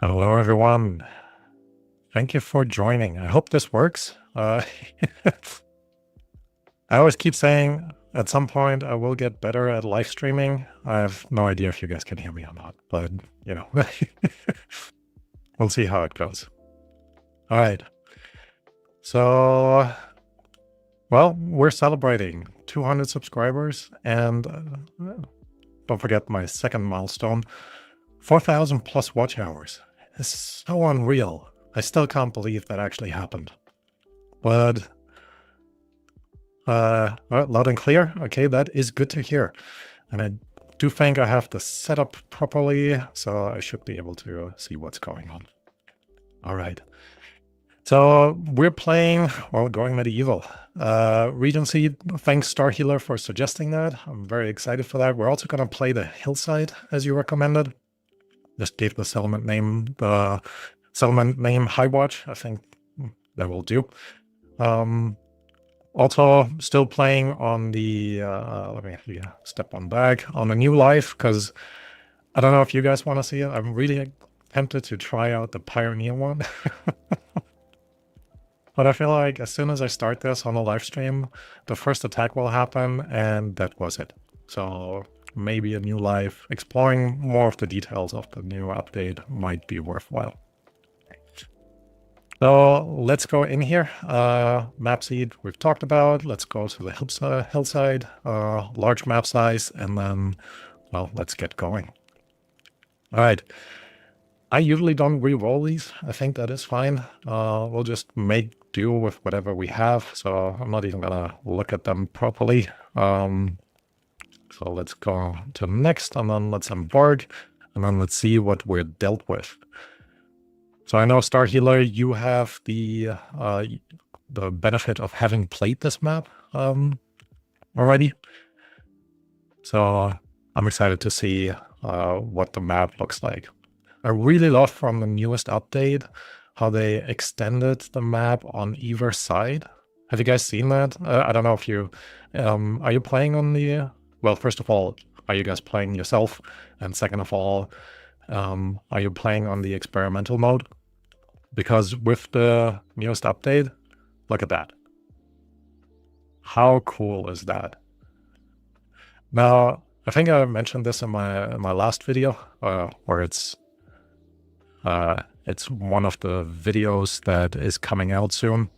Hello, everyone. Thank you for joining. I hope this works. I always keep saying at some point I will get better at live streaming. I have no idea if you guys can hear me or not, but you know, we'll see how it goes. All right. So, well, we're celebrating 200 subscribers and don't forget my second milestone, 4,000 plus watch hours. It's so unreal. I still can't believe that actually happened. But loud and clear. Okay, that is good to hear. And I do think I have the setup properly, so I should be able to see what's going on. All right. So we're playing, well, going medieval. Regency, thanks Star Healer for suggesting that. I'm very excited for that. We're also going to play the Hillside, as you recommended. Just gave the settlement name High Watch. I think that will do. Also, still playing on the, let me step on back, on the new life, because I don't know if you guys want to see it. I'm really tempted to try out the Pioneer one. But I feel like as soon as I start this on a live stream, the first attack will happen, and that was it. So maybe a new life, exploring more of the details of the new update might be worthwhile. So let's go in here. Map seed we've talked about. Let's go to the hillside, large map size, and then, well, let's get going. All right. I usually don't re-roll these. I think that is fine. We'll just make do with whatever we have. So I'm not even gonna look at them properly. So let's go to next, and then let's embark, and then let's see what we're dealt with. So I know, Star Healer, you have the benefit of having played this map already. So I'm excited to see what the map looks like. I really love from the newest update how they extended the map on either side. Have you guys seen that? I don't know if you... are you playing on the... Well, first of all, are you guys playing yourself? And second of all, are you playing on the experimental mode? Because with the newest update, look at that. How cool is that? Now, I think I mentioned this in my last video, where it's one of the videos that is coming out soon.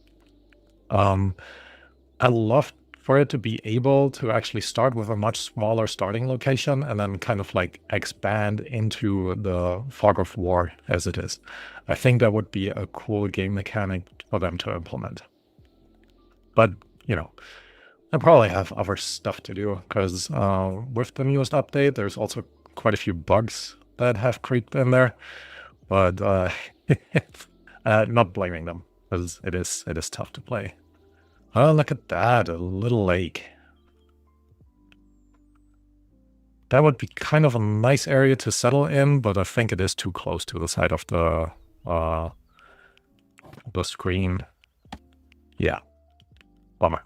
I love for it to be able to actually start with a much smaller starting location and then kind of like expand into the fog of war as it is. I think that would be a cool game mechanic for them to implement. But, you know, I probably have other stuff to do because with the newest update, there's also quite a few bugs that have creeped in there. But not blaming them, because it is tough to play. Oh, look at that, a little lake. That would be kind of a nice area to settle in, but I think it is too close to the side of the screen. Yeah, bummer.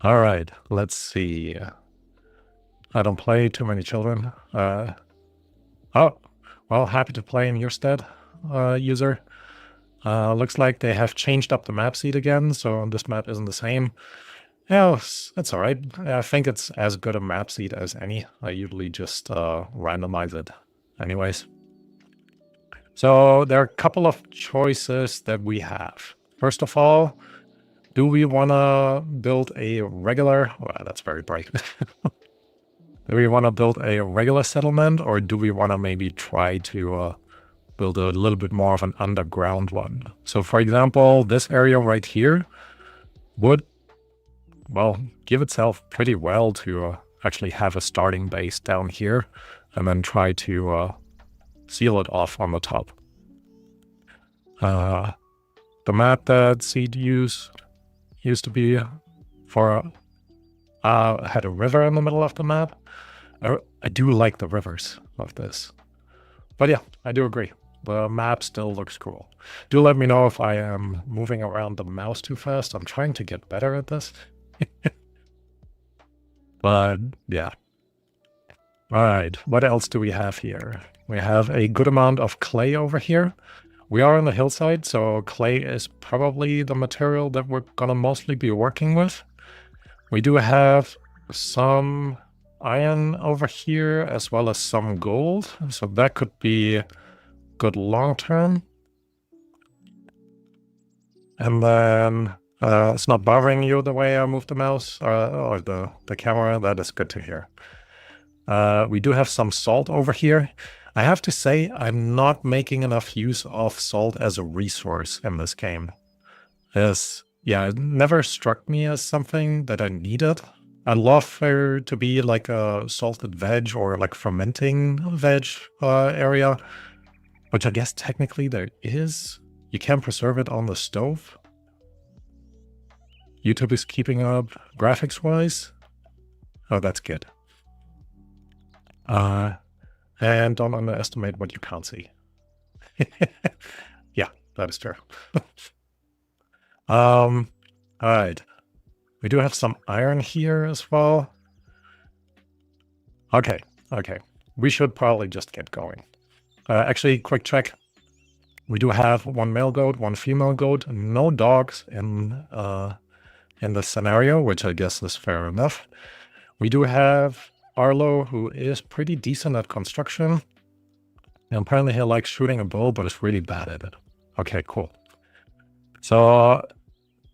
All right, let's see. I don't play too many children. Oh, well, happy to play in your stead, user. Looks like they have changed up the map seed again, so this map isn't the same. Yeah, that's all right. I think it's as good a map seed as any. I usually just randomize it anyways. So there are a couple of choices that we have. First of all, do we want to build a regular... Well, that's very bright. Do we want to build a regular settlement, or do we want to maybe try to build a little bit more of an underground one? So, for example, this area right here would, well, give itself pretty well to actually have a starting base down here and then try to seal it off on the top. The map that Seed used to be for... had a river in the middle of the map. I do like the rivers of this. But yeah, I do agree. The map still looks cool. Do let me know if I am moving around the mouse too fast. I'm trying to get better at this. But yeah. All right, what else do we have here? We have a good amount of clay over here. We are on the hillside, so clay is probably the material that we're gonna mostly be working with. We do have some iron over here, as well as some gold, so that could be good long term. And then it's not bothering you the way I move the mouse or the camera. That is good to hear. We do have some salt over here. I have to say, I'm not making enough use of salt as a resource in this game. Yeah, it never struck me as something that I needed. I'd love there to be like a salted veg or like fermenting veg area, which I guess technically there is. You can preserve it on the stove. YouTube is keeping up graphics-wise. Oh, that's good. And don't underestimate what you can't see. Yeah, that is true. All right. We do have some iron here as well. Okay. We should probably just get going. Actually, quick check. We do have one male goat, one female goat, no dogs in the scenario, which I guess is fair enough. We do have Arlo, who is pretty decent at construction. And apparently he likes shooting a bow, but is really bad at it. Okay, cool. So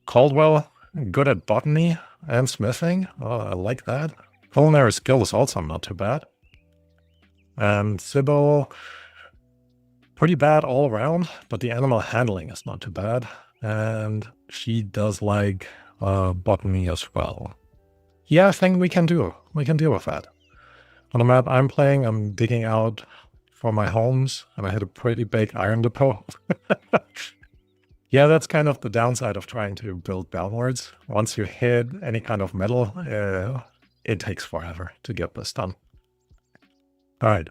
Caldwell, good at botany and smithing. Oh, I like that. Culinary skill is also not too bad. And Sybil, pretty bad all around, but the animal handling is not too bad. And she does like botany as well. Yeah, I think we can deal with that. On the map I'm playing, I'm digging out for my homes, and I hit a pretty big iron depot. Yeah, that's kind of the downside of trying to build downwards. Once you hit any kind of metal, it takes forever to get this done. All right,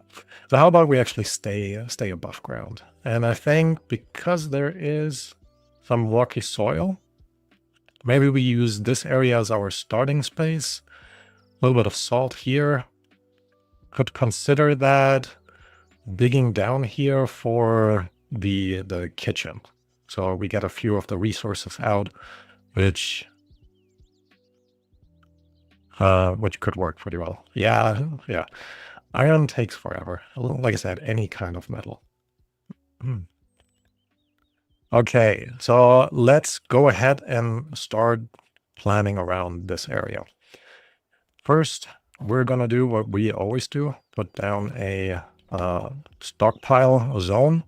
so how about we actually stay above ground? And I think because there is some rocky soil, maybe we use this area as our starting space. A little bit of salt here. Could consider that digging down here for the kitchen. So we get a few of the resources out, which could work pretty well. Yeah. Iron takes forever. Like I said, any kind of metal. Okay, so let's go ahead and start planning around this area. First, we're gonna do what we always do, put down a stockpile zone.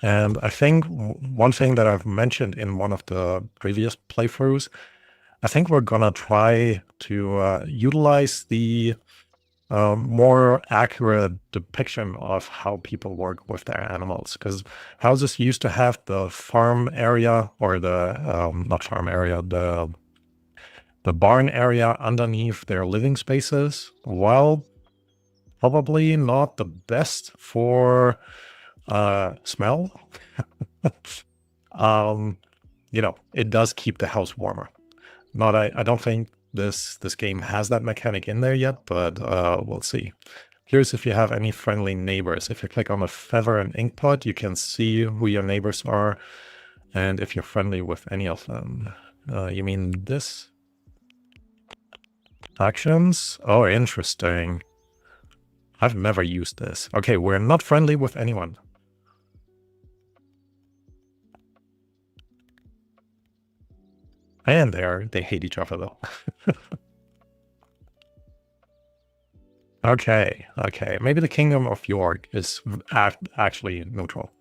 And I think one thing that I've mentioned in one of the previous playthroughs, I think we're gonna try to utilize the more accurate depiction of how people work with their animals, because houses used to have the farm area, or the not farm area, the barn area underneath their living spaces. Well, probably not the best for smell. You know, it does keep the house warmer. I don't think this game has that mechanic in there yet, but we'll see. Here's if you have any friendly neighbors. If you click on the feather and ink pot, you can see who your neighbors are, and if you're friendly with any of them. You mean this? Actions? Oh, interesting. I've never used this. Okay, we're not friendly with anyone. And they hate each other, though. Okay. Maybe the Kingdom of York is actually neutral.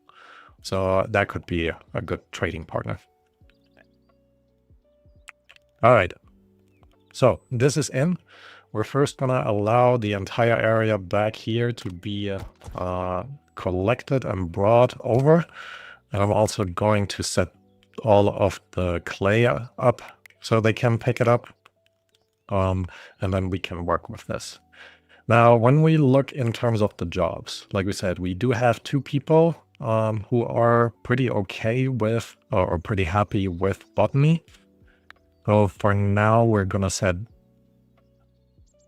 So that could be a good trading partner. All right. So this is in. We're first going to allow the entire area back here to be collected and brought over. And I'm also going to set all of the clay up so they can pick it up. And then we can work with this. Now, when we look in terms of the jobs, like we said, we do have 2 people who are pretty okay with, or pretty happy with botany. So for now, we're going to set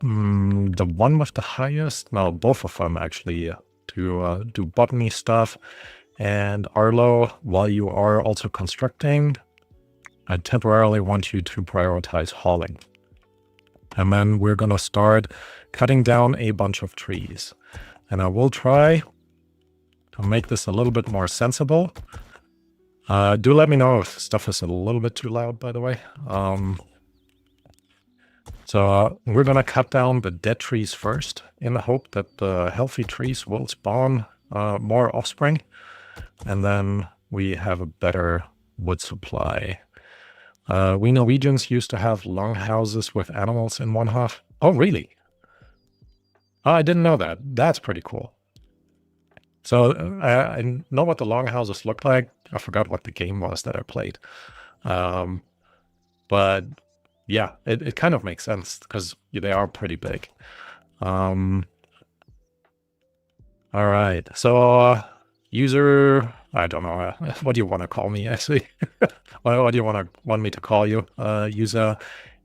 the one with the highest. No, both of them actually to do botany stuff. And Arlo, while you are also constructing, I temporarily want you to prioritize hauling. And then we're going to start cutting down a bunch of trees. And I will try to make this a little bit more sensible. Do let me know if stuff is a little bit too loud, by the way. So we're going to cut down the dead trees first in the hope that the healthy trees will spawn more offspring. And then we have a better wood supply. We Norwegians used to have long houses with animals in one half. Oh, really? Oh, I didn't know that. That's pretty cool. So I know what the long houses look like. I forgot what the game was that I played. But yeah, it kind of makes sense because they are pretty big. All right. So user, I don't know. What do you want to call me, actually? What do you want me to call you? User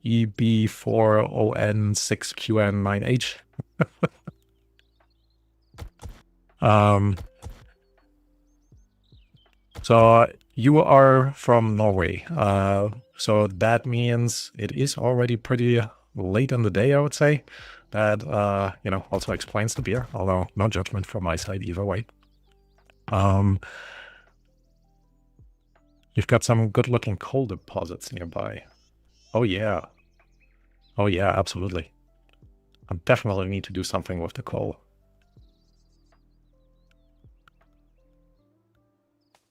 EB4ON6QN9H. So you are from Norway. So that means it is already pretty late in the day, I would say. That, also explains the beer, although no judgment from my side either way. You've got some good-looking coal deposits nearby. Oh, yeah. Oh, yeah, absolutely. I definitely need to do something with the coal.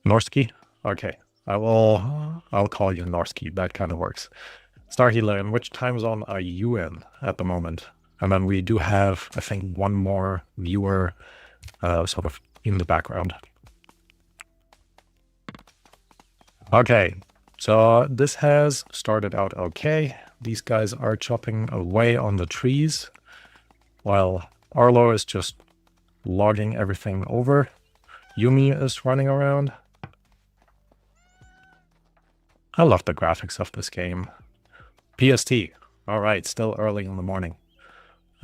Norsky? Okay. I'll call you Norsky. That kind of works. Star Healer, in which time zone are you in at the moment? And then we do have, I think, one more viewer sort of in the background. Okay, so this has started out okay. These guys are chopping away on the trees, while Arlo is just logging everything over. Yumi is running around. I love the graphics of this game. PST. All right, still early in the morning.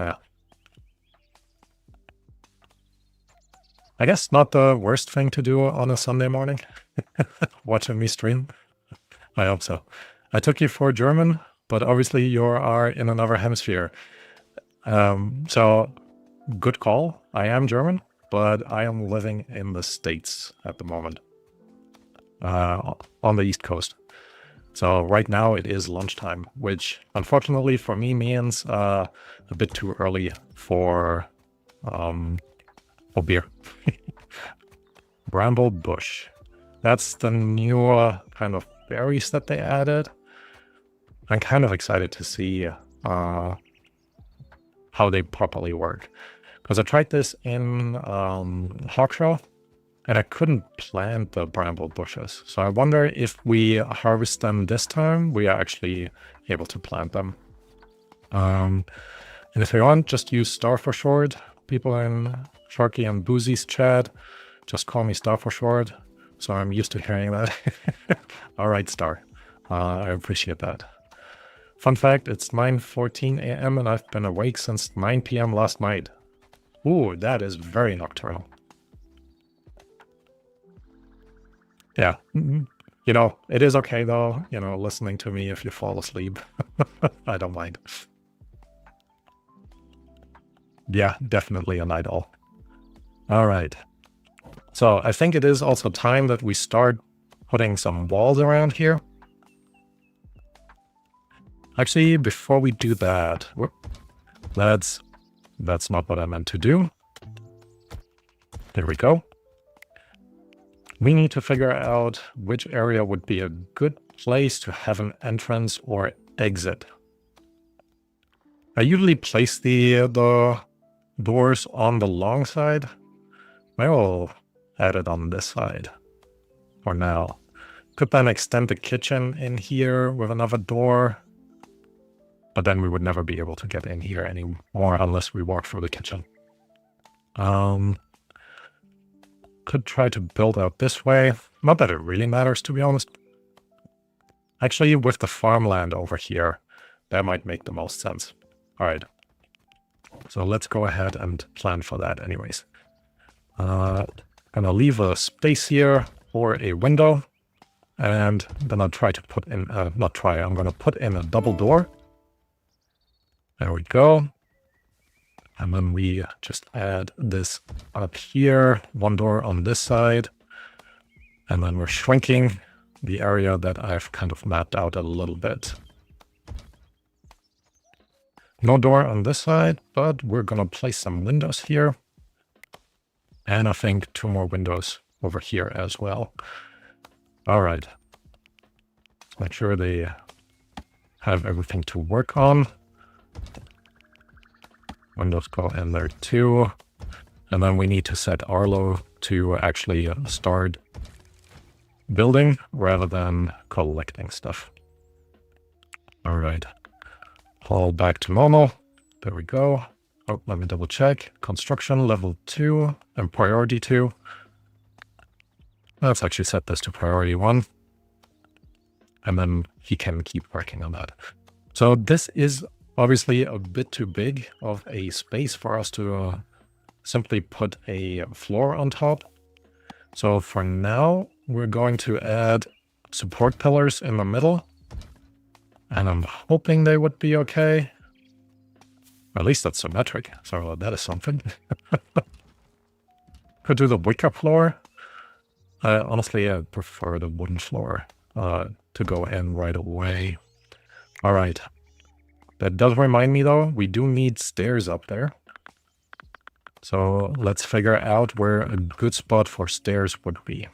Yeah. I guess not the worst thing to do on a Sunday morning. Watching me stream. I hope so. I took you for German, but obviously you are in another hemisphere. So good call. I am German, but I am living in the States at the moment. On the East Coast. So right now it is lunchtime, which unfortunately for me means a bit too early for beer. Bramble Bush. That's the new kind of berries that they added. I'm kind of excited to see how they properly work. Because I tried this in Hawkshaw, and I couldn't plant the bramble bushes. So I wonder if we harvest them this time, we are actually able to plant them. And if you want, just use Star for short. People in Sharky and Boozy's chat just call me Star for short. So I'm used to hearing that. All right, Star. I appreciate that. Fun fact, it's 9:14 a.m. and I've been awake since 9 p.m. last night. Ooh, that is very nocturnal. Yeah. It is okay though, listening to me if you fall asleep. I don't mind. Yeah, definitely a night owl. All right. So I think it is also time that we start putting some walls around here. Actually, before we do that, that's not what I meant to do. There we go. We need to figure out which area would be a good place to have an entrance or exit. I usually place the doors on the long side. I will add it on this side for now. Could then extend the kitchen in here with another door, but then we would never be able to get in here anymore unless we walk through the kitchen. Could try to build out this way. Not that it really matters, to be honest. Actually, with the farmland over here, that might make the most sense. All right. So let's go ahead and plan for that anyways. Gonna leave a space here for a window. And then I'll try to put in, not try, I'm gonna put in a double door. There we go. And then we just add this up here, one door on this side. And then we're shrinking the area that I've kind of mapped out a little bit. No door on this side, but we're gonna place some windows here. And I think 2 more windows over here as well. All right. Let's make sure they have everything to work on. Windows go in there too. And then we need to set Arlo to actually start building rather than collecting stuff. All right. All back to normal. There we go. Oh, let me double check. Construction level 2 and priority 2. Let's actually set this to priority 1. And then he can keep working on that. So this is obviously a bit too big of a space for us to simply put a floor on top. So for now, we're going to add support pillars in the middle. And I'm hoping they would be okay. At least that's symmetric, so that is something. Could do the wicker floor. Honestly, I prefer the wooden floor to go in right away. All right. That does remind me, though, we do need stairs up there. So let's figure out where a good spot for stairs would be.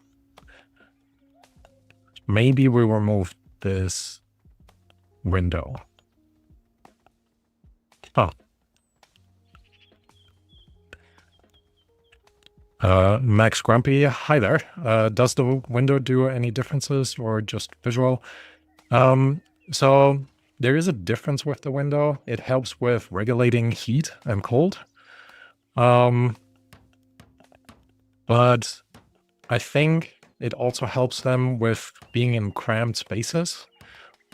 Maybe we remove this window. Oh. Max Grumpy, hi there. Does the window do any differences or just visual? So there is a difference with the window. It helps with regulating heat and cold. But I think it also helps them with being in cramped spaces.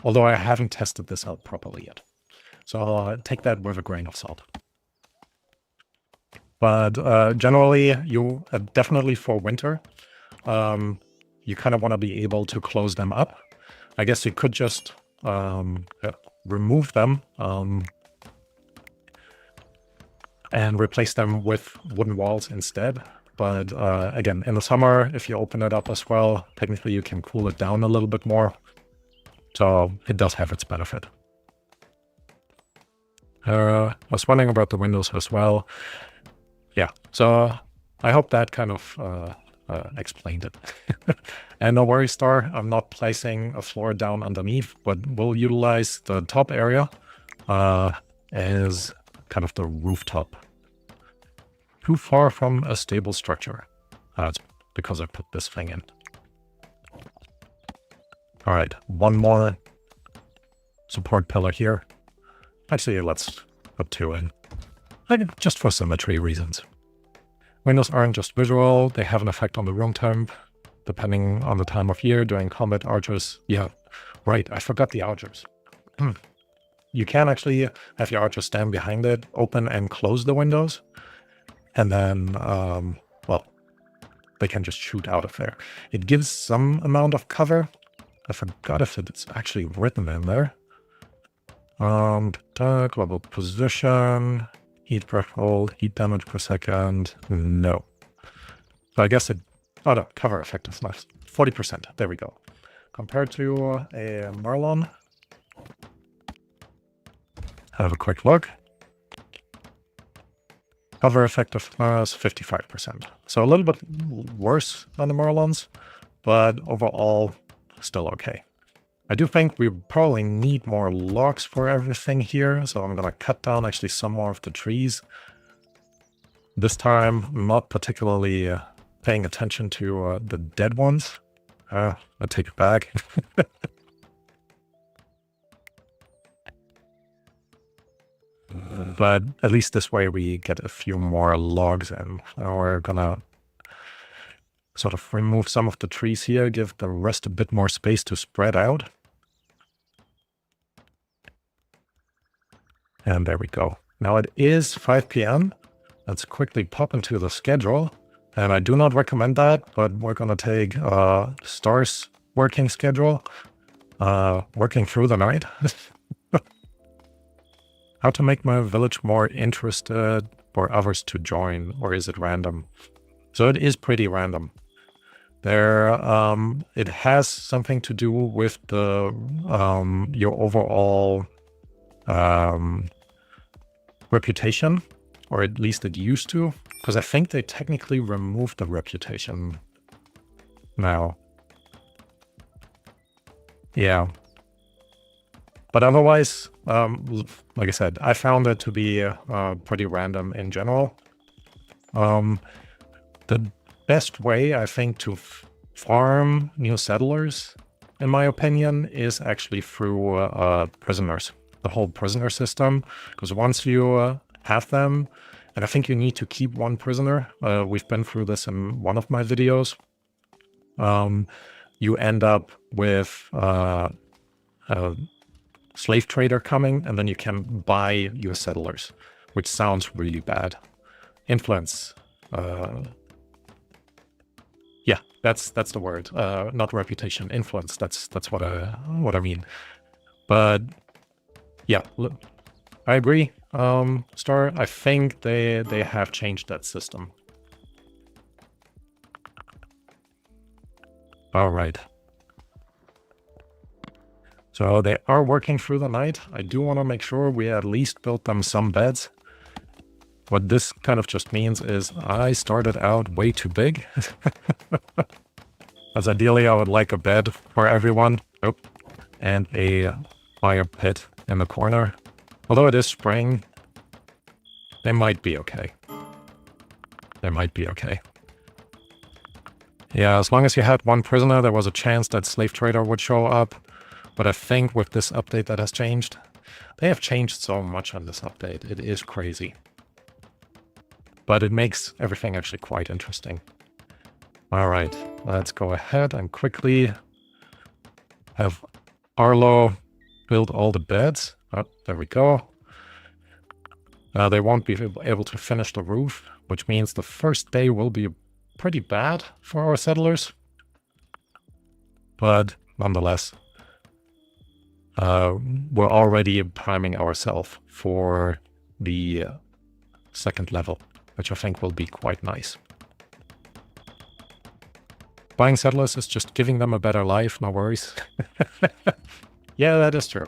Although I haven't tested this out properly yet. So take that with a grain of salt. But generally, you definitely for winter, you kind of want to be able to close them up. I guess you could just remove them and replace them with wooden walls instead. But again, in the summer, if you open it up as well, technically you can cool it down a little bit more. So it does have its benefit. I was wondering about the windows as well. Yeah, so I hope that kind of explained it. And no worries, Star, I'm not placing a floor down underneath, but we'll utilize the top area as kind of the rooftop. Too far from a stable structure. That's because I put this thing in. All right, one more support pillar here. Actually, let's put 2 in. Just for symmetry reasons. Windows aren't just visual, they have an effect on the room temp, depending on the time of year during combat archers. Yeah, right, I forgot the archers. You can actually have your archers stand behind it, open and close the windows, and then, well, they can just shoot out of there. It gives some amount of cover. I forgot if it's actually written in there. Global position, heat threshold, heat damage per second. No. So I guess it, oh no, cover effectiveness, 40%. There we go. Compared to a Marlon. Have a quick look. Cover effectiveness, 55%. So a little bit worse than the Marlons, but overall, still okay. I do think we probably need more logs for everything here, so I'm gonna cut down actually some more of the trees. This time, I'm not particularly paying attention to the dead ones. I take it back. But at least this way we get a few more logs and we're gonna sort of remove some of the trees here, give the rest a bit more space to spread out. And there we go. Now it is 5 p.m. Let's quickly pop into the schedule And I do not recommend that, but we're going to take Star's working schedule, working through the night. How to make my village more interested for others to join, or is it random? So it is pretty random. There, it has something to do with the your overall reputation, or at least it used to, because I think they technically removed the reputation now. Yeah. But otherwise, like I said, I found it to be pretty random in general. The best way, I think, to farm new settlers, in my opinion, is actually through prisoners. The whole prisoner system, because once you have them, and I think you need to keep one prisoner. We've been through this in one of my videos. You end up with a slave trader coming, and then you can buy your settlers, which sounds really bad. Influence. Yeah, that's the word. Not reputation. Influence. That's what I mean. But yeah, I agree. Star, I think they have changed that system. All right. So they are working through the night. I do want to make sure we at least built them some beds. What this kind of just means is I started out way too big. As ideally, I would like a bed for everyone. Oh, and a fire pit in the corner. Although it is spring, they might be okay. They might be okay. Yeah, as long as you had one prisoner, there was a chance that slave trader would show up. But I think with this update that has changed, they have changed so much on this update. It is crazy. But it makes everything actually quite interesting. All right, let's go ahead and quickly have Arlo build all the beds. Oh, there we go. They won't be able to finish the roof, which means the first day will be pretty bad for our settlers. But nonetheless, we're already priming ourselves for the second level, which I think will be quite nice. Buying settlers is just giving them a better life, no worries. Yeah, that is true.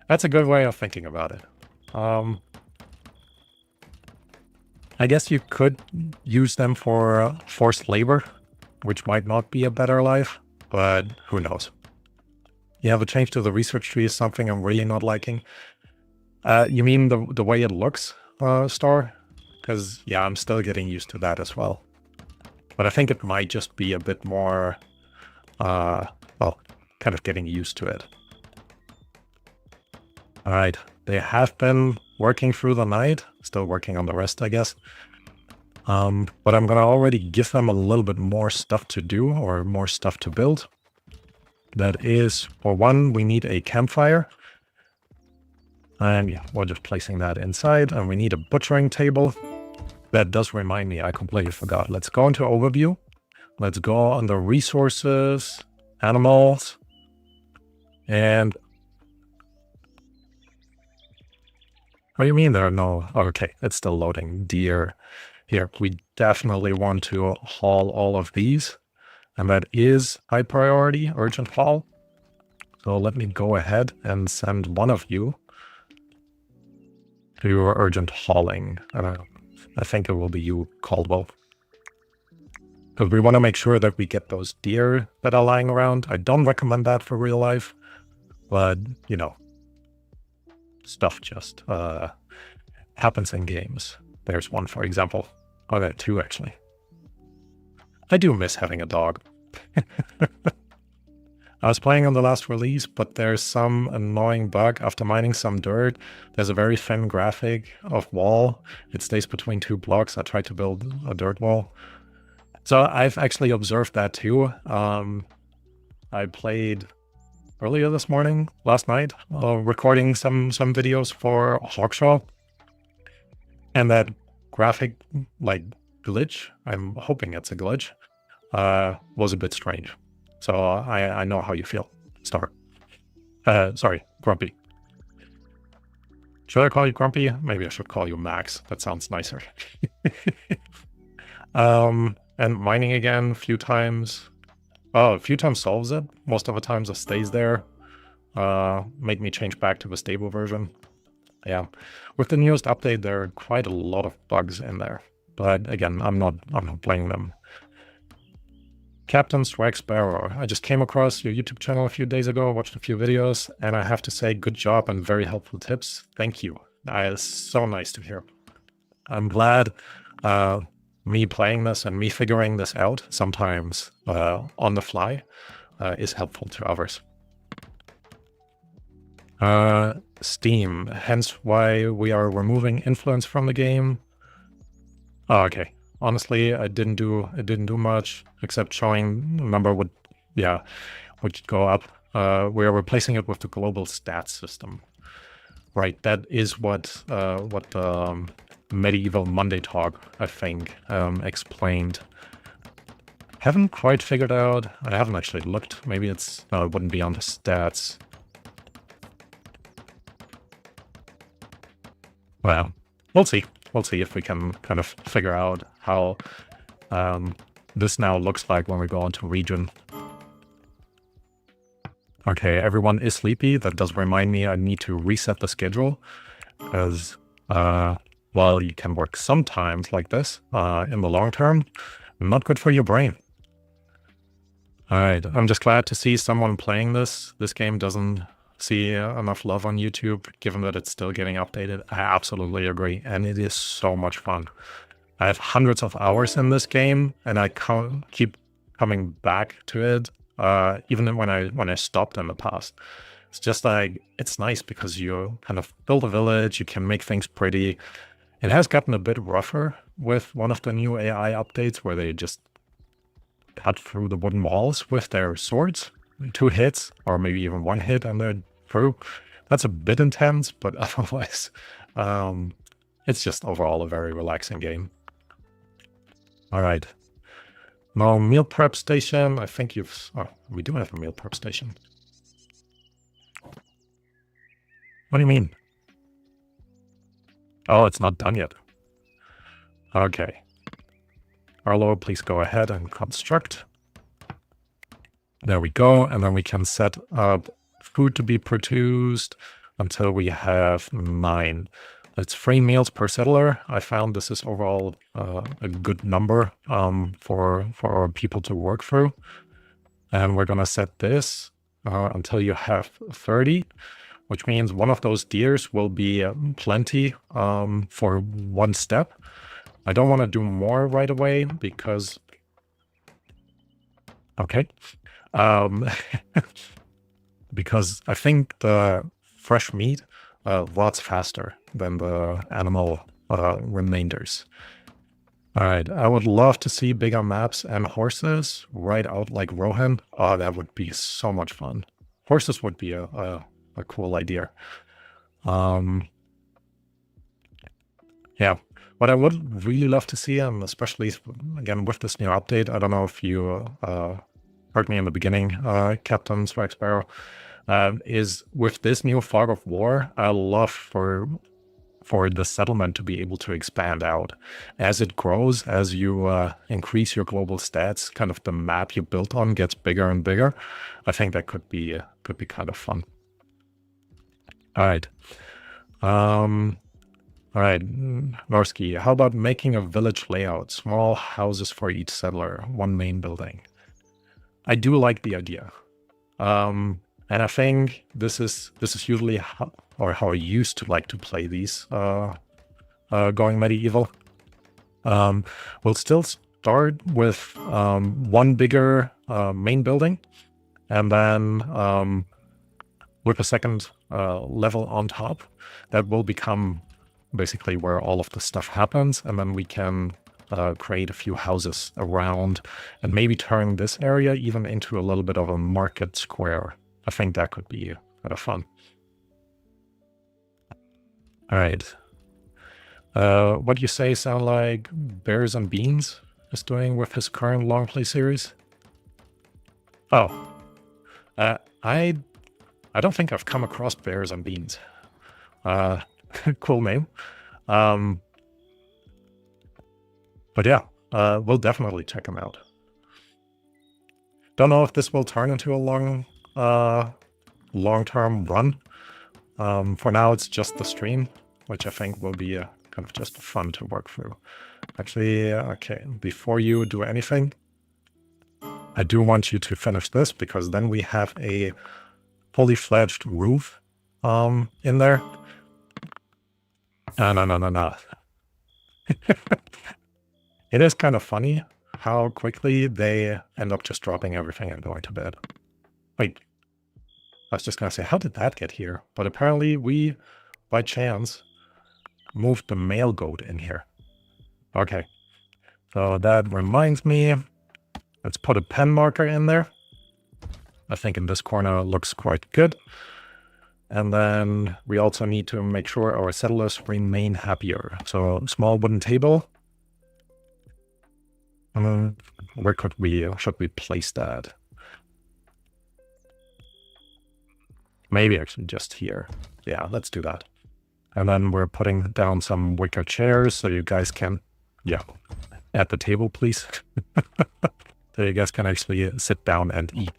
That's a good way of thinking about it. I guess you could use them for forced labor, which might not be a better life, but who knows. Yeah, the change to the research tree is something I'm really not liking. You mean the way it looks, Star? Because, yeah, I'm still getting used to that as well. But I think it might just be a bit more, well, kind of getting used to it. All right, they have been working through the night, still working on the rest, I guess. But I'm gonna already give them a little bit more stuff to do, or more stuff to build. That is, for one, we need a campfire. And yeah, we're just placing that inside, and we need a butchering table. That does remind me, I completely forgot. Let's go into overview. Let's go under resources, animals, and what do you mean there are no... Oh, okay, it's still loading. Deer. Here, we definitely want to haul all of these. And that is high priority, urgent haul. So let me go ahead and send one of you to your urgent hauling. I think it will be you, Caldwell. Because we want to make sure that we get those deer that are lying around. I don't recommend that for real life. But, you know, stuff just happens in games. There's one, for example. Oh, there are two, actually. I do miss having a dog. I was playing on the last release, but there's some annoying bug. After mining some dirt, there's a very thin graphic of wall. It stays between two blocks. I tried to build a dirt wall. So I've actually observed that too. I played earlier this morning, last night, recording some videos for Hawkshaw. And that graphic, like, glitch, I'm hoping it's a glitch, was a bit strange. So I know how you feel, Star. Sorry, Grumpy. Should I call you Grumpy? Maybe I should call you Max. That sounds nicer. And mining again a few times. Oh, a few times solves it. Most of the times it stays there. Made me change back to the stable version. Yeah, with the newest update, there are quite a lot of bugs in there. But again, I'm not blaming them. Captain Swag Sparrow. I just came across your YouTube channel a few days ago, watched a few videos, and I have to say, good job and very helpful tips. Thank you. That is so nice to hear. I'm glad me playing this and me figuring this out sometimes on the fly is helpful to others. Steam, hence why we are removing influence from the game. Oh, okay. Honestly, it didn't do much except showing the number would go up. We are replacing it with the global stats system. Right, that is what Medieval Monday Talk, I think, explained. Haven't quite figured out. I haven't actually looked. Maybe it's no, it wouldn't be on the stats. Well, we'll see. We'll see if we can kind of figure out how this now looks like when we go into region. Okay, everyone is sleepy. That does remind me I need to reset the schedule. Because while you can work sometimes like this in the long term, not good for your brain. Alright, I'm just glad to see someone playing this. This game doesn't see enough love on YouTube, given that it's still getting updated. I absolutely agree, and it is so much fun. I have hundreds of hours in this game, and I keep coming back to it, even when I stopped in the past. It's just like, it's nice because you kind of build a village, you can make things pretty. It has gotten a bit rougher with one of the new AI updates where they just cut through the wooden walls with their swords. 2 hits, or maybe even 1 hit and they're through. That's a bit intense, but otherwise, it's just overall a very relaxing game. Alright. Now, meal prep station. I think we do have a meal prep station. What do you mean? Oh, it's not done yet. Okay. Arlo, please go ahead and construct. There we go, and then we can set up food to be produced until we have 9. It's 3 meals per settler. I found this is overall a good number for our people to work through. And we're gonna set this until you have 30, which means one of those deers will be plenty for 1 step. I don't want to do more right away because... Okay. Because I think the fresh meat rots faster than the animal remainders. Alright, I would love to see bigger maps and horses right out like Rohan. Oh, that would be so much fun. Horses would be a cool idea. Yeah, what I would really love to see, and especially, again, with this new update, I don't know if you heard me in the beginning, Captain Swag Sparrow, is with this new fog of war, I love for the settlement to be able to expand out. As it grows, as you increase your global stats, kind of the map you built on gets bigger and bigger. I think that could be kind of fun. All right. All right, Norsky, how about making a village layout? Small houses for each settler, 1 main building. I do like the idea. And I think this is usually how I used to like to play these going medieval. We'll still start with 1 bigger main building, and then with a second level on top, that will become basically where all of the stuff happens, and then we can create a few houses around and maybe turn this area even into a little bit of a market square. I think that could be kind of fun. All right. What do you say sound like Bears and Beans is doing with his current long play series? Oh, I don't think I've come across Bears and Beans. Cool name. But yeah, we'll definitely check him out. Don't know if this will turn into a long-term run. For now, it's just the stream, which I think will be kind of just fun to work through. Actually, okay, before you do anything, I do want you to finish this, because then we have a fully fledged roof in there. No. It is kind of funny how quickly they end up just dropping everything and going to bed. Wait, I was just gonna say, how did that get here? But apparently we, by chance, moved the male goat in here. Okay, so that reminds me, let's put a pen marker in there. I think in this corner looks quite good. And then we also need to make sure our settlers remain happier. So small wooden table. Where should we place that? Maybe actually just here. Yeah, let's do that. And then we're putting down some wicker chairs so you guys can, yeah, at the table, please. So you guys can actually sit down and eat.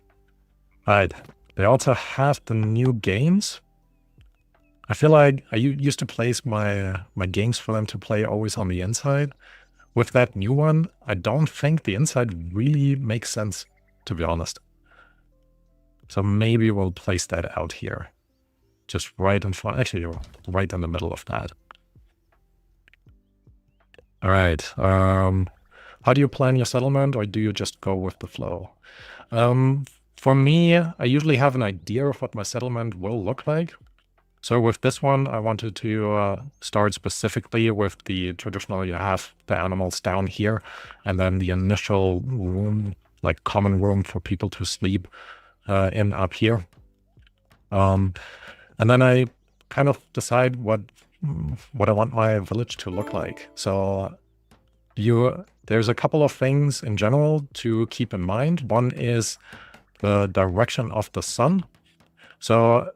All right. They also have the new games. I feel like I used to place my games for them to play always on the inside. With that new one, I don't think the inside really makes sense, to be honest. So maybe we'll place that out here. Just right in front, actually right in the middle of that. All right. How do you plan your settlement, or do you just go with the flow? For me, I usually have an idea of what my settlement will look like. So with this one, I wanted to start specifically with the traditional, you have the animals down here, and then the initial room, like common room for people to sleep in up here. And then I kind of decide what I want my village to look like. So there's a couple of things in general to keep in mind. One is the direction of the sun. So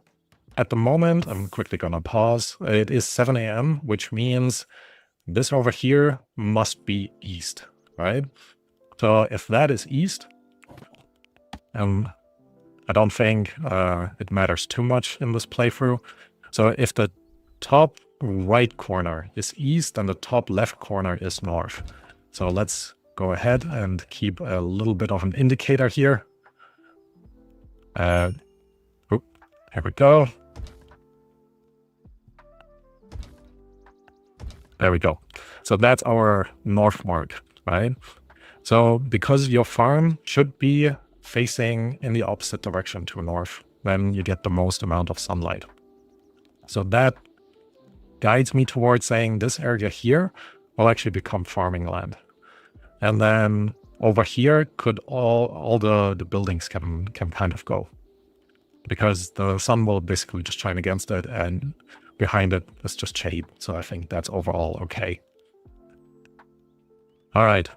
at the moment, I'm quickly gonna pause. It is 7 a.m., which means this over here must be east, right? So if that is east, I don't think it matters too much in this playthrough. So if the top right corner is east and the top left corner is north. So let's go ahead and keep a little bit of an indicator here. Here we go. There we go. So that's our north mark, right? So because your farm should be facing in the opposite direction to north, then you get the most amount of sunlight. So that guides me towards saying this area here will actually become farming land. And then over here could all the buildings can kind of go, because the sun will basically just shine against it, and behind it is just shade. So I think that's overall okay. All right.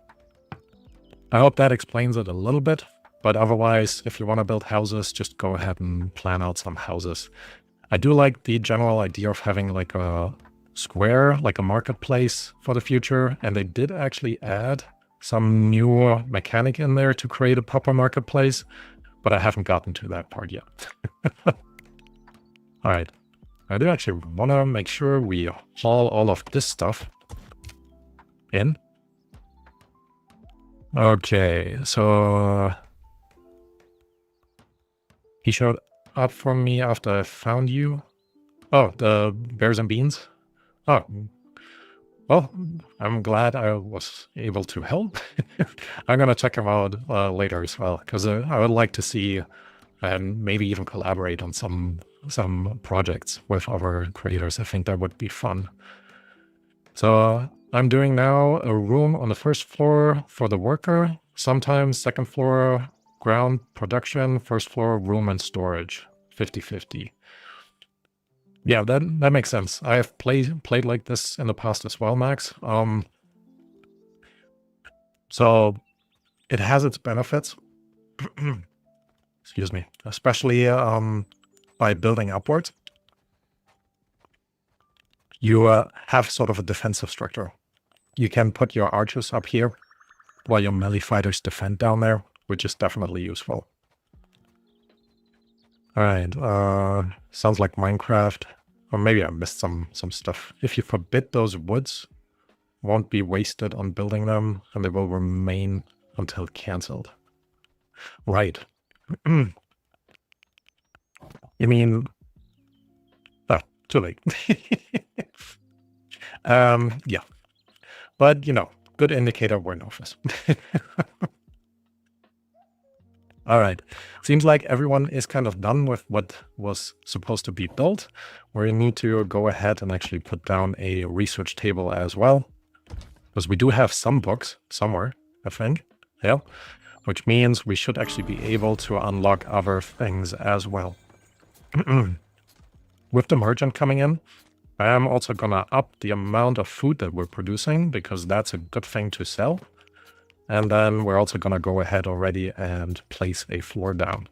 I hope that explains it a little bit, but otherwise, if you want to build houses, just go ahead and plan out some houses. I do like the general idea of having like a square, like a marketplace for the future, and they did actually add some new mechanic in there to create a proper marketplace, but I haven't gotten to that part yet. All right. I do actually want to make sure we haul all of this stuff in. Okay, so he showed up for me after I found you. Oh, the bears and beans? Oh, well, I'm glad I was able to help. I'm gonna check him out later as well, because I would like to see and maybe even collaborate on some projects with other creators. I think that would be fun. So I'm doing now a room on the first floor for the worker, sometimes second floor ground production, first floor room and storage, 50-50. Yeah, that makes sense. I have played like this in the past as well, Max. So it has its benefits. Excuse me. Especially by building upwards, you have sort of a defensive structure. You can put your archers up here while your melee fighters defend down there, which is definitely useful. All right. Sounds like Minecraft. Or maybe I missed some stuff. If you forbid those woods, won't be wasted on building them, and they will remain until cancelled. Right. You mean... Oh, too late. Yeah. But, you know, good indicator we're in office. All right. Seems like everyone is kind of done with what was supposed to be built. We need to go ahead and actually put down a research table as well. Because we do have some books somewhere, I think. Yeah. Which means we should actually be able to unlock other things as well. With the merchant coming in, I am also gonna up the amount of food that we're producing, because that's a good thing to sell. And then we're also gonna go ahead already and place a floor down.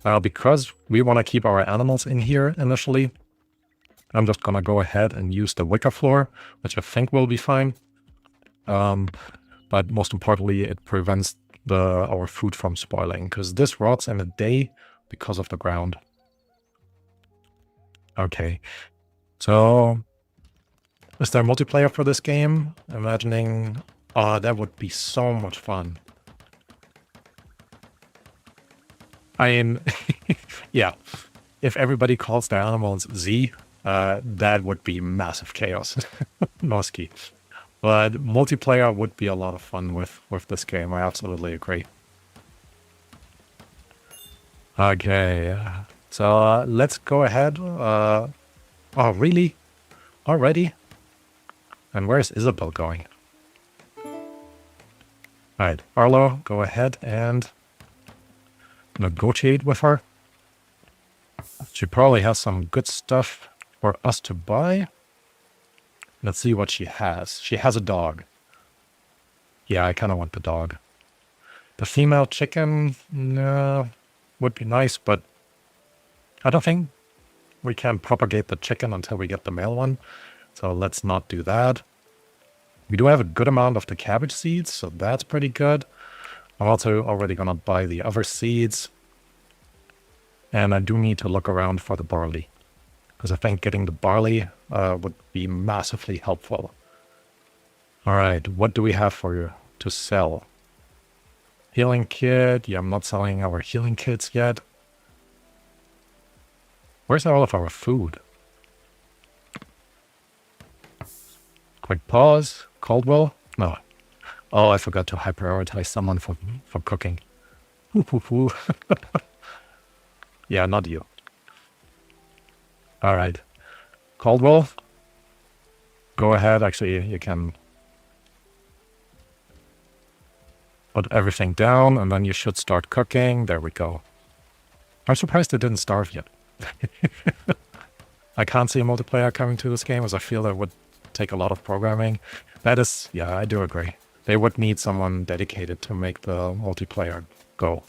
Now, because we want to keep our animals in here initially, I'm just gonna go ahead and use the wicker floor, which I think will be fine. But most importantly, it prevents our food from spoiling, because this rots in a day because of the ground. Okay, so is there multiplayer for this game? Imagining, oh, that would be so much fun. I mean, yeah, if everybody calls their animals Z, that would be massive chaos. Noski. But multiplayer would be a lot of fun with this game. I absolutely agree. Okay, so let's go ahead. Oh, really? Already? And where's Isabel going? All right, Arlo, go ahead and negotiate with her. She probably has some good stuff for us to buy. Let's see what she has. She has a dog. Yeah, I kind of want the dog. The female chicken would be nice, but I don't think we can propagate the chicken until we get the male one. So let's not do that. We do have a good amount of the cabbage seeds, so that's pretty good. I'm also already going to buy the other seeds. And I do need to look around for the barley, because I think getting the barley would be massively helpful. All right, what do we have for you to sell? Healing kit. Yeah, I'm not selling our healing kits yet. Where's all of our food? Quick pause. Caldwell? No. Oh, I forgot to high prioritize someone for cooking. Yeah, not you. All right. Caldwell, go ahead. Actually, you can put everything down, and then you should start cooking. There we go. I'm surprised it didn't starve yet. I can't see a multiplayer coming to this game, as I feel it would take a lot of programming. That is, yeah, I do agree. They would need someone dedicated to make the multiplayer go.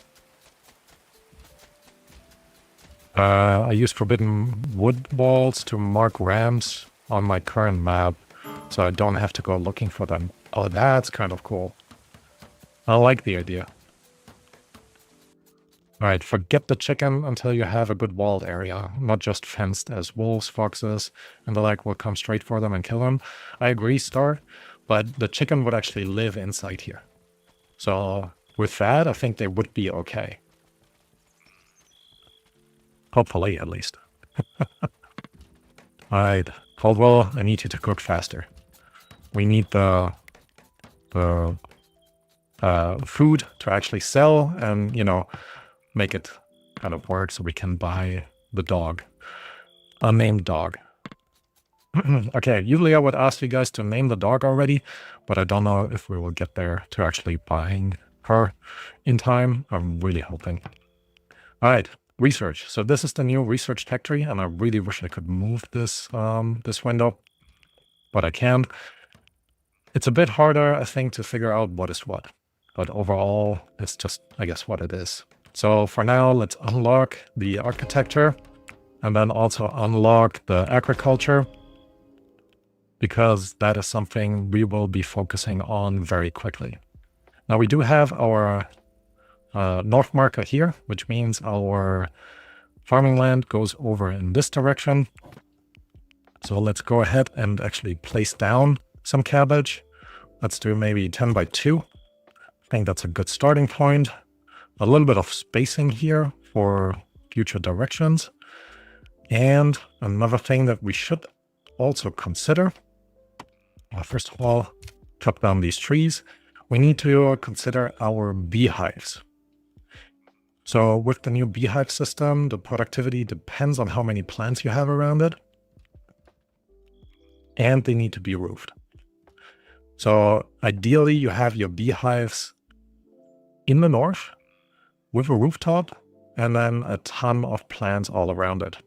I use forbidden wood walls to mark ramps on my current map, so I don't have to go looking for them. Oh, that's kind of cool. I like the idea. Alright, forget the chicken until you have a good walled area, not just fenced, as wolves, foxes, and the like will come straight for them and kill them. I agree, Star, but the chicken would actually live inside here. So with that, I think they would be okay. Hopefully, at least. Alright, Caldwell, I need you to cook faster. We need the food to actually sell and, you know, make it kind of work so we can buy the dog. Unnamed dog. Okay, usually I would ask you guys to name the dog already, but I don't know if we will get there to actually buying her in time. I'm really hoping. Alright, research. So this is the new research tech tree, and I really wish I could move this this window, but I can't. It's a bit harder, I think, to figure out what is what, but overall, it's just, I guess, what it is. So for now, let's unlock the architecture and then also unlock the agriculture, because that is something we will be focusing on very quickly. Now we do have our north marker here, which means our farming land goes over in this direction. So let's go ahead and actually place down some cabbage. Let's do maybe 10 by 2. I think that's a good starting point. A little bit of spacing here for future directions. And another thing that we should also consider, first of all, cut down these trees. We need to consider our beehives. So with the new beehive system, the productivity depends on how many plants you have around it. And they need to be roofed. So ideally, you have your beehives in the north with a rooftop and then a ton of plants all around it.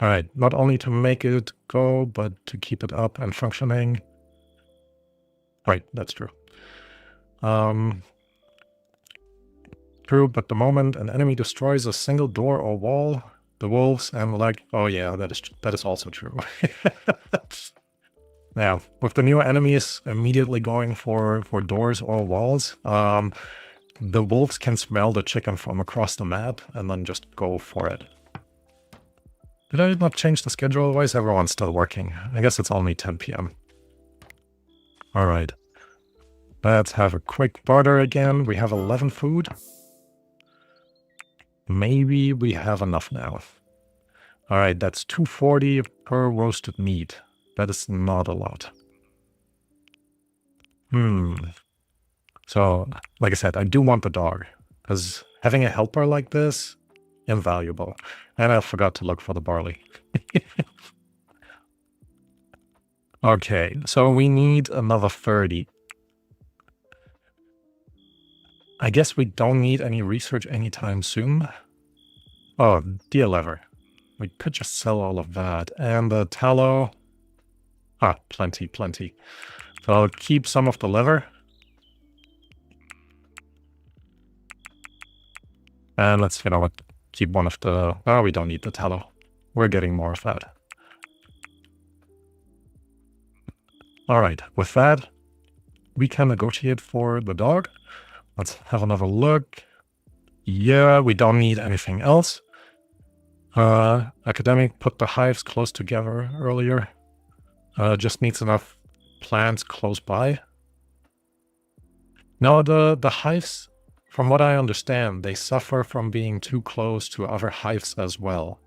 All right, not only to make it go, but to keep it up and functioning. Right, that's true. True, but the moment an enemy destroys a single door or wall, the wolves and like, oh yeah, that is also true. Now, with the new enemies immediately going for doors or walls, the wolves can smell the chicken from across the map and then just go for it. Did I not change the schedule? Why is everyone still working? I guess it's only 10 p.m. All right. Let's have a quick barter again. We have 11 food. Maybe we have enough now. All right, that's 240 per roasted meat. That is not a lot. So, like I said, I do want the dog, because having a helper like this, invaluable. And I forgot to look for the barley. Okay, so we need another 30. I guess we don't need any research anytime soon. Oh, deer leather. We could just sell all of that. And the tallow. Ah, plenty. So I'll keep some of the leather. And let's, you know what, keep one of the... Oh, we don't need the tallow. We're getting more of that. All right, with that, we can negotiate for the dog. Let's have another look. Yeah, we don't need anything else. Academic put the hives close together earlier. Just needs enough plants close by. Now, the hives, from what I understand, they suffer from being too close to other hives as well.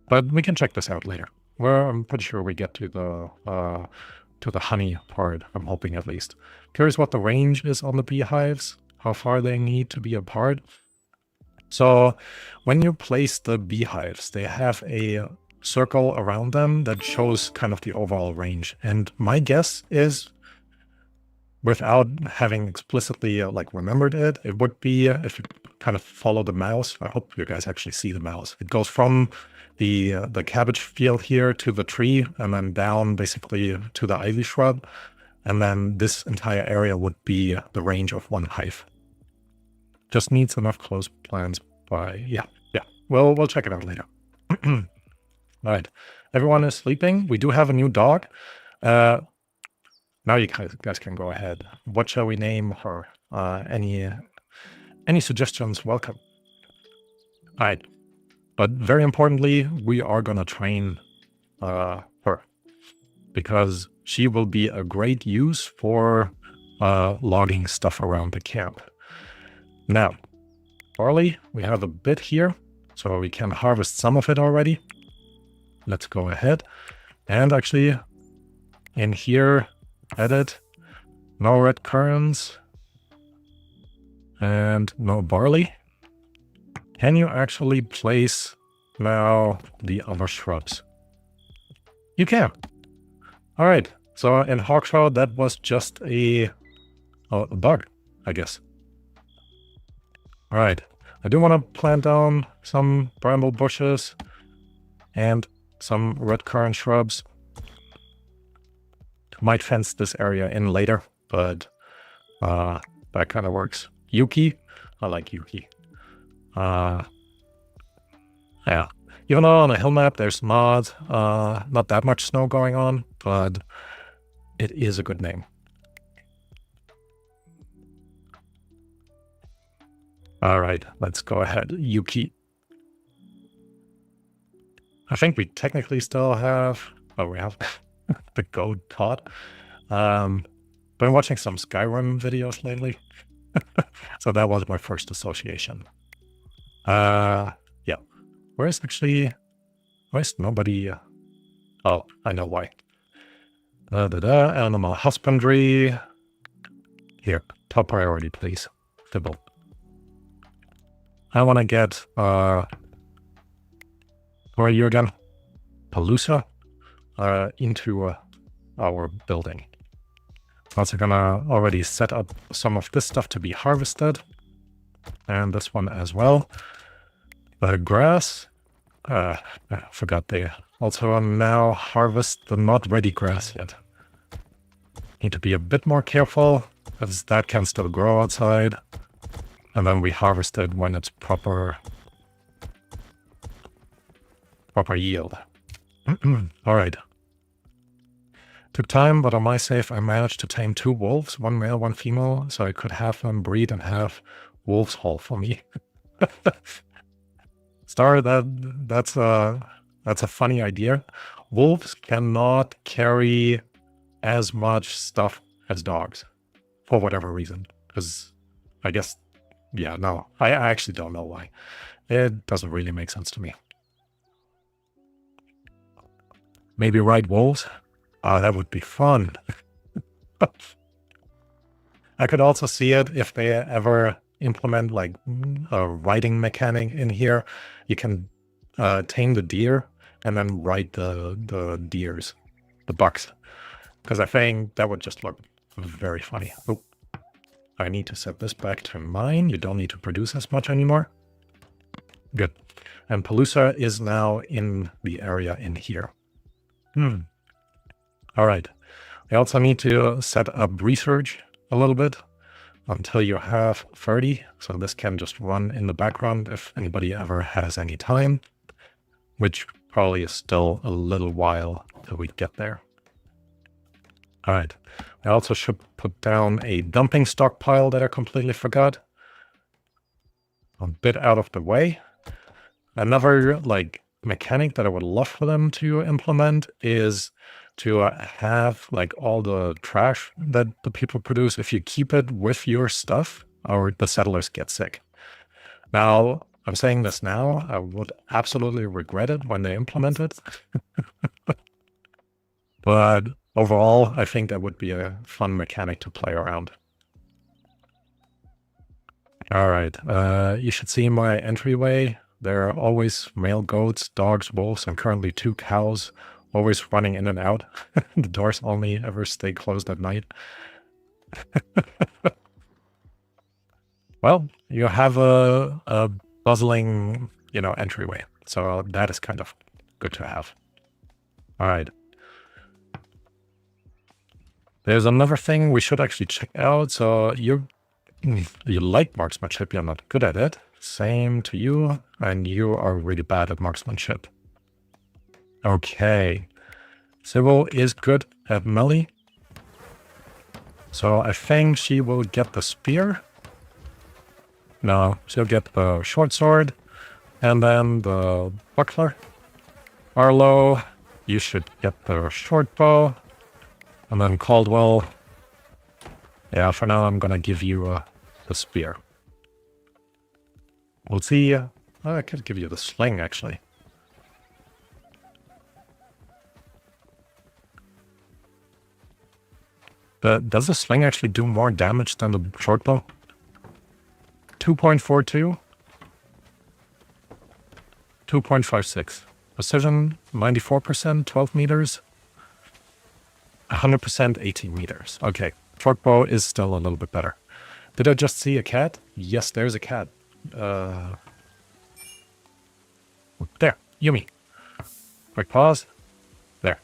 But we can check this out later. I'm pretty sure we get to the honey part, I'm hoping at least. Curious what the range is on the beehives, how far they need to be apart. So when you place the beehives, they have a circle around them that shows kind of the overall range. And my guess is, without having explicitly remembered it, it would be if you kind of follow the mouse. I hope you guys actually see the mouse. It goes from the cabbage field here to the tree and then down basically to the ivy shrub. And then this entire area would be the range of one hive. Just needs enough close plants by, yeah. Well, we'll check it out later. All right, everyone is sleeping. We do have a new dog. Now you guys can go ahead. What shall we name her? Any suggestions? Welcome. All right, but very importantly, we are gonna train her, because she will be a great use for logging stuff around the camp. Now, barley, we have a bit here, so we can harvest some of it already. Let's go ahead. And actually, in here, edit, no red currants, and no barley. Can you actually place now the other shrubs? You can. All right, so in Hawkshaw, that was just a Oh, a bug, I guess. All right. I do want to plant down some bramble bushes and some red currant shrubs. Might fence this area in later, but that kind of works. Yuki? I like Yuki. Yeah. Even though on a hill map there's not that much snow going on, but it is a good name. All right, let's go ahead. Yuki. I think we technically still have... Oh, we have the goat Todd. Been watching some Skyrim videos lately. So that was my first association. Yeah. Where's nobody... Oh, I know why. Animal husbandry. Here, top priority, please. Dibble. I want to get... where are you again? Palusa? Into our building. Also gonna already set up some of this stuff to be harvested. And this one as well. The grass. I forgot they also now harvest the not ready grass yet. Need to be a bit more careful, because that can still grow outside. And then we harvest it when it's proper yield. All right. Took time, but on my save I managed to tame 2 wolves, 1 male, 1 female, so I could have them breed and have wolves haul for me. Star, that's a funny idea. Wolves cannot carry as much stuff as dogs, for whatever reason. Because I guess, yeah, no, I actually don't know why. It doesn't really make sense to me. Maybe ride wolves? Oh, that would be fun. I could also see it if they ever implement like a riding mechanic in here. You can tame the deer and then ride the deers, the bucks. Because I think that would just look very funny. Oh, I need to set this back to mine. You don't need to produce as much anymore. Good. And Palusa is now in the area in here. All right. I also need to set up research a little bit until you have 30. So this can just run in the background if anybody ever has any time, which probably is still a little while till we get there. All right. I also should put down a dumping stockpile that I completely forgot. A bit out of the way. Another like mechanic that I would love for them to implement is to have like all the trash that the people produce. If you keep it with your stuff, or the settlers get sick. Now, I'm saying this now. I would absolutely regret it when they implement it. But overall, I think that would be a fun mechanic to play around. All right. You should see my entryway. There are always male goats, dogs, wolves, and currently 2 cows always running in and out. The doors only ever stay closed at night. Well, you have a bustling, entryway. So that is kind of good to have. All right. There's another thing we should actually check out. So you like marksmanship, you're not good at it. Same to you, and you are really bad at marksmanship. Okay. Sybil is good at melee. So I think she will get the spear. No, she'll get the short sword. And then the buckler. Arlo, you should get the short bow. And then Caldwell. Yeah, for now I'm gonna give you the spear. We'll see. I could give you the sling, actually. But does the sling actually do more damage than the short bow? 2.42? 2.56. Precision, 94%, 12 meters. 100%, 18 meters. Okay. short bow is still a little bit better. Did I just see a cat? Yes, there's a cat. There, Yumi. Quick pause. There.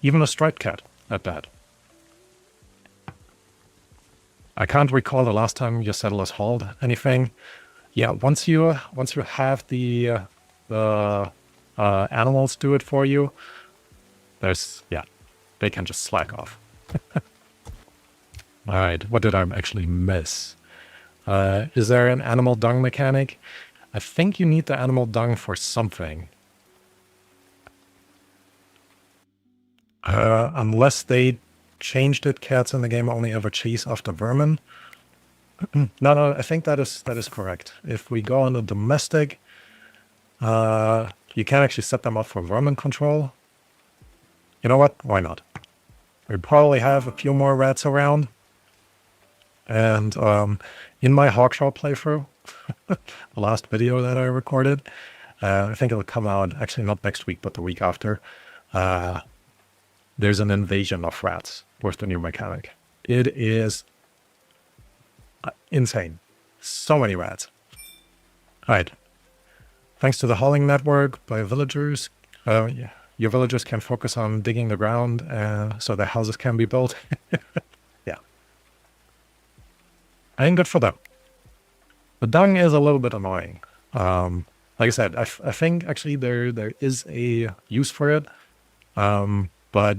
Even a striped cat at that. I can't recall the last time your settlers hauled anything. Yeah, once you have the animals do it for you, they can just slack off. All right, what did I actually miss? Is there an animal dung mechanic? I think you need the animal dung for something. Unless they changed it, cats in the game only ever chase after vermin. No, I think that is correct. If we go on the domestic, you can actually set them up for vermin control. You know what? Why not? We probably have a few more rats around. And in my Hawkshaw playthrough, the last video that I recorded, I think it'll come out, actually not next week, but the week after, there's an invasion of rats with the new mechanic. It is insane. So many rats. All right. Thanks to the hauling network by villagers, your villagers can focus on digging the ground so their houses can be built. Yeah. I think good for them. The dung is a little bit annoying. Like I said, I think actually there is a use for it. But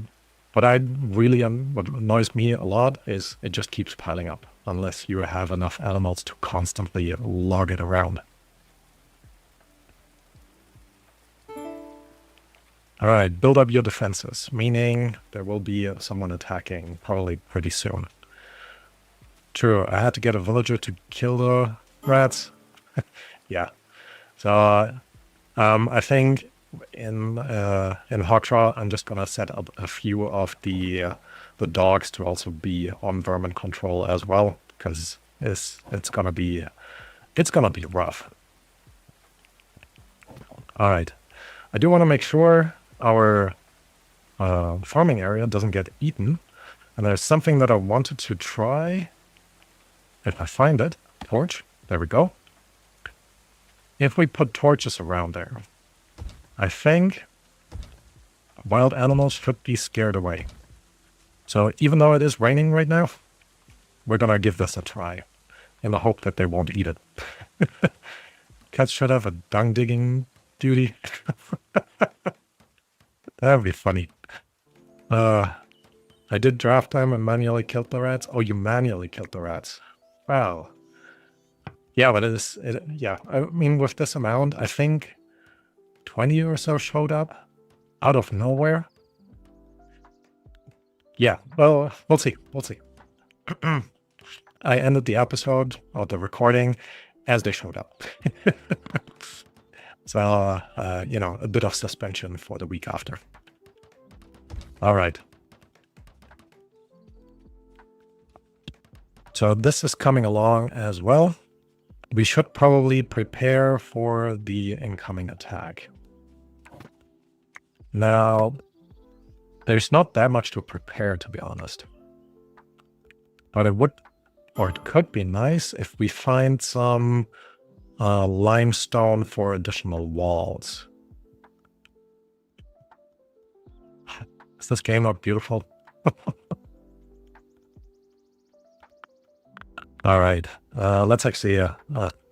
what annoys me a lot is it just keeps piling up unless you have enough animals to constantly log it around. All right, build up your defenses, meaning there will be someone attacking probably pretty soon. True, I had to get a villager to kill the rats. Yeah. So I think in Hawkshaw, I'm just gonna set up a few of the dogs to also be on vermin control as well, because it's gonna be rough. All right, I do want to make sure our farming area doesn't get eaten, and there's something that I wanted to try. If I find it, torch. There we go. If we put torches around there, I think wild animals should be scared away. So even though it is raining right now, we're gonna give this a try in the hope that they won't eat it. Cats should have a dung digging duty. That would be funny. I did draft them and manually killed the rats. Oh, you manually killed the rats. Wow. Yeah, but yeah, I mean, with this amount, I think 20 or so showed up out of nowhere. Yeah, well, we'll see. We'll see. I ended the episode or the recording as they showed up. So, a bit of suspension for the week after. All right. So this is coming along as well. We should probably prepare for the incoming attack. Now, there's not that much to prepare, to be honest. But it could be nice if we find some limestone for additional walls. Is this game not beautiful? All right, let's actually,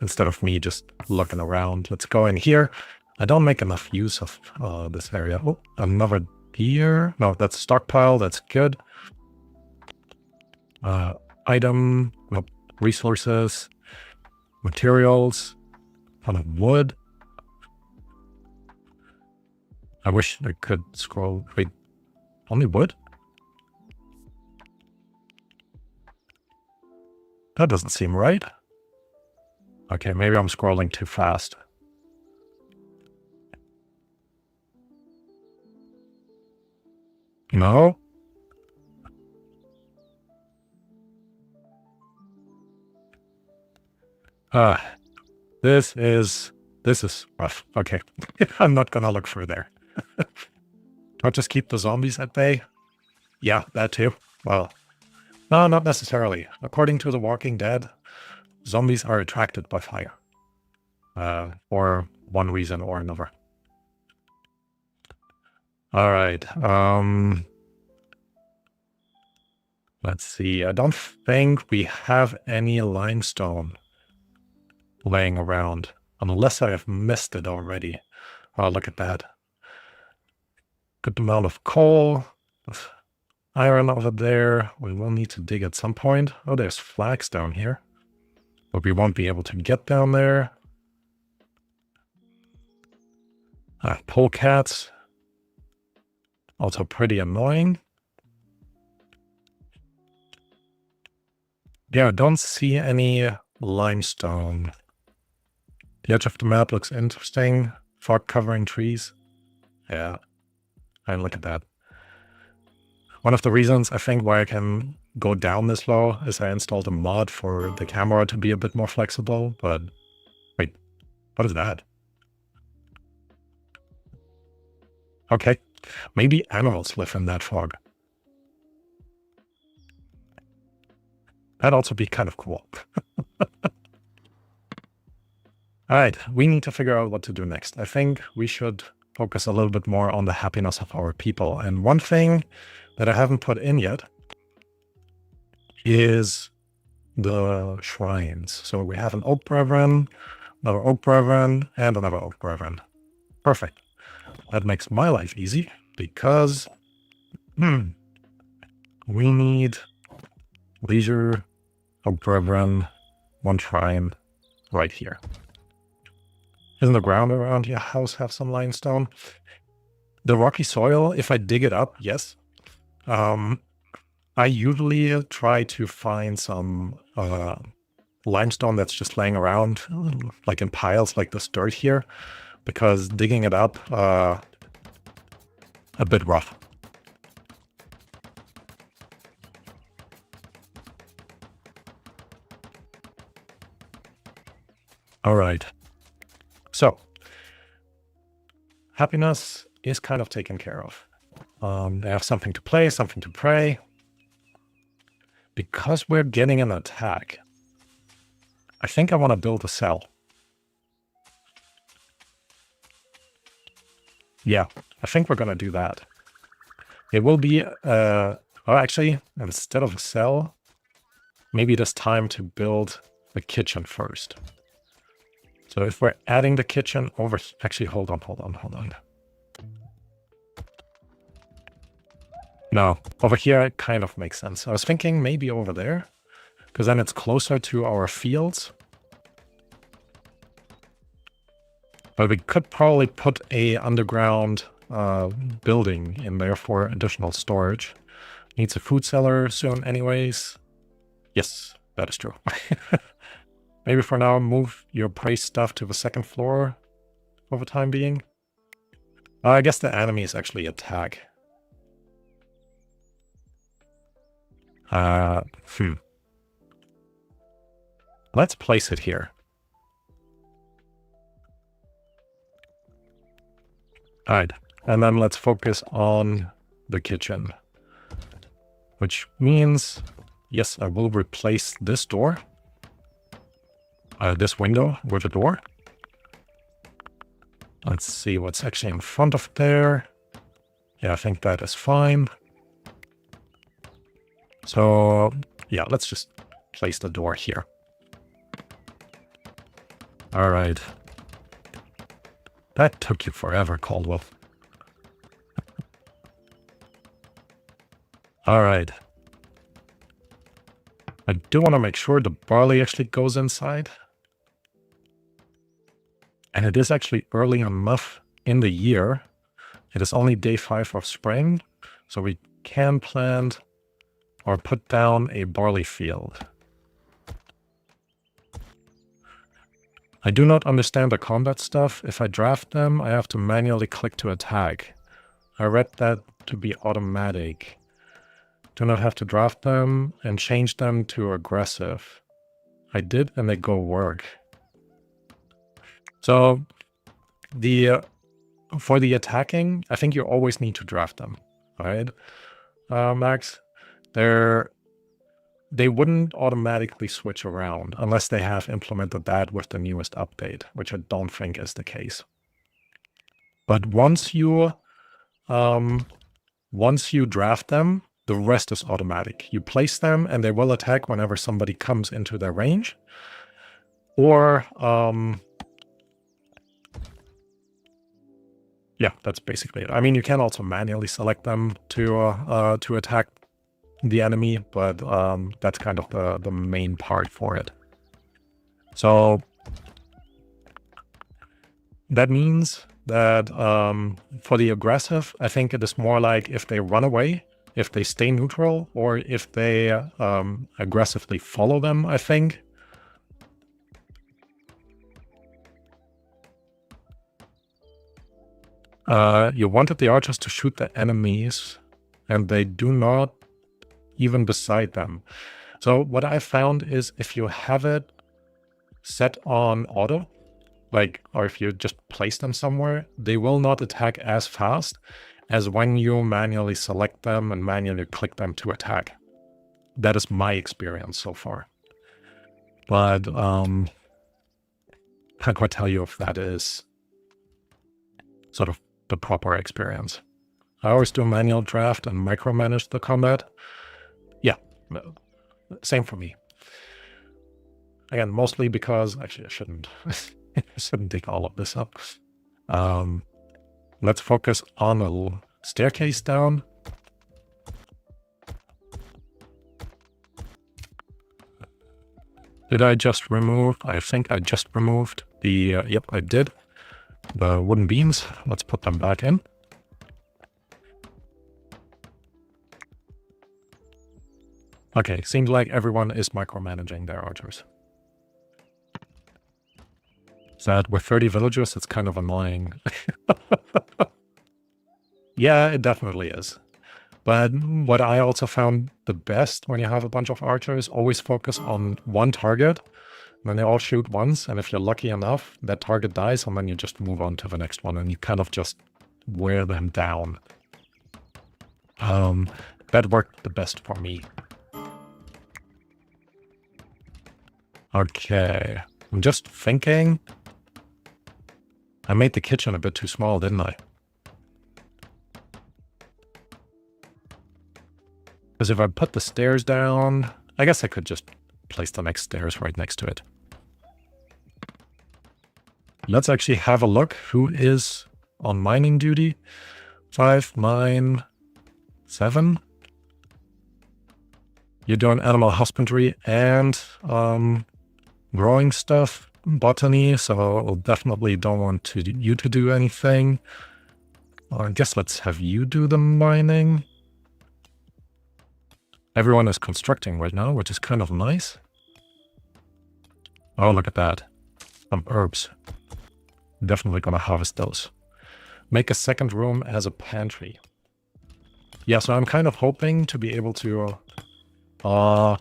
instead of me just looking around, let's go in here. I don't make enough use of this area. Oh, another deer. No, that's stockpile. That's good. Item, well, resources, materials, ton of wood. I wish I could scroll. Wait, only wood? That doesn't seem right. Okay, maybe I'm scrolling too fast. No? This is rough. Okay, I'm not gonna look further. Do I just keep the zombies at bay? Yeah, that too. Well, no, not necessarily. According to The Walking Dead, zombies are attracted by fire. For one reason or another. All right. Let's see. I don't think we have any limestone laying around, unless I have missed it already. Oh, look at that. Good amount of coal, of iron over there. We will need to dig at some point. Oh, there's flags down here, but we won't be able to get down there. Polecats. Also pretty annoying. Yeah, I don't see any limestone. The edge of the map looks interesting. Fog covering trees. Yeah, and look at that. One of the reasons I think why I can go down this low is I installed a mod for the camera to be a bit more flexible, but wait, what is that? Okay, maybe animals live in that fog. That'd also be kind of cool. All right, we need to figure out what to do next. I think we should focus a little bit more on the happiness of our people. And one thing that I haven't put in yet is the shrines. So we have an Oak Brethren, another Oak Brethren, and another Oak Brethren. Perfect. That makes my life easy because we need Leisure, Oak Brethren, one shrine right here. Isn't the ground around your house have some limestone? The rocky soil, if I dig it up, yes. I usually try to find some limestone that's just laying around, like in piles like this dirt here, because digging it up, a bit rough. All right. So, happiness is kind of taken care of. They have something to play, something to pray. Because we're getting an attack, I think I want to build a cell. Yeah, I think we're going to do that. It will be, well, actually, instead of a cell, maybe it is time to build the kitchen first. So if we're adding the kitchen over, actually, hold on. No, over here it kind of makes sense. I was thinking maybe over there, because then it's closer to our fields. But we could probably put a underground building in there for additional storage. Needs a food cellar soon anyways. Yes, that is true. Maybe for now, move your prey stuff to the second floor for the time being. I guess the enemies actually attack. Let's place it here. All right, and then let's focus on the kitchen. Which means, yes, I will replace this door. This window with a door. Let's see what's actually in front of there. Yeah, I think that is fine. So, yeah, let's just place the door here. All right. That took you forever, Caldwell. All right. I do want to make sure the barley actually goes inside. And it is actually early enough in the year. It is only day 5 of spring, so we can plant or put down a barley field. I do not understand the combat stuff. If I draft them, I have to manually click to attack. I read that to be automatic. Do not have to draft them and change them to aggressive. I did, and they go work. So, for the attacking, I think you always need to draft them, right, Max? they wouldn't automatically switch around unless they have implemented that with the newest update, which I don't think is the case. But once you draft them, the rest is automatic. You place them and they will attack whenever somebody comes into their range. Or yeah, that's basically it. I mean, you can also manually select them to attack the enemy, but that's kind of the main part for it. So that means that for the aggressive, I think it is more like if they run away, if they stay neutral, or if they aggressively follow them, I think. You wanted the archers to shoot the enemies, and they do not even beside them. So what I found is if you have it set on auto, or if you just place them somewhere, they will not attack as fast as when you manually select them and manually click them to attack. That is my experience so far. But I can't quite tell you if that is sort of the proper experience. I always do manual draft and micromanage the combat. Yeah, same for me. Again, mostly because, actually I shouldn't, I shouldn't dig all of this up. Let's focus on a little staircase down. Did I just remove? I think I just removed the, yep, I did. The wooden beams. Let's put them back in. Okay, seems like everyone is micromanaging their archers. That with 30 villagers, it's kind of annoying. Yeah, it definitely is. But what I also found the best when you have a bunch of archers, always focus on one target. Then they all shoot once, and if you're lucky enough, that target dies, and then you just move on to the next one, and you kind of just wear them down. That worked the best for me. Okay, I'm just thinking. I made the kitchen a bit too small, didn't I? Because if I put the stairs down, I guess I could just place the next stairs right next to it. Let's actually have a look who is on mining duty. 5, 9, 7. You're doing animal husbandry and growing stuff, botany, so I definitely don't want you to do anything. I guess let's have you do the mining. Everyone is constructing right now, which is kind of nice. Oh, look at that. Some herbs. Definitely gonna harvest those. Make a second room as a pantry. Yeah, so I'm kind of hoping to be able to... I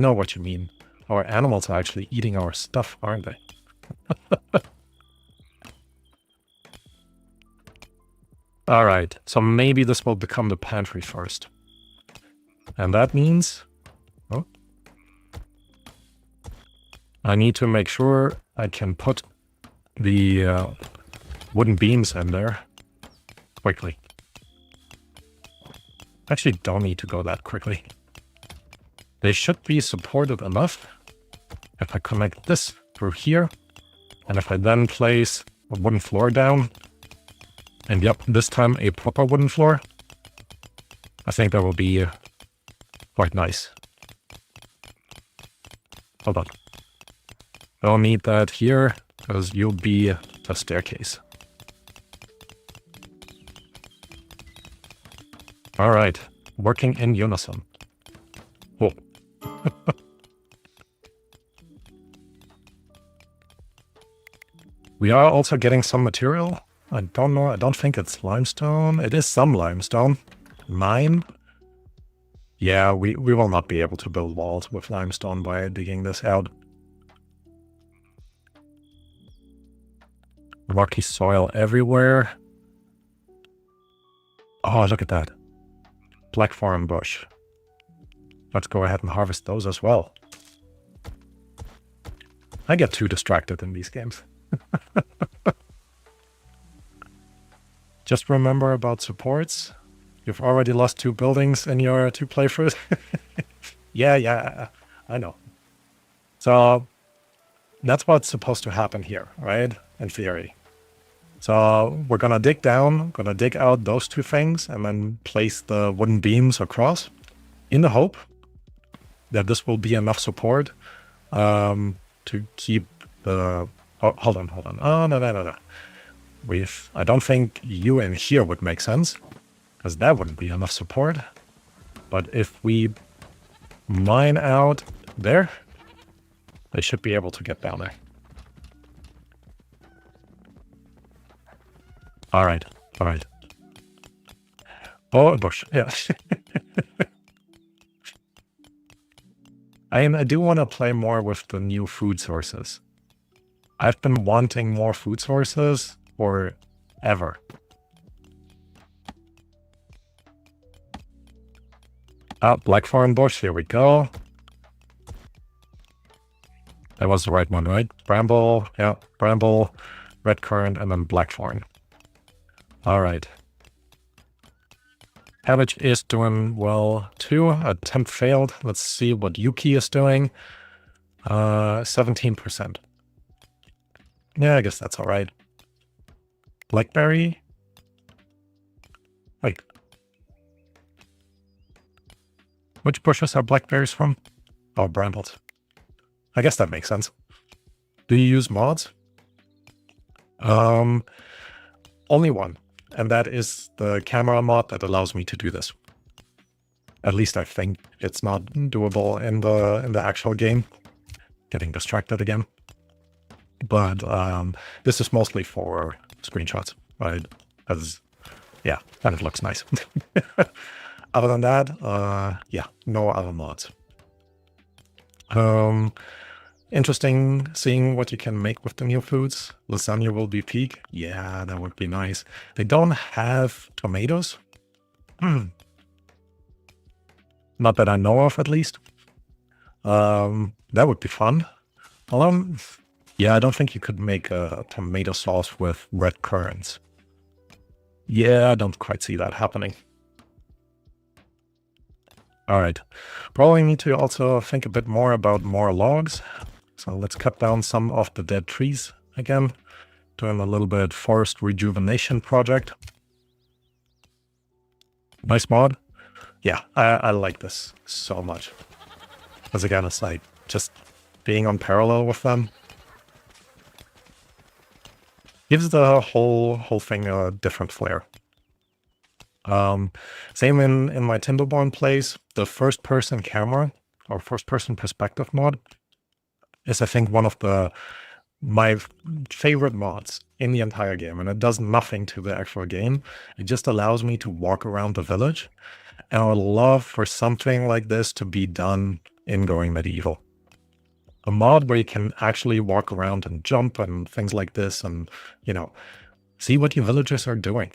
know what you mean. Our animals are actually eating our stuff, aren't they? Alright, so maybe this will become the pantry first. And that means... Oh. I need to make sure I can put the wooden beams in there quickly. Actually, don't need to go that quickly. They should be supported enough. If I connect this through here, and if I then place a wooden floor down, and yep, this time a proper wooden floor, I think that will be quite nice. Hold on. I don't need that here, because you'll be a staircase. Alright, working in unison. Cool. We are also getting some material. I don't know, I don't think it's limestone. It is some limestone. 9. Yeah, we will not be able to build walls with limestone by digging this out. Rocky soil everywhere. Oh, look at that. Black forest bush. let's go ahead and harvest those as well. I get too distracted in these games. Just remember about supports. You've already lost 2 buildings in your 2 playthroughs. Yeah, I know. So that's what's supposed to happen here, right? In theory. So we're gonna dig down, gonna dig out those 2 things, and then place the wooden beams across, in the hope that this will be enough support to keep the... Oh, hold on. Oh, no. I don't think you in here would make sense, because that wouldn't be enough support. But if we mine out there, they should be able to get down there. All right. Oh, a bush. Yeah. I do want to play more with the new food sources. I've been wanting more food sources forever. Blackthorn bush, here we go. That was the right one, right? Bramble, yeah, bramble, red currant, and then blackthorn. All right. Cabbage is doing well too. Attempt failed. Let's see what Yuki is doing. 17%. Yeah, I guess that's all right. Blackberry. Wait. Which bushes are blackberries from? Oh, brambles. I guess that makes sense. Do you use mods? Only one. And that is the camera mod that allows me to do this. At least I think it's not doable in the actual game. Getting distracted again. But this is mostly for screenshots, right? Because, yeah, and it looks nice. Other than that, yeah, no other mods. Interesting seeing what you can make with the new foods. Lasagna will be peak. Yeah, that would be nice. They don't have tomatoes. Not that I know of, at least. That would be fun. Yeah, I don't think you could make a tomato sauce with red currants. Yeah, I don't quite see that happening. All right. Probably need to also think a bit more about more logs. So let's cut down some of the dead trees again. Doing a little bit forest rejuvenation project. Nice mod. Yeah, I like this so much. Because again, it's like just being on parallel with them gives the whole thing a different flair. Same in my Timberborn plays. The first-person camera or first-person perspective mod is, I think, one of my favorite mods in the entire game, and it does nothing to the actual game. It just allows me to walk around the village, and I would love for something like this to be done in Going Medieval. A mod where you can actually walk around and jump and things like this, and, you know, see what your villagers are doing.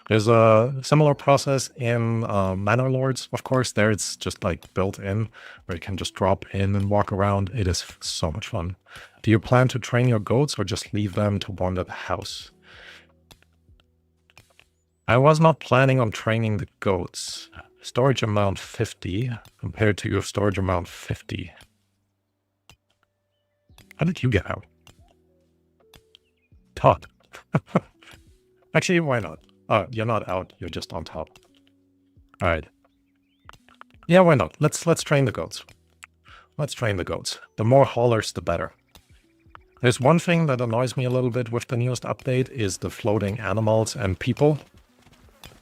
There's a similar process in Manor Lords, of course. There it's just like built in, where you can just drop in and walk around. It is so much fun. Do you plan to train your goats or just leave them to wander the house? I was not planning on training the goats. Storage amount 50 compared to your storage amount 50. How did you get out? Todd. Actually, why not? Oh, you're not out, you're just on top. Alright. Yeah, why not? Let's train the goats. Let's train the goats. The more haulers, the better. There's one thing that annoys me a little bit with the newest update is the floating animals and people.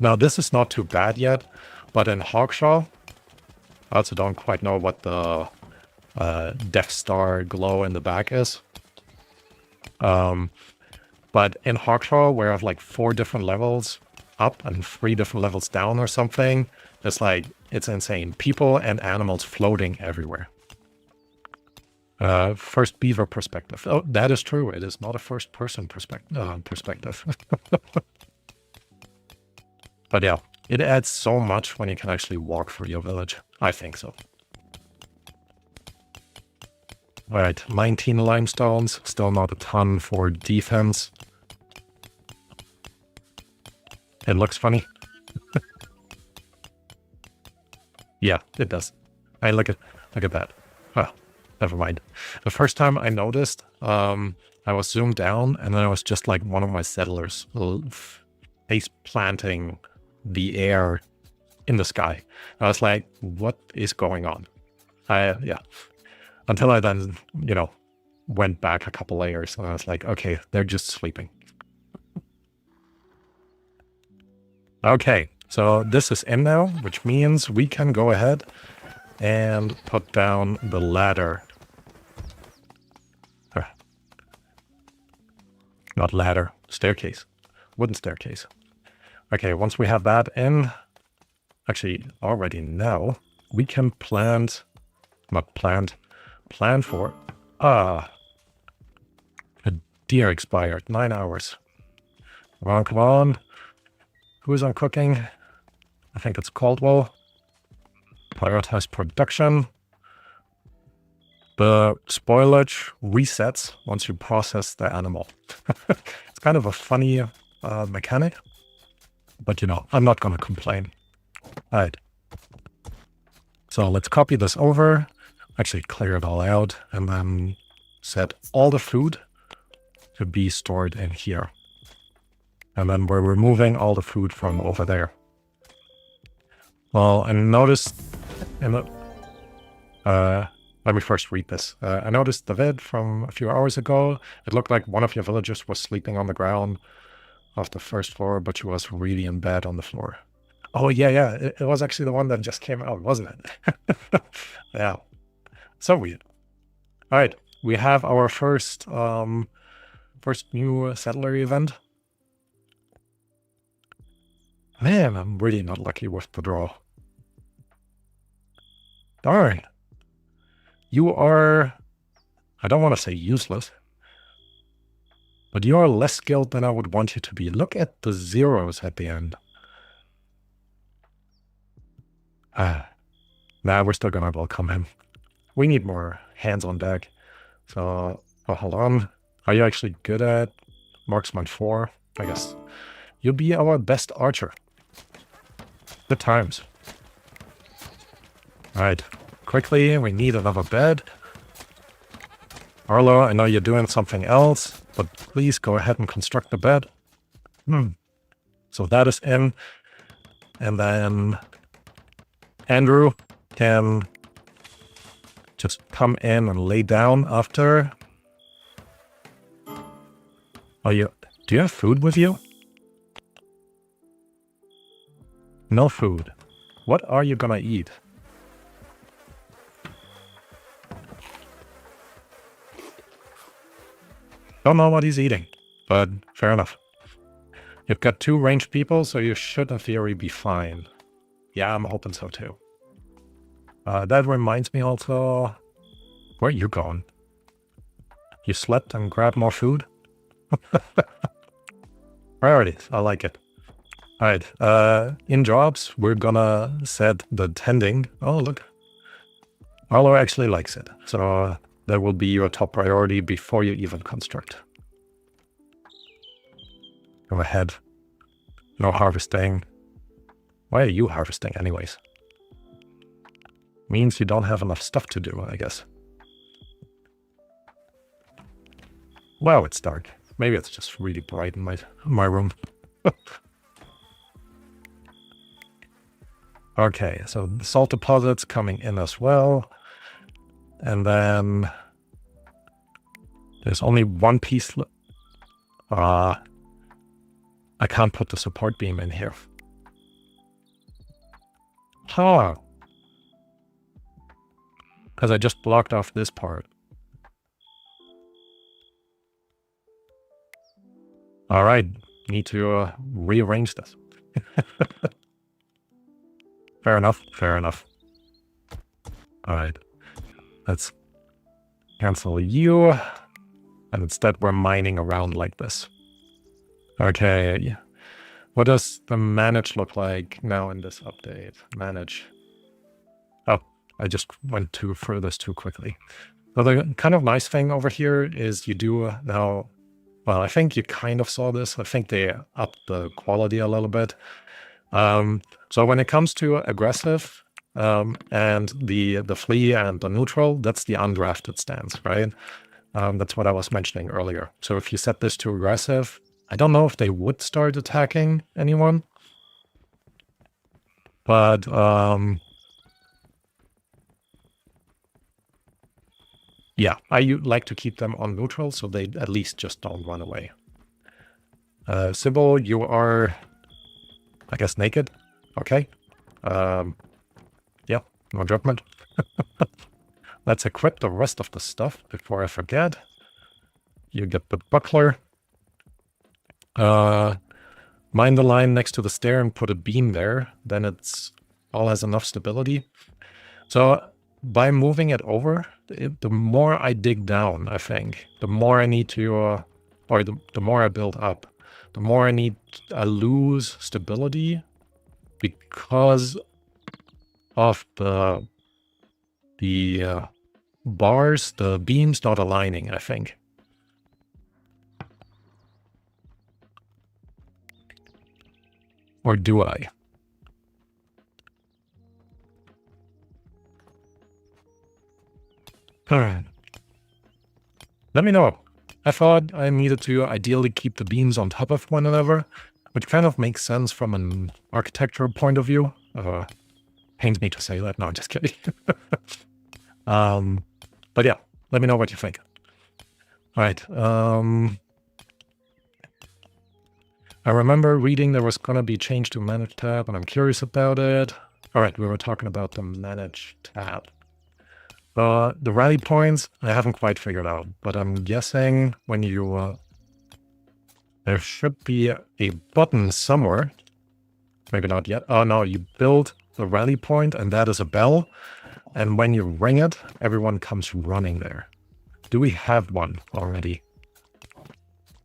Now, this is not too bad yet, but in Hawkshaw, I also don't quite know what the Death Star glow in the back is. But in Hawkshaw, where I have like 4 different levels up and 3 different levels down or something, it's like, it's insane. People and animals floating everywhere. First beaver perspective. Oh, that is true. It is not a first person perspective. But yeah, It adds so much when you can actually walk through your village. I think so. Alright, 19 limestones. Still not a ton for defense. It looks funny. Yeah, it does. Hey, look at that. Oh, never mind. The first time I noticed, I was zoomed down, and then it was just like one of my settlers face planting the air in the sky. I was like, what is going on? Yeah. Until I then, went back a couple layers, and I was like, okay, they're just sleeping. Okay, so this is in now, which means we can go ahead and put down the ladder. Not ladder, staircase. Wooden staircase. Okay, once we have that in, actually already now, we can plan for, a deer expired, 9 hours. Come on. Who is on cooking? I think it's Caldwell. Prioritize production. The spoilage resets once you process the animal. It's kind of a funny mechanic, but I'm not going to complain. All right. So let's copy this over, actually clear it all out, and then set all the food to be stored in here. And then we're removing all the food from over there. Well, I noticed in the... let me first read this. I noticed the vid from a few hours ago. It looked like one of your villagers was sleeping on the ground of the first floor, but she was really in bed on the floor. Oh, yeah. It was actually the one that just came out, wasn't it? Yeah. So weird. All right. We have our first new settler event. Man, I'm really not lucky with the draw. Darn. You are, I don't want to say useless, but you are less skilled than I would want you to be. Look at the zeros at the end. Nah, we're still going to welcome him. We need more hands on deck. So, hold on. Are you actually good at Marksman 4? I guess. You'll be our best archer. Good times. Alright. Quickly, we need another bed. Arlo, I know you're doing something else, but please go ahead and construct the bed. So that is in. And then Andrew can just come in and lay down after. Do you have food with you? No food. What are you gonna eat? Don't know what he's eating, but fair enough. You've got 2 ranged people, so you should in theory be fine. Yeah, I'm hoping so too. That reminds me also... Where are you going? You slept and grabbed more food? Priorities, I like it. Alright, in jobs, we're gonna set the tending. Oh, look. Arlo actually likes it, so that will be your top priority before you even construct. Go ahead. No harvesting. Why are you harvesting anyways? Means you don't have enough stuff to do, I guess. Wow, it's dark. Maybe it's just really bright in my room. Okay, so the salt deposits coming in as well. And then there's only one piece. I can't put the support beam in here. Huh. Because I just blocked off this part. All right, need to rearrange this. Fair enough, fair enough. All right, let's cancel you. And instead we're mining around like this. Okay, What does the manage look like now in this update? Manage. Oh, I just went too furthest too quickly. So the kind of nice thing over here is you do now, well, I think you kind of saw this. I think they upped the quality a little bit. So when it comes to aggressive and the flee and the neutral, that's the undrafted stance, right? That's what I was mentioning earlier. So if you set this to aggressive, I don't know if they would start attacking anyone, but yeah, I like to keep them on neutral so they at least just don't run away. Sybil, you are, I guess, naked. Okay. Yeah, no judgment. Let's equip the rest of the stuff before I forget. You get the buckler. Mine the line next to the stair and put a beam there. Then it's all has enough stability. So by moving it over, the more I dig down, I think, the more I need to, or the more I build up, the more I lose stability because of the bars, the beams not aligning, I think. Or do I? All right. Let me know. I thought I needed to ideally keep the beams on top of one another, which kind of makes sense from an architectural point of view. Pains me to say that. No, I'm just kidding. But yeah, let me know what you think. All right. I remember reading there was going to be change to Manage tab, and I'm curious about it. All right, we were talking about the Manage tab. The rally points, I haven't quite figured out, but I'm guessing when you... there should be a button somewhere. Maybe not yet. Oh, no, you build the rally point, and that is a bell. And when you ring it, everyone comes running there. Do we have one already?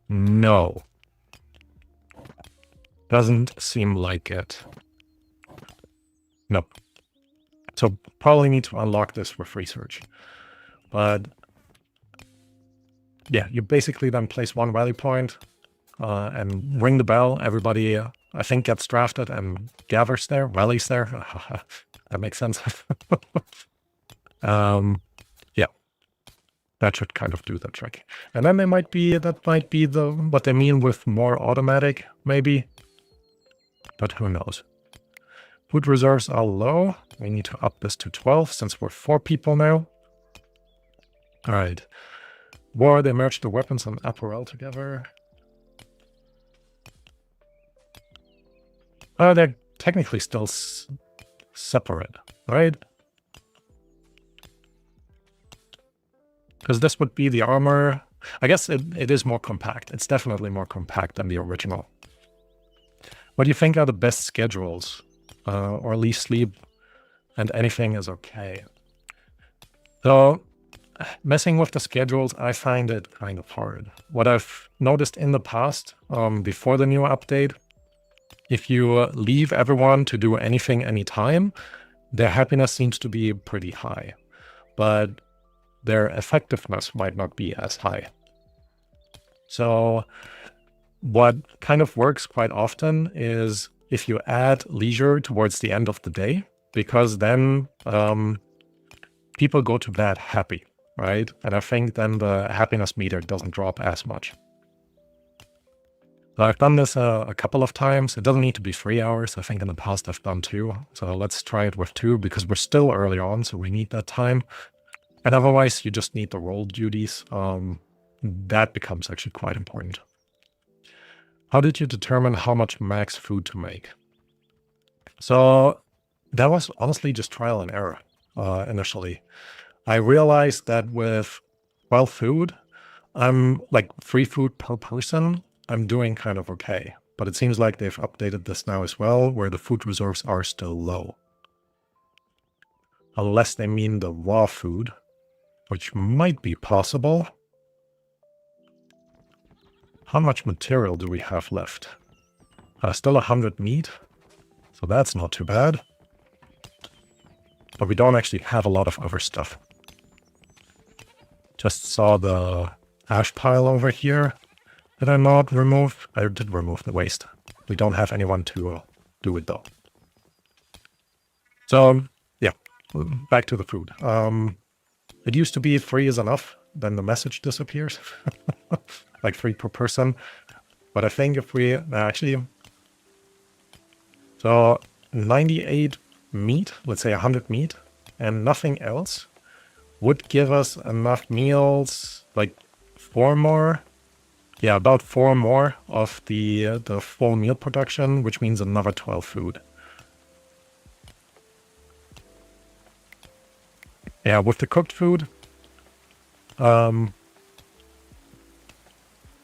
No. Doesn't seem like it. Nope. So probably need to unlock this with research. But yeah, you basically then place one rally point and ring the bell. Everybody, I think, gets drafted and gathers there, rallies there. That makes sense. Yeah, that should kind of do the trick. And then that might be what they mean with more automatic, maybe. But who knows? Food reserves are low. We need to up this to 12 since we're 4 people now. All right. War, they merged the weapons and apparel together. They're technically still separate, right? Because this would be the armor. I guess it is more compact. It's definitely more compact than the original. What do you think are the best schedules? Or at least sleep and anything is okay. So messing with the schedules, I find it kind of hard. What I've noticed in the past, before the new update, if you leave everyone to do anything anytime, their happiness seems to be pretty high, but their effectiveness might not be as high. So what kind of works quite often is if you add leisure towards the end of the day, because then people go to bed happy, right? And I think then the happiness meter doesn't drop as much. So I've done this a couple of times. It doesn't need to be 3 hours. I think in the past I've done 2. So let's try it with 2 because we're still early on, so we need that time. And otherwise, you just need the role duties. That becomes actually quite important. How did you determine how much max food to make? So that was honestly just trial and error initially. I realized that with 12 food, I'm like 3 food per person. I'm doing kind of okay. But it seems like they've updated this now as well, where the food reserves are still low. Unless they mean the raw food, which might be possible. How much material do we have left? Still 100 meat, so that's not too bad. But we don't actually have a lot of other stuff. Just saw the ash pile over here. Did I not remove? I did remove the waste. We don't have anyone to do it though. So, yeah, back to the food. It used to be 3 is enough, then the message disappears. Like 3 per person. But I think if we actually... So 98 meat, let's say 100 meat, and nothing else would give us enough meals, like 4 more. Yeah, about 4 more of the full meal production, which means another 12 food. Yeah, with the cooked food. Oh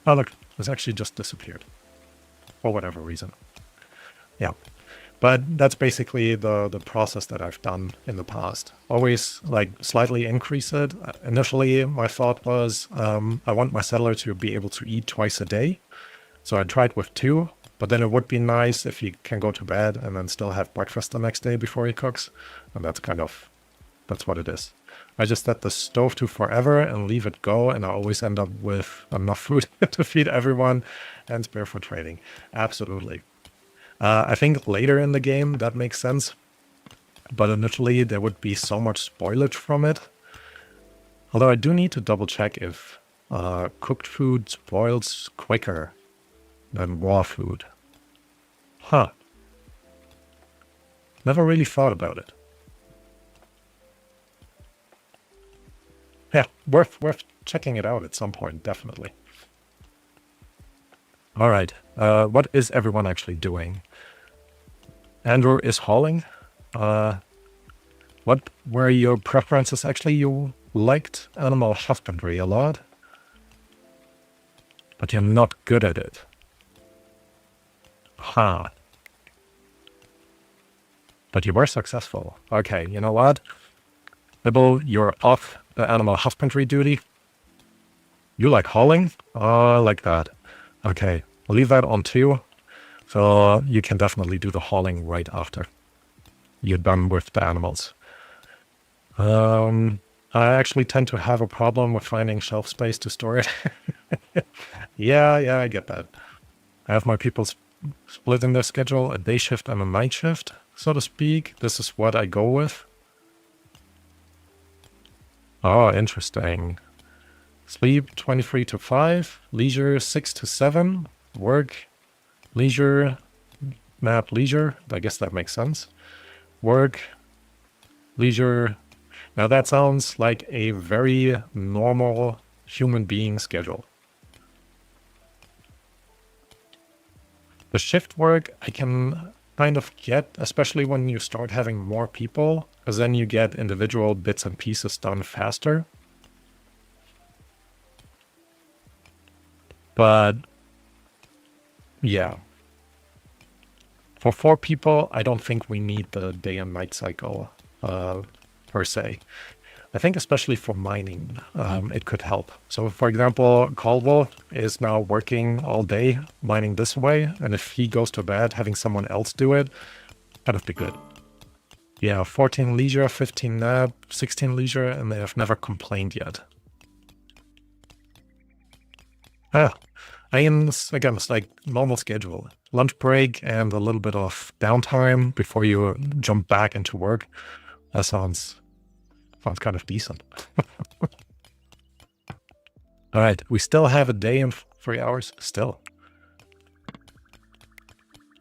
look, it's actually just disappeared. For whatever reason. Yeah. But that's basically the process that I've done in the past. Always like slightly increase it. Initially, my thought was I want my settler to be able to eat twice a day. So I tried with 2, but then it would be nice if he can go to bed and then still have breakfast the next day before he cooks. And that's what it is. I just set the stove to forever and leave it go, and I always end up with enough food to feed everyone and spare for trading. Absolutely. I think later in the game that makes sense, but initially there would be so much spoilage from it. Although I do need to double check if cooked food spoils quicker than raw food. Huh. Never really thought about it. Yeah, worth checking it out at some point, definitely. All right, what is everyone actually doing? Andrew is hauling. What were your preferences? Actually, you liked animal husbandry a lot, but you're not good at it. Huh. But you were successful. Okay, you know what? Bibble, you're off the animal husbandry duty. You like hauling? Oh, I like that. Okay, I'll leave that on 2. So you can definitely do the hauling right after you're done with the animals. I actually tend to have a problem with finding shelf space to store it. Yeah, I get that. I have my people split in their schedule, a day shift and a night shift, so to speak. This is what I go with. Oh, interesting. Sleep 23 to 5, leisure 6 to 7, work, leisure, map, leisure. I guess that makes sense. Work, leisure. Now that sounds like a very normal human being schedule. The shift work I can kind of get, especially when you start having more people, because then you get individual bits and pieces done faster. But yeah, for 4 people, I don't think we need the day and night cycle per se. I think especially for mining, it could help. So for example, Caldwell is now working all day mining this way, and if he goes to bed, having someone else do it, that'd be good. Yeah, 14 leisure, 15 nap, 16 leisure, and they have never complained yet. Ah, again, it's like normal schedule. Lunch break and a little bit of downtime before you jump back into work. That sounds kind of decent. All right, we still have a day and 3 hours still.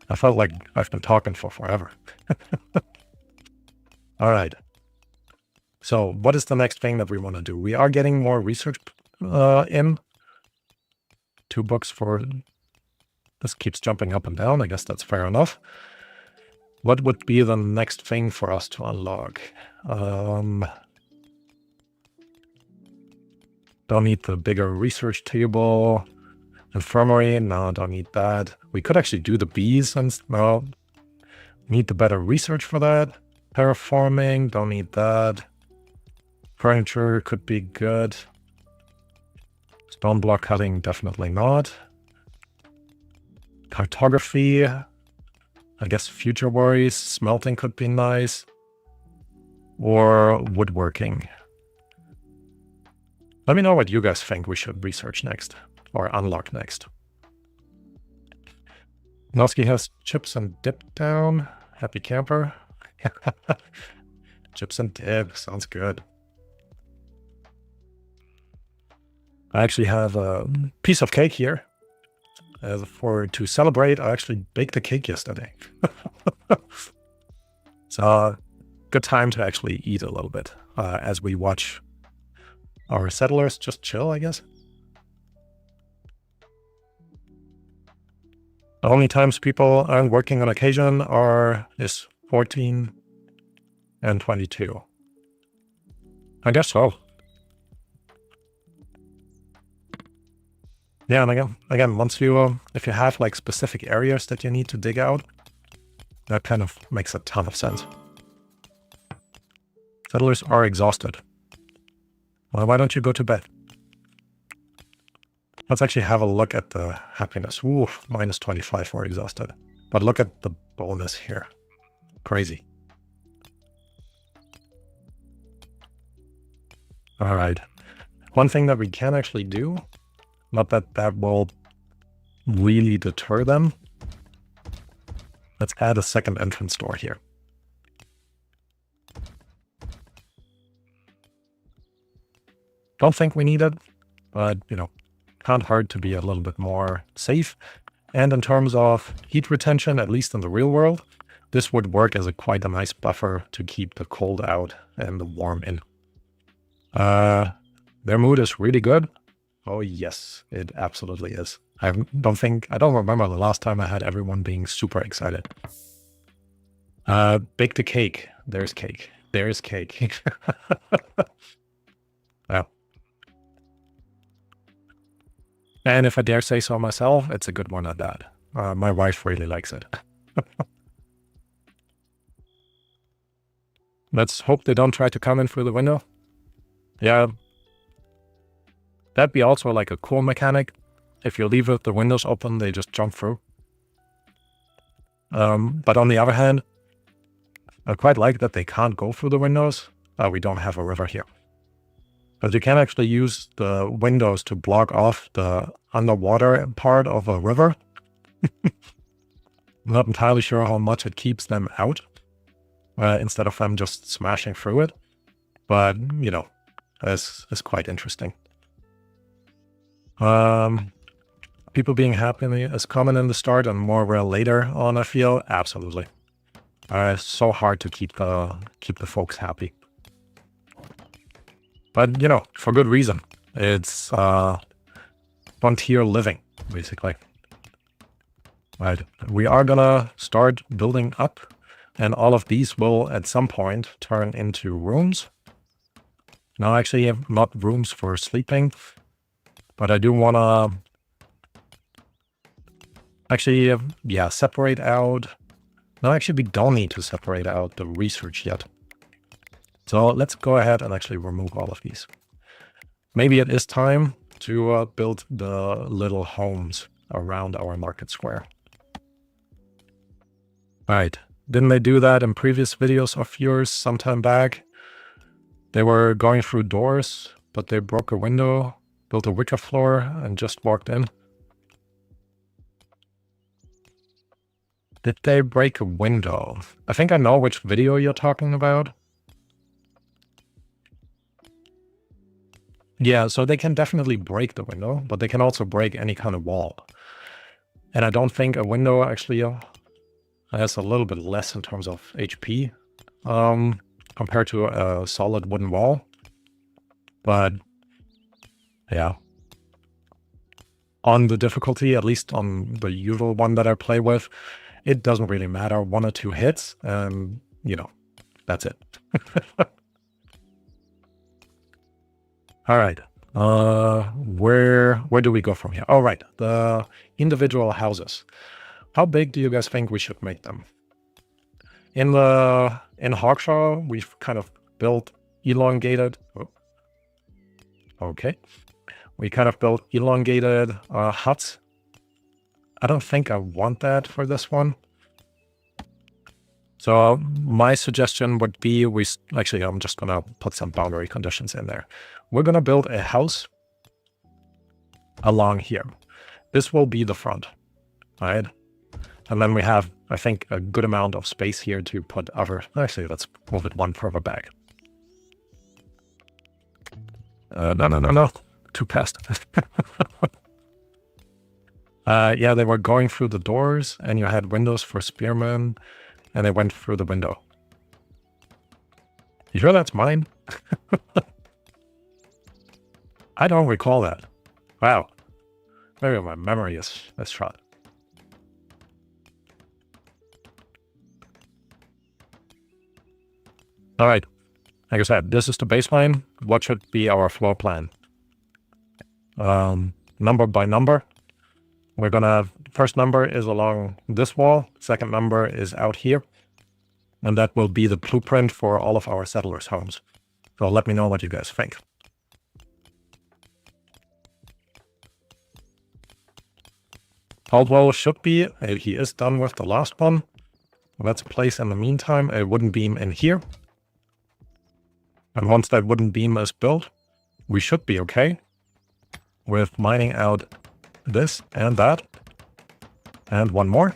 I felt like I've been talking for forever. All right. So what is the next thing that we want to do? We are getting more research in. 2 books for... This keeps jumping up and down. I guess that's fair enough. What would be the next thing for us to unlock? Don't need the bigger research table. Infirmary, no, don't need that. We could actually do the bees and no. Need the better research for that. Terraforming, don't need that. Furniture could be good. Stone block cutting, definitely not. Cartography, I guess future worries, smelting could be nice. Or woodworking. Let me know what you guys think we should research next, or unlock next. Noski has chips and dip down. Happy camper. Chips and dip, sounds good. I actually have a piece of cake here. To celebrate, I actually baked a cake yesterday. So, good time to actually eat a little bit as we watch our settlers just chill, I guess. The only times people aren't working on occasion is 14 and 22. I guess so. Yeah, and again, once you, if you have like specific areas that you need to dig out, that kind of makes a ton of sense. Settlers are exhausted. Well, why don't you go to bed? Let's actually have a look at the happiness. Ooh, minus 25 for exhausted. But look at the bonus here. Crazy. All right. One thing that we can actually do, not that that will really deter them. Let's add a second entrance door here. Don't think we need it, but, you know, can't hurt to be a little bit more safe. And in terms of heat retention, at least in the real world, this would work as quite a nice buffer to keep the cold out and the warm in. Their mood is really good. Oh yes, it absolutely is. I don't remember the last time I had everyone being super excited. Bake the cake. There's cake. There's cake. Well. And if I dare say so myself, it's a good one at that. My wife really likes it. Let's hope they don't try to come in through the window. Yeah. That'd be also like a cool mechanic. If you leave the windows open, they just jump through. But on the other hand, I quite like that they can't go through the windows. We don't have a river here. But you can actually use the windows to block off the underwater part of a river. I'm not entirely sure how much it keeps them out, instead of them just smashing through it. But, you know, it's quite interesting. People being happy is common in the start and more well later on, I feel. Absolutely. It's so hard to keep the folks happy. But, you know, for good reason. It's frontier living, basically. Right. We are gonna start building up, and all of these will at some point turn into rooms. Now, actually, not rooms for sleeping, but I do want to actually, yeah, separate out. No, actually, we don't need to separate out the research yet. So let's go ahead and actually remove all of these. Maybe it is time to build the little homes around our market square. All right. Didn't they do that in previous videos of yours sometime back? They were going through doors, but they broke a window, built a wicker floor, and just walked in. Did they break a window? I think I know which video you're talking about. Yeah, so they can definitely break the window, but they can also break any kind of wall. And I don't think a window actually has a little bit less in terms of HP compared to a solid wooden wall. But yeah, on the difficulty, at least on the usual one that I play with, it doesn't really matter. 1 or 2 hits, and you know, that's it. All right. Where do we go from here? Oh, right. The individual houses. How big do you guys think we should make them? In Hawkshaw, we've kind of built elongated. Oh, okay. We kind of built elongated huts. I don't think I want that for this one. So my suggestion would be actually, I'm just going to put some boundary conditions in there. We're going to build a house along here. This will be the front, right? And then we have, I think, a good amount of space here to put other... Actually, let's move it one further back. No. Too fast. Yeah, they were going through the doors, and you had windows for spearmen, and they went through the window. You sure that's mine? I don't recall that. Wow. Maybe my memory is shot. All right. Like I said, this is the baseline. What should be our floor plan? Number by number. We're gonna, first number is along this wall. Second number is out here. And that will be the blueprint for all of our settlers' homes. So let me know what you guys think. Caldwell should be, he is done with the last one. Let's place in the meantime a wooden beam in here. And once that wooden beam is built, we should be okay with mining out this and that. And one more.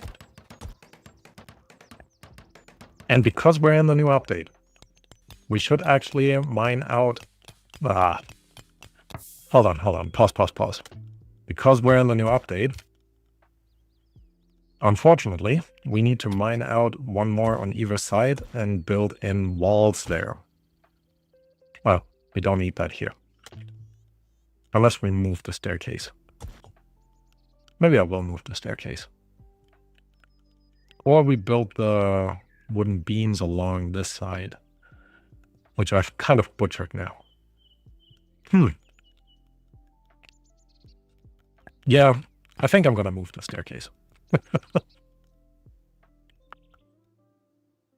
And because we're in the new update, we should actually mine out... Hold on. Pause. Because we're in the new update, unfortunately, we need to mine out one more on either side and build in walls there. Well, we don't need that here. Unless we move the staircase. Maybe I will move the staircase. Or we build the wooden beams along this side, which I've kind of butchered now. Yeah, I think I'm gonna move the staircase.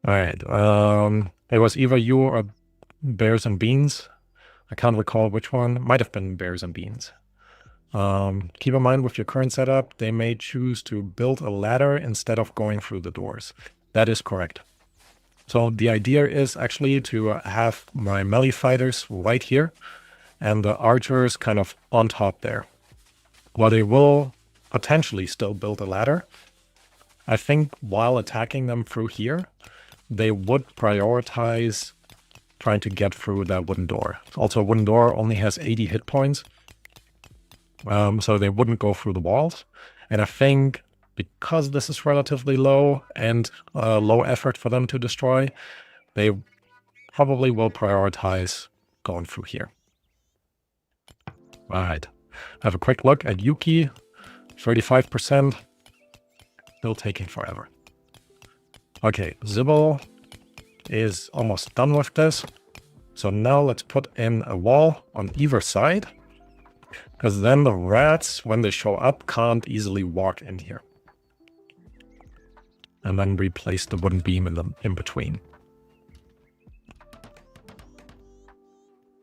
Alright, it was either you or Bears and Beans. I can't recall which one. Might have been Bears and Beans. Keep in mind with your current setup, they may choose to build a ladder instead of going through the doors. That is correct. So the idea is actually to have my melee fighters right here and the archers kind of on top there. While they will potentially still build a ladder, I think while attacking them through here, they would prioritize trying to get through that wooden door. Also, a wooden door only has 80 hit points, so they wouldn't go through the walls. And I think because this is relatively low and low effort for them to destroy, they probably will prioritize going through here. All right. Have a quick look at Yuki. 35%. Still taking forever. Okay, Zibble is almost done with this. So now let's put in a wall on either side, because then the rats, when they show up, can't easily walk in here. And then replace the wooden beam in between.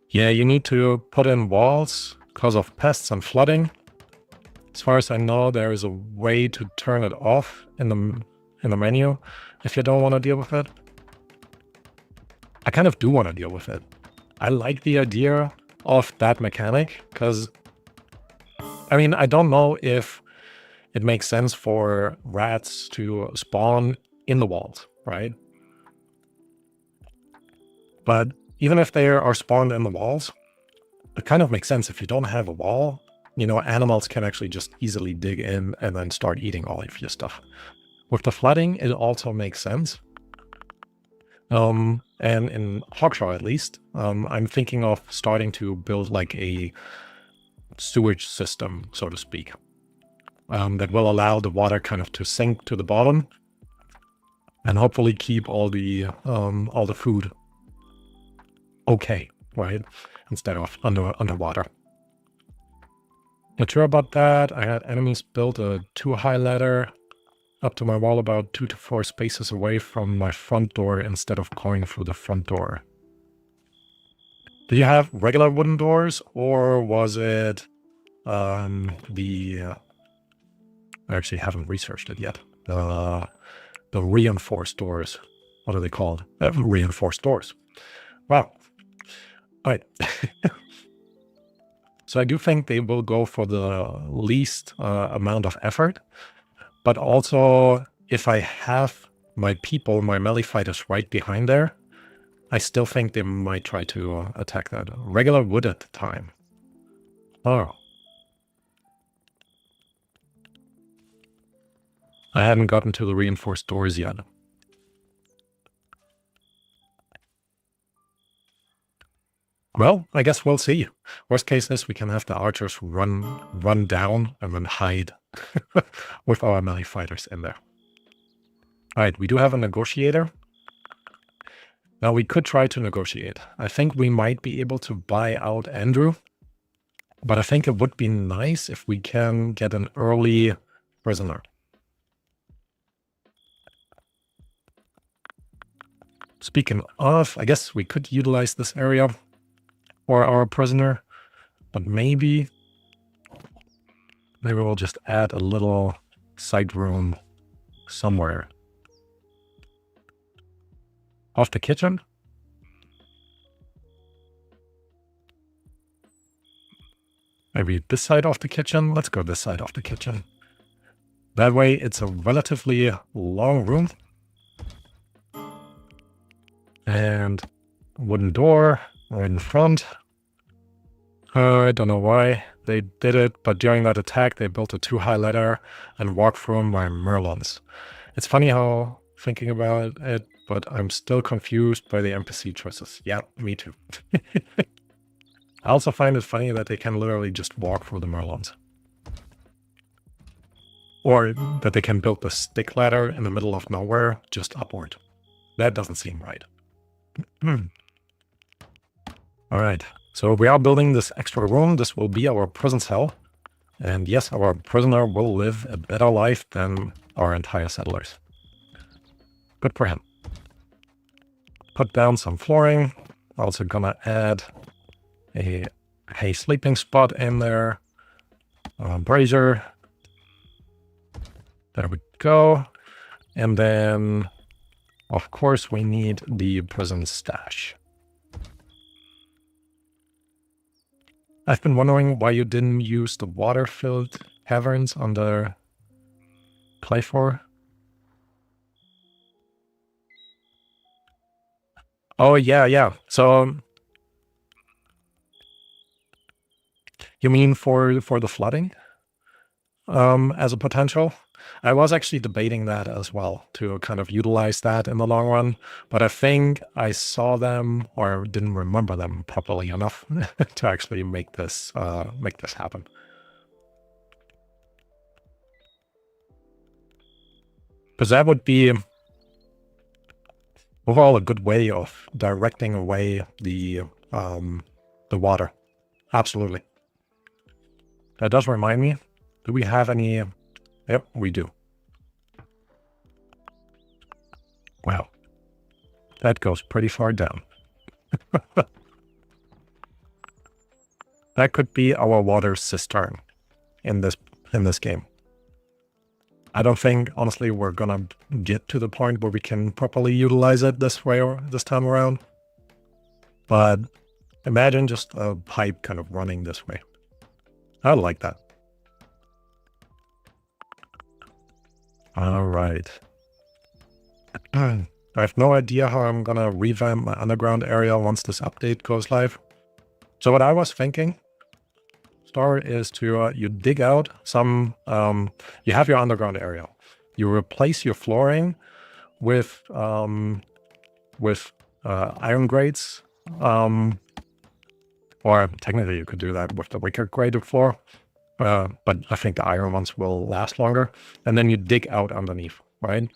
Yeah, you need to put in walls because of pests and flooding. As far as I know, there is a way to turn it off in the menu if you don't want to deal with it. I kind of do want to deal with it. I like the idea of that mechanic because, I mean, I don't know if it makes sense for rats to spawn in the walls, right? But even if they are spawned in the walls, it kind of makes sense if you don't have a wall. You know, animals can actually just easily dig in and then start eating all of your stuff. With the flooding, it also makes sense. And in Hawkshaw, at least, I'm thinking of starting to build like a sewage system, so to speak, that will allow the water kind of to sink to the bottom and hopefully keep all the food okay, right? Instead of underwater. Not sure about that. I had enemies build a too high ladder up to my wall about 2 to 4 spaces away from my front door instead of going through the front door. Do you have regular wooden doors, or was it the I actually haven't researched it yet. The reinforced doors. What are they called? Reinforced doors. Wow. All right. So I do think they will go for the least amount of effort. But also, if I have my people, my melee fighters right behind there, I still think they might try to attack that. Regular wood at the time. Oh. I hadn't gotten to the reinforced doors yet. Well, I guess we'll see. Worst case is we can have the archers run down and then hide with our melee fighters in there. All right, we do have a negotiator. Now we could try to negotiate. I think we might be able to buy out Andrew, but I think it would be nice if we can get an early prisoner. Speaking of, I guess we could utilize this area for our prisoner, but maybe we'll just add a little side room somewhere. Off the kitchen? Maybe this side off the kitchen? Let's go this side off the kitchen. That way it's a relatively long room. And wooden door right in front. I don't know why they did it, but during that attack they built a too high ladder and walked through my merlons. It's funny how thinking about it, but I'm still confused by the NPC choices. Yeah, me too. I also find it funny that they can literally just walk through the merlons. Or that they can build the stick ladder in the middle of nowhere, just upward. That doesn't seem right. All right, so we are building this extra room. This will be our prison cell. And yes, our prisoner will live a better life than our entire settlers. Good for him. Put down some flooring. Also gonna add a sleeping spot in there. Brazier. There we go. And then, of course, we need the prison stash. I've been wondering why you didn't use the water-filled caverns on the clay floor. Oh, yeah. So, you mean for the flooding? As a potential? I was actually debating that as well, to kind of utilize that in the long run, but I think I saw them or didn't remember them properly enough to actually make this happen. Because that would be overall a good way of directing away the water. Absolutely. That does remind me. Do we have any? Yep, we do. Wow. That goes pretty far down. That could be our water cistern in this game. I don't think, honestly, we're gonna get to the point where we can properly utilize it this way or this time around. But imagine just a pipe kind of running this way. I like that. All right. I have no idea how I'm gonna revamp my underground area once this update goes live. So what I was thinking, Star, is to you dig out some. You have your underground area. You replace your flooring with iron grates, or technically you could do that with the wicker grated floor. But I think the iron ones will last longer. And then you dig out underneath, right?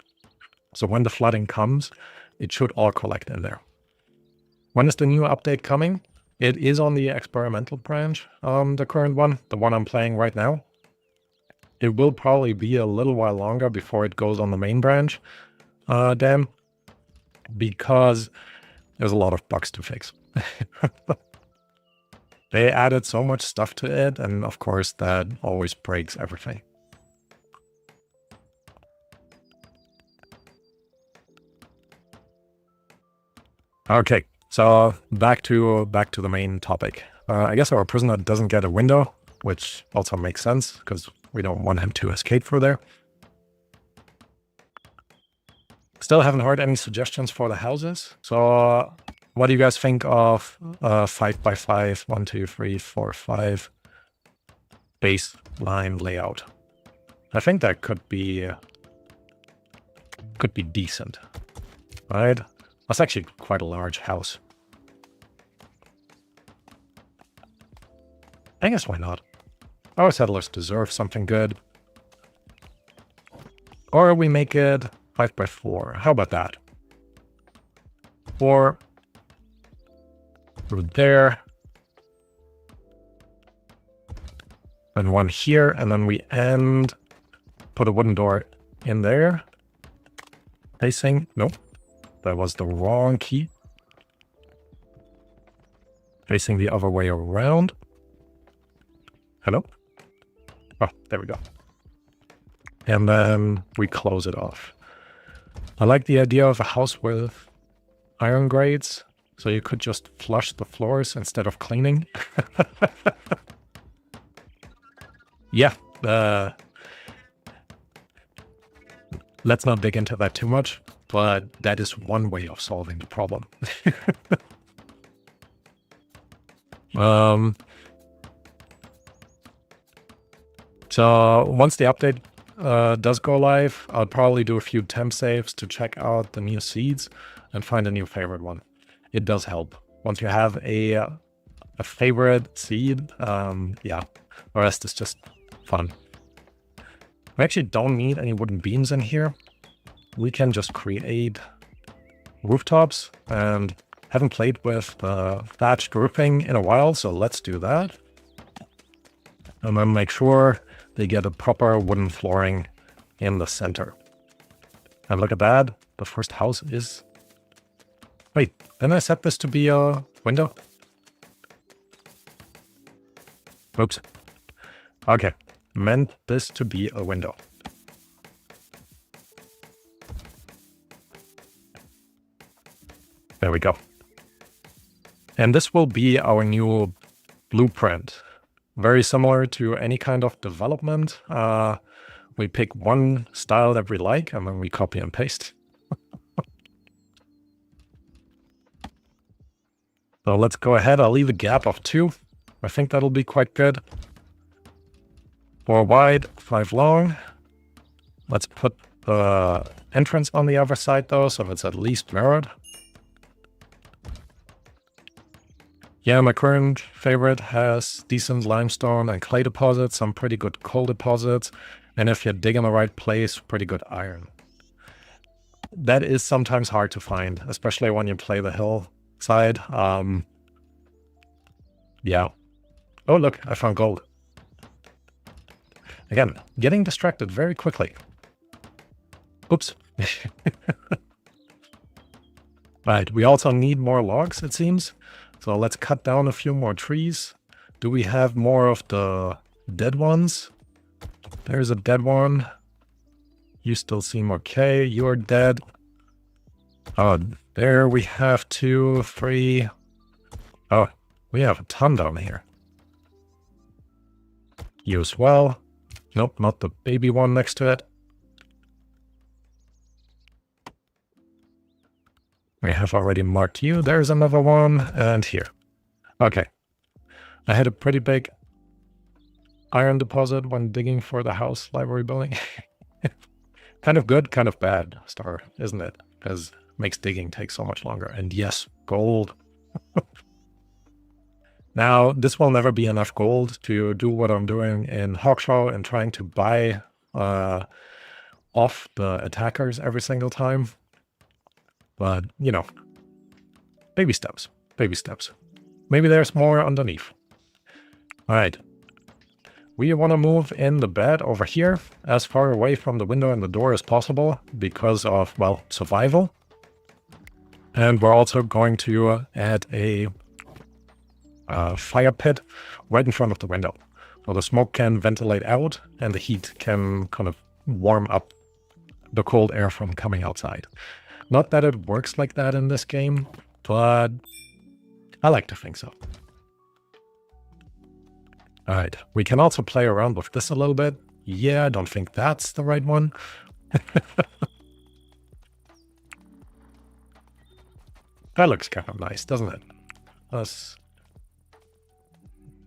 So when the flooding comes, it should all collect in there. When is the new update coming? It is on the experimental branch, the current one, the one I'm playing right now. It will probably be a little while longer before it goes on the main branch, Dan, because there's a lot of bugs to fix. They added so much stuff to it, and of course that always breaks everything. Okay, so back to the main topic. I guess our prisoner doesn't get a window, which also makes sense because we don't want him to escape through there. Still haven't heard any suggestions for the houses. So what do you guys think of 5x5, 1, 2, 3, 4, 5 baseline layout? I think that could be decent, right? That's actually quite a large house. I guess why not? Our settlers deserve something good. Or we make it 5x4. How about that? 4 through there. And 1 here, and then we end, put a wooden door in there. Facing, nope, that was the wrong key. Facing the other way around. Hello? Oh, there we go. And then we close it off. I like the idea of a house with iron grates, so you could just flush the floors instead of cleaning. Yeah, let's not dig into that too much, but that is one way of solving the problem. So once the update does go live, I'll probably do a few temp saves to check out the new seeds and find a new favorite one. It does help. Once you have a favorite seed, yeah, the rest is just fun. We actually don't need any wooden beams in here. We can just create rooftops, and haven't played with thatched roofing in a while, so let's do that. And then make sure they get a proper wooden flooring in the center. And look at that, the first house is... Wait, didn't I set this to be a window? Oops. Okay, meant this to be a window. There we go. And this will be our new blueprint. Very similar to any kind of development. We pick one style that we like, and then we copy and paste. So let's go ahead. I'll leave a gap of 2. I think that'll be quite good. 4 wide, 5 long. Let's put the entrance on the other side, though, so it's at least mirrored. Yeah, my current favorite has decent limestone and clay deposits, some pretty good coal deposits, and if you dig in the right place, pretty good iron. That is sometimes hard to find, especially when you play the hillside. Yeah. Oh, look, I found gold. Again, getting distracted very quickly. Oops. Right, we also need more logs, it seems. So let's cut down a few more trees. Do we have more of the dead ones? There's a dead one. You still seem okay. You're dead. Oh, there we have 2, 3. Oh, we have a ton down here. You as well. Nope, not the baby one next to it. We have already marked you. There's another one, and here. Okay. I had a pretty big iron deposit when digging for the house library building. Kind of good, kind of bad, Star, isn't it? Because it makes digging take so much longer. And yes, gold. Now, this will never be enough gold to do what I'm doing in Hawkshaw and trying to buy off the attackers every single time. But, you know, baby steps, baby steps. Maybe there's more underneath. All right. We want to move in the bed over here as far away from the window and the door as possible because of, well, survival. And we're also going to add a fire pit right in front of the window. So the smoke can ventilate out and the heat can kind of warm up the cold air from coming outside. Not that it works like that in this game, but I like to think so. All right, we can also play around with this a little bit. Yeah, I don't think that's the right one. That looks kind of nice, doesn't it?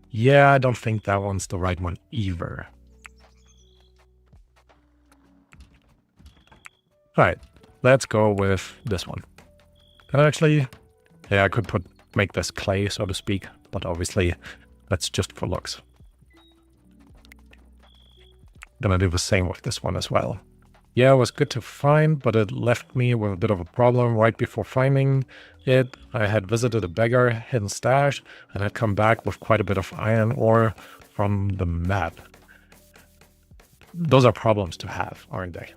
Yeah, I don't think that one's the right one either. All right, let's go with this one. Can I actually... Yeah, I could make this clay, so to speak, but obviously that's just for looks. Gonna do the same with this one as well. Yeah, it was good to find, but it left me with a bit of a problem right before finding it. I had visited a beggar hidden stash and had come back with quite a bit of iron ore from the map. Those are problems to have, aren't they?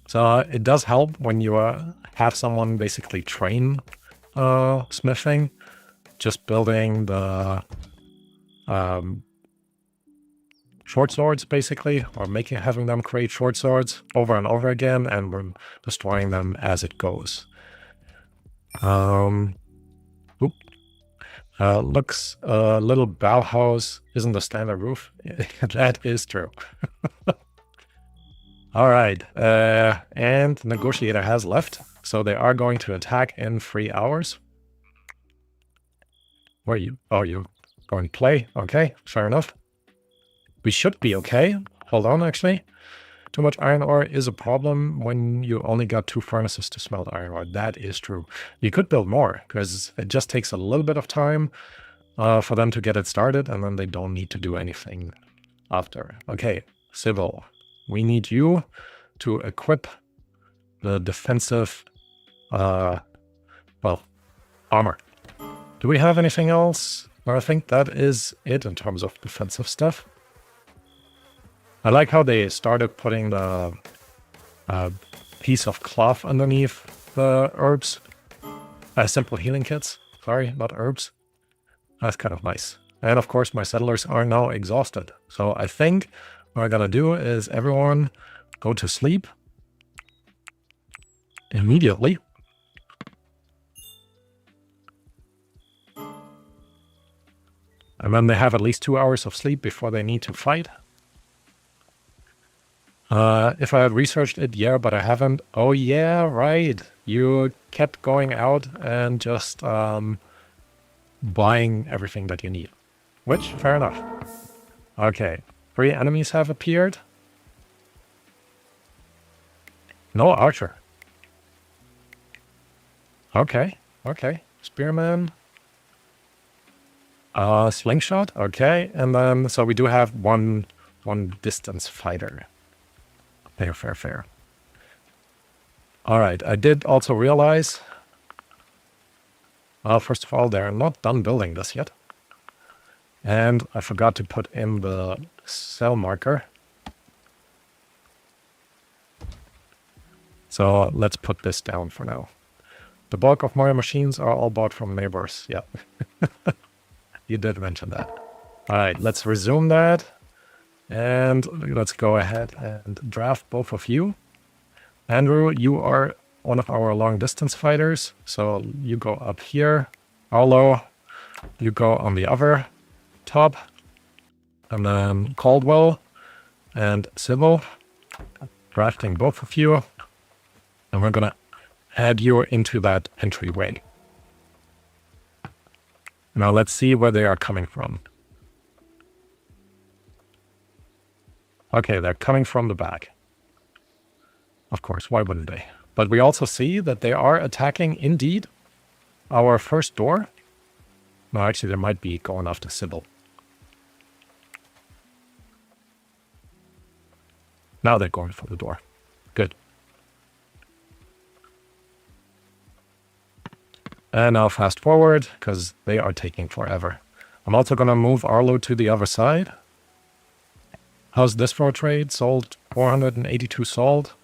So it does help when you have someone basically train smithing, just building the short swords, basically, or having them create short swords over and over again, and we're destroying them as it goes. Looks a little Bauhaus isn't a standard roof. That is true. All right, and Negotiator has left, so they are going to attack in 3 hours. Where are you? Oh, you're going to play? Okay, fair enough. We should be okay. Hold on, actually. Too much iron ore is a problem when you only got 2 furnaces to smelt iron ore. That is true. You could build more, because it just takes a little bit of time for them to get it started, and then they don't need to do anything after. Okay, Civil. We need you to equip the defensive, armor. Do we have anything else? I think that is it in terms of defensive stuff. I like how they started putting the piece of cloth underneath the herbs. Simple healing kits. Sorry, not herbs. That's kind of nice. And of course, my settlers are now exhausted. So I think what I'm gonna do is everyone go to sleep immediately. And then they have at least 2 hours of sleep before they need to fight. If I had researched it, yeah, but I haven't. Oh, yeah, right. You kept going out and just buying everything that you need. Which, fair enough. Okay, 3 enemies have appeared. No archer. Okay, okay. Spearman. Slingshot, okay. And then, so we do have one distance fighter. Fair. All right, I did also realize, first of all, they're not done building this yet. And I forgot to put in the cell marker. So let's put this down for now. The bulk of my machines are all bought from neighbors. Yeah, you did mention that. All right, let's resume that. And let's go ahead and draft both of you. Andrew, you are one of our long distance fighters. So you go up here. Arlo, you go on the other top. And then Caldwell and Sybil, drafting both of you. And we're going to add you into that entryway. Now let's see where they are coming from. Okay, they're coming from the back. Of course, why wouldn't they? But we also see that they are attacking, indeed, our first door. No, actually, they might be going after Sybil. Now they're going for the door. Good. And now fast forward, because they are taking forever. I'm also going to move Arlo to the other side. How's this for a trade? Sold 482 salt.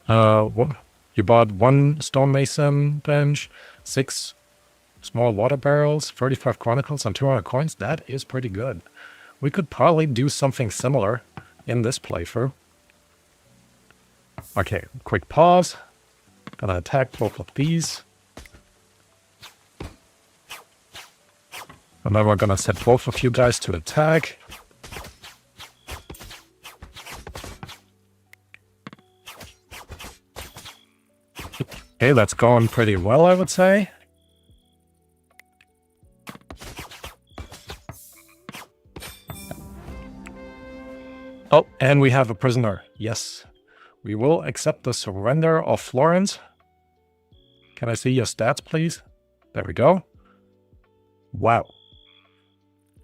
You bought 1 stonemason bench, 6 small water barrels, 35 chronicles, and 200 coins. That is pretty good. We could probably do something similar in this playthrough. Okay, quick pause. Gonna attack both of these. And then we're gonna set both of you guys to attack. Okay, that's going pretty well, I would say. Oh, and we have a prisoner. Yes. We will accept the surrender of Florence. Can I see your stats, please? There we go. Wow.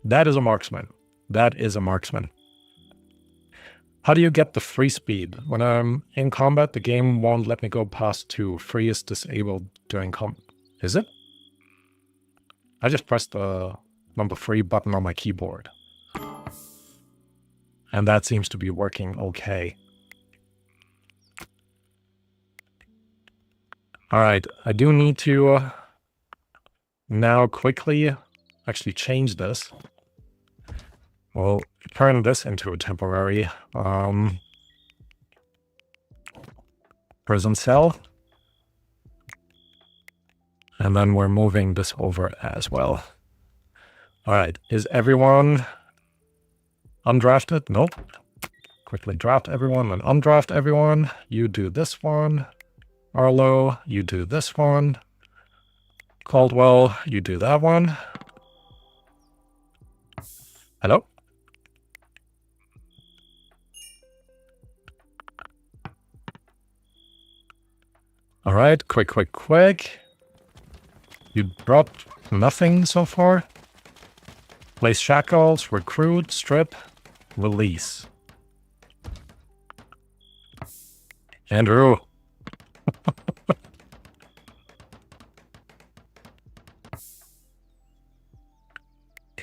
That is a marksman. That is a marksman. How do you get the free speed? When I'm in combat, the game won't let me go past 2. Free is disabled during combat. Is it? I just pressed the number 3 button on my keyboard. And that seems to be working okay. Alright, I do need to now quickly actually change this. We'll turn this into a temporary prison cell. And then we're moving this over as well. Alright, is everyone undrafted? Nope. Quickly draft everyone and undraft everyone. You do this one. Arlo, you do this one. Caldwell, you do that one. Hello? Alright, quick. You dropped nothing so far. Place shackles, recruit, strip, release. Andrew.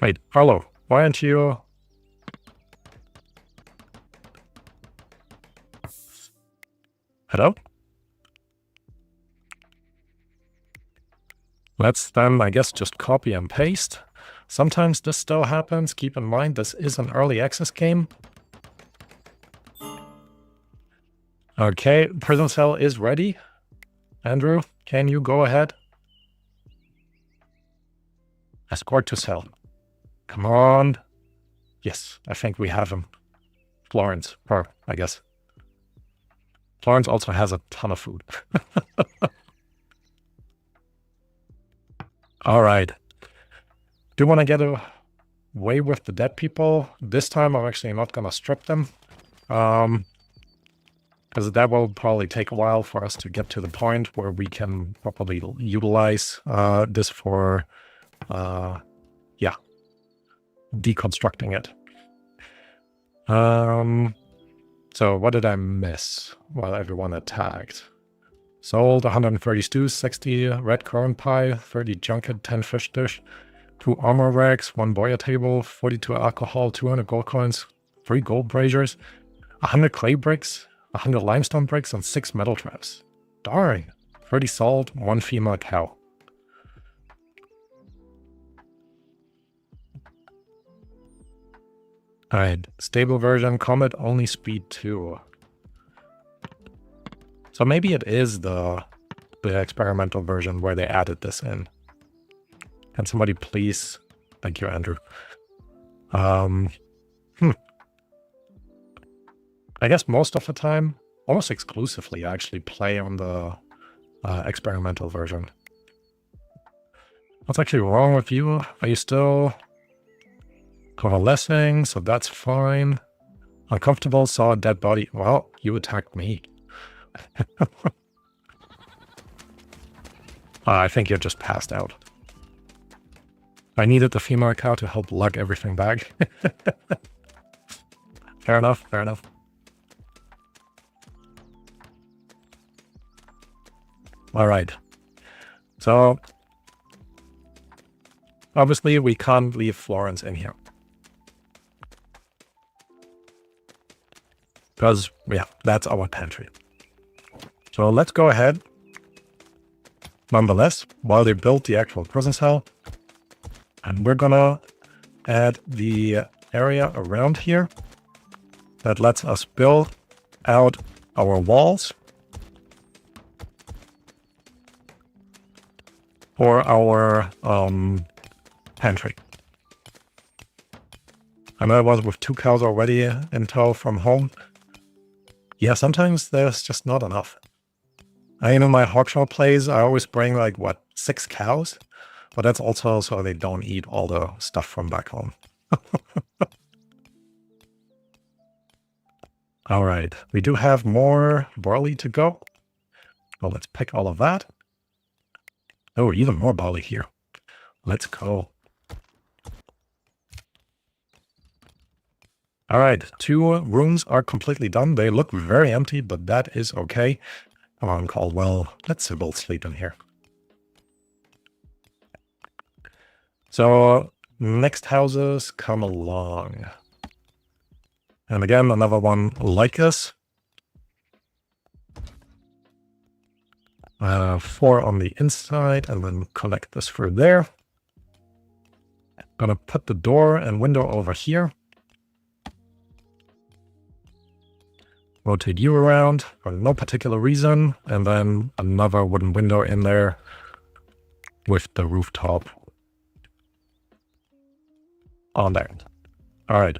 Wait, Arlo, why aren't you... Hello? Let's then, I guess, just copy and paste. Sometimes this still happens. Keep in mind, this is an early access game. Okay, prison cell is ready. Andrew, can you go ahead? Escort to cell. Come on. Yes, I think we have him. Florence, or I guess. Florence also has a ton of food. All right. Do want to get away with the dead people. This time I'm actually not going to strip them. Because that will probably take a while for us to get to the point where we can probably utilize this for, yeah, deconstructing it. So what did I miss while everyone attacked? Sold 130 stews, 60 red currant pie, 30 junket, 10 fish dish, 2 armor racks, 1 boya table, 42 alcohol, 200 gold coins, 3 gold braziers, 100 clay bricks, 100 limestone bricks, and 6 metal traps. Darn. 30 salt, 1 female cow. Alright, stable version, combat only speed 2. So maybe it is the experimental version where they added this in. Can somebody please... Thank you, Andrew. I guess most of the time, almost exclusively, I actually play on the experimental version. What's actually wrong with you? Are you still coalescing? So that's fine. Uncomfortable, saw a dead body. Well, you attacked me. I think you're just passed out. I needed the female cow to help lug everything back. Fair enough, fair enough. Alright. So, obviously we can't leave Florence in here. Because, yeah, that's our pantry. So let's go ahead. Nonetheless, while they build the actual prison cell, and we're gonna add the area around here that lets us build out our walls for our pantry. I know I was with 2 cows already in tow from home. Yeah, sometimes there's just not enough. In my hog shop plays, I always bring like, what, 6 cows? But that's also so they don't eat all the stuff from back home. All right, we do have more barley to go. Well, let's pick all of that. Oh, even more barley here. Let's go. All right, 2 rooms are completely done. They look very empty, but that is okay. Come on, Caldwell. Let Sybil sleep in here. So, next houses come along. And again, another one like this. 4 on the inside, and then connect this through there. Gonna put the door and window over here. Rotate you around for no particular reason, and then another wooden window in there with the rooftop on there. All right.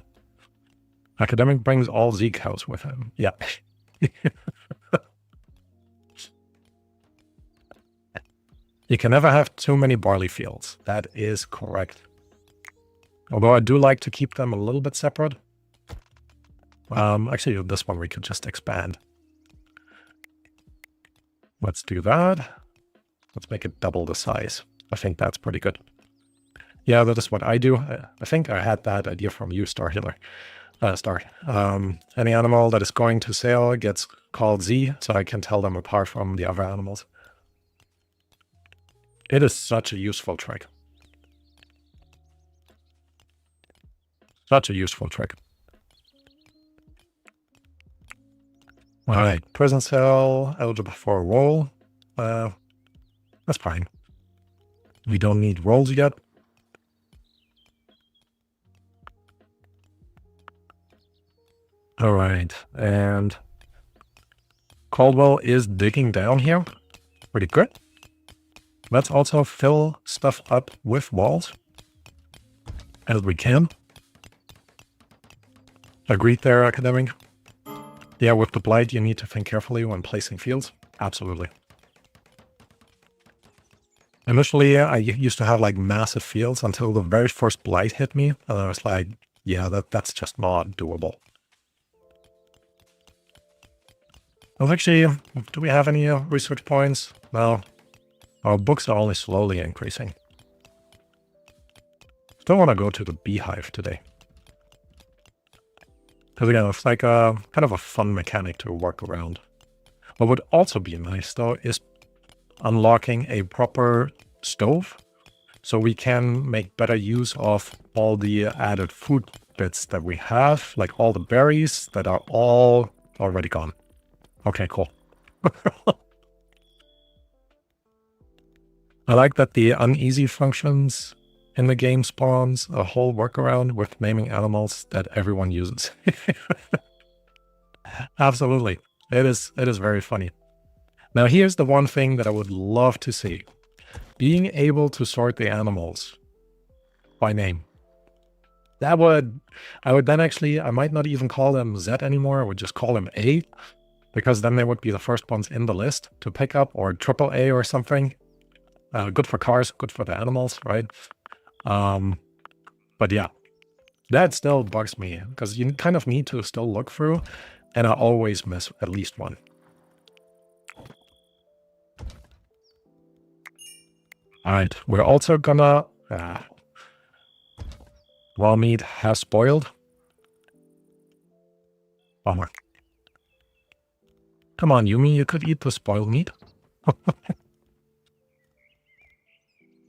Academic brings all Z cows with him. Yeah. You can never have too many barley fields. That is correct. Although I do like to keep them a little bit separate. Actually, this one we could just expand. Let's do that. Let's make it double the size. I think that's pretty good. Yeah, that is what I do. I think I had that idea from you, Star Healer. Star. Any animal that is going to sale gets called Z, so I can tell them apart from the other animals. It is such a useful trick. Such a useful trick. All right, prison cell, eligible for a roll. That's fine. We don't need rolls yet. All right, and Caldwell is digging down here. Pretty good. Let's also fill stuff up with walls as we can. Agreed there, Academic. Yeah, with the blight, you need to think carefully when placing fields. Absolutely. Initially, I used to have like massive fields until the very first blight hit me. And I was like, yeah, that's just not doable. Well, actually, do we have any research points? No. Our books are only slowly increasing. Still want to go to the beehive today. Because again, it's like a kind of a fun mechanic to work around. What would also be nice, though, is unlocking a proper stove, so we can make better use of all the added food bits that we have, like all the berries that are all already gone. Okay, cool. I like that the uneasy functions in the game spawns a whole workaround with naming animals that everyone uses. Absolutely. It is very funny. Now, here's the one thing that I would love to see. Being able to sort the animals by name. I would then actually, I might not even call them Z anymore. I would just call them A, because then they would be the first ones in the list to pick up, or triple A or something. Good for cars, good for the animals, right? But yeah, that still bugs me, because you kind of need to still look through, and I always miss at least one. All right, we're also gonna... raw meat has spoiled. Bummer. Come on, Yumi, you could eat the spoiled meat.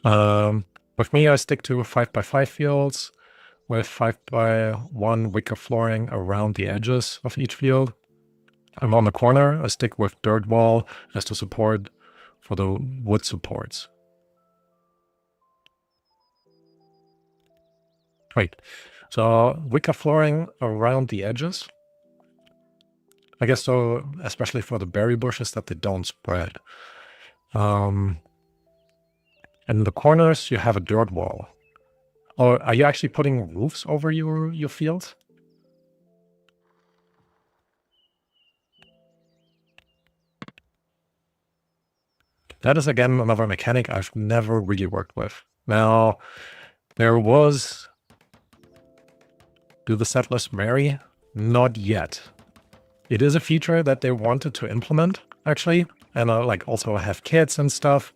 With me, I stick to 5x5 fields with 5x1 wicker flooring around the edges of each field. And on the corner, I stick with dirt wall as the support for the wood supports. Wait, so wicker flooring around the edges. I guess so, especially for the berry bushes, that they don't spread. And in the corners, you have a dirt wall. Or are you actually putting roofs over your fields? That is, again, another mechanic I've never really worked with. Now, there was... Do the settlers marry? Not yet. It is a feature that they wanted to implement, actually, and like also have kids and stuff.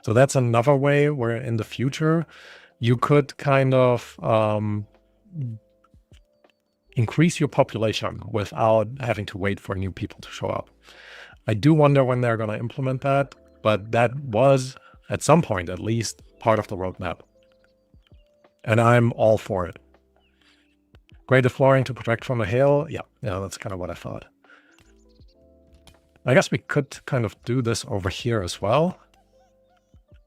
So that's another way where in the future you could kind of increase your population without having to wait for new people to show up. I do wonder when they're going to implement that, but that was, at some point at least, part of the roadmap. And I'm all for it. Graded flooring to protect from the hail. Yeah, that's kind of what I thought. I guess we could kind of do this over here as well.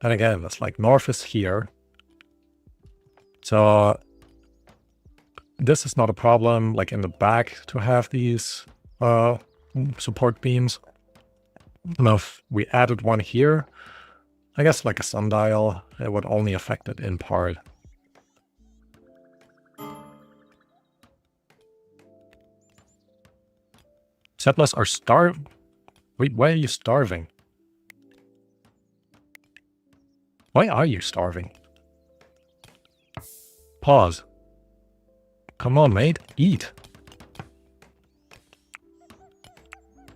And again, it's like north is here. So this is not a problem, like in the back, to have these support beams. Now, if we added one here, I guess like a sundial, it would only affect it in part. Settlers are starving. Wait, why are you starving? Why are you starving? Pause. Come on, mate. Eat.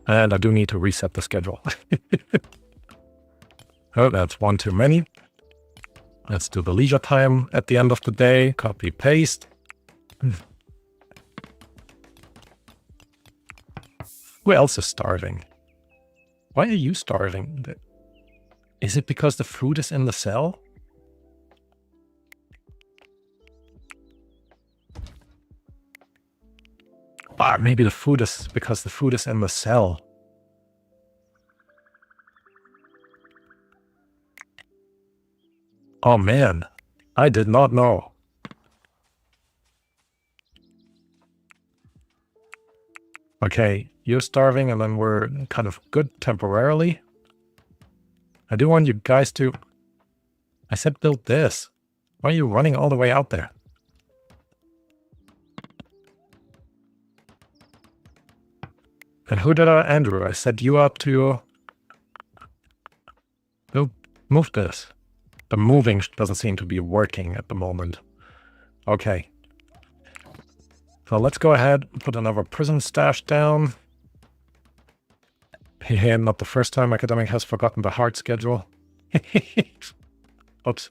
And I do need to reset the schedule. Oh, that's one too many. Let's do the leisure time at the end of the day. Copy, paste. Who else is starving? Why are you starving? Is it because the food is in the cell? Ah, maybe the food is because the food is in the cell. Oh man, I did not know. Okay, you're starving and then we're kind of good temporarily. I do want you guys to... I said build this. Why are you running all the way out there? And who did Andrew? I set you up to... Move this. The moving doesn't seem to be working at the moment. Okay. So let's go ahead and put another prison stash down. Hey, not the first time Academic has forgotten the hard schedule. Oops.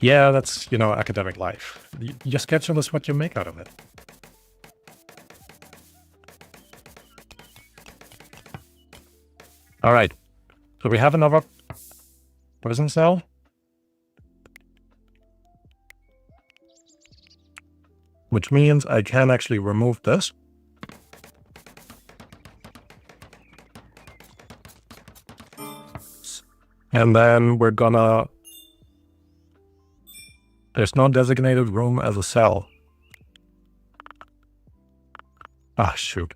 Yeah, that's, academic life. Your schedule is what you make out of it. All right. So we have another prison cell. Which means I can actually remove this. And then we're gonna... There's no designated room as a cell. Ah, shoot.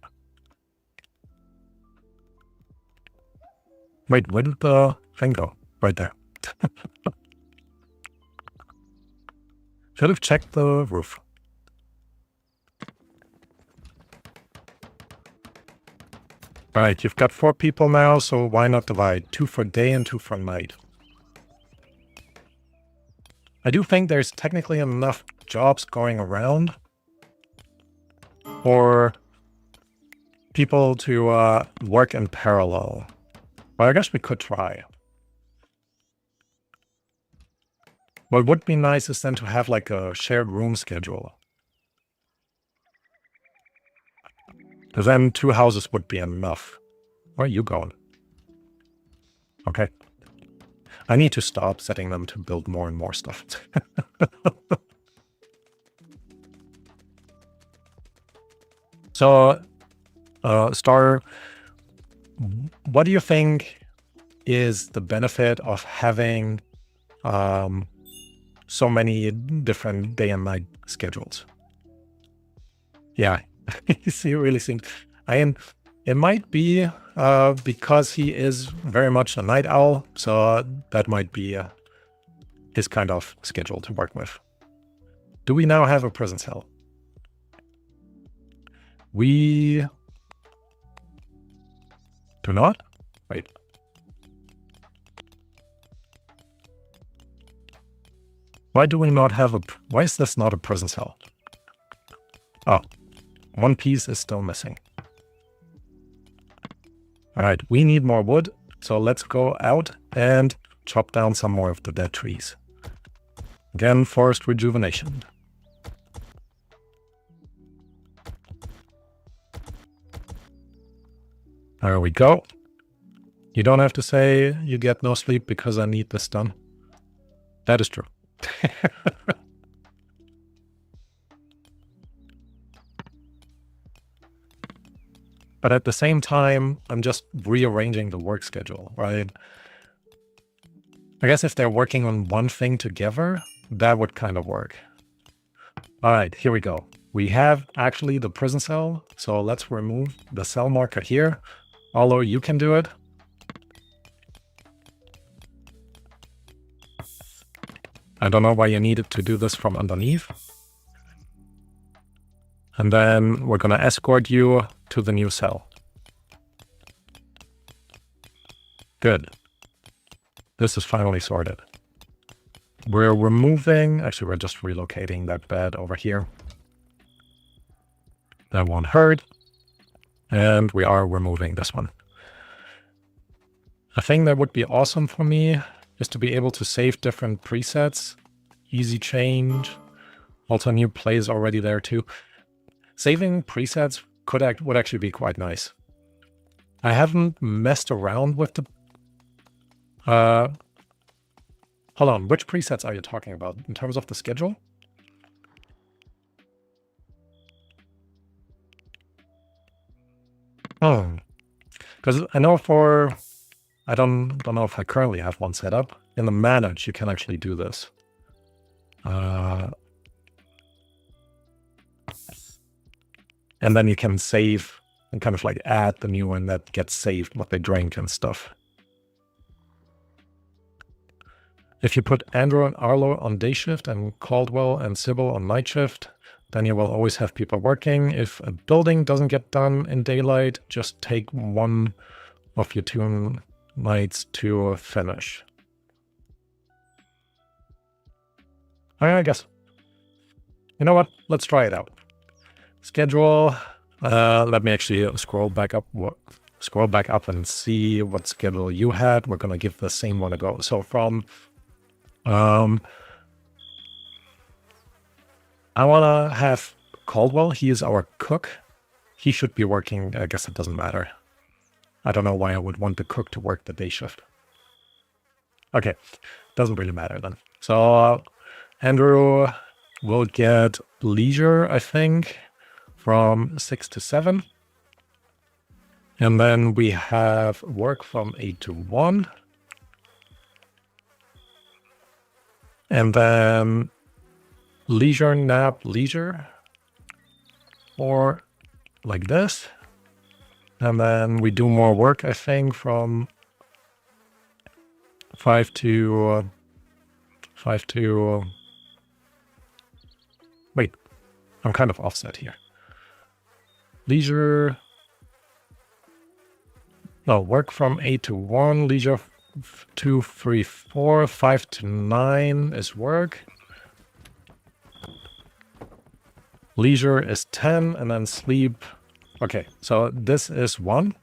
Wait, where did the thing go? Right there. Should have checked the roof. Alright, you've got 4 people now, so why not divide? 2 for day and 2 for night. I do think there's technically enough jobs going around for people to work in parallel. Well, I guess we could try. What would be nice is then to have like a shared room schedule. Because then 2 houses would be enough. Where are you going? Okay. I need to stop setting them to build more and more stuff. So, Star, what do you think is the benefit of having so many different day and night schedules? Yeah, he really seems. It might be because he is very much a night owl, so that might be his kind of schedule to work with. Do we now have a prison cell? We do not? Wait. Why do we not have a... Why is this not a prison cell? Oh, one piece is still missing. All right, we need more wood, so let's go out and chop down some more of the dead trees. Again, forest rejuvenation. There we go. You don't have to say you get no sleep because I need this done. That is true. But at the same time, I'm just rearranging the work schedule, right? I guess if they're working on one thing together, that would kind of work. All right, here we go. We have actually the prison cell, so let's remove the cell marker here. Although you can do it. I don't know why you needed to do this from underneath. And then we're going to escort you to the new cell. Good. This is finally sorted. We're removing... Actually, we're just relocating that bed over here. That won't hurt. And we are removing this one. A thing that would be awesome for me is to be able to save different presets. Easy change. Also, new plays already there too. Saving presets would actually be quite nice. I haven't messed around with the... hold on, which presets are you talking about? In terms of the schedule? Oh, because I know for... I don't know if I currently have one set up. In the manage, you can actually do this. And then you can save and kind of like add the new one that gets saved, what they drank and stuff. If you put Andrew and Arlo on day shift and Caldwell and Sybil on night shift, then you will always have people working. If a building doesn't get done in daylight, just take one of your 2 nights to finish. I guess. You know what? Let's try it out. Schedule. Let me actually scroll back up and see what schedule you had. We're gonna give the same one a go. So from I wanna have Caldwell. He is our cook. He should be working. I guess it doesn't matter. I don't know why I would want the cook to work the day shift. Okay, doesn't really matter then. So Andrew will get leisure, I think, from 6 to 7. And then we have work from 8 to 1. And then leisure, nap, leisure. Or like this. And then we do more work, I think, from 5 to... Wait, I'm kind of offset here. Leisure... No, work from 8 to 1, leisure 2, 3, 4, 5 to 9 is work. Leisure is 10, and then sleep... Okay, so this is 1.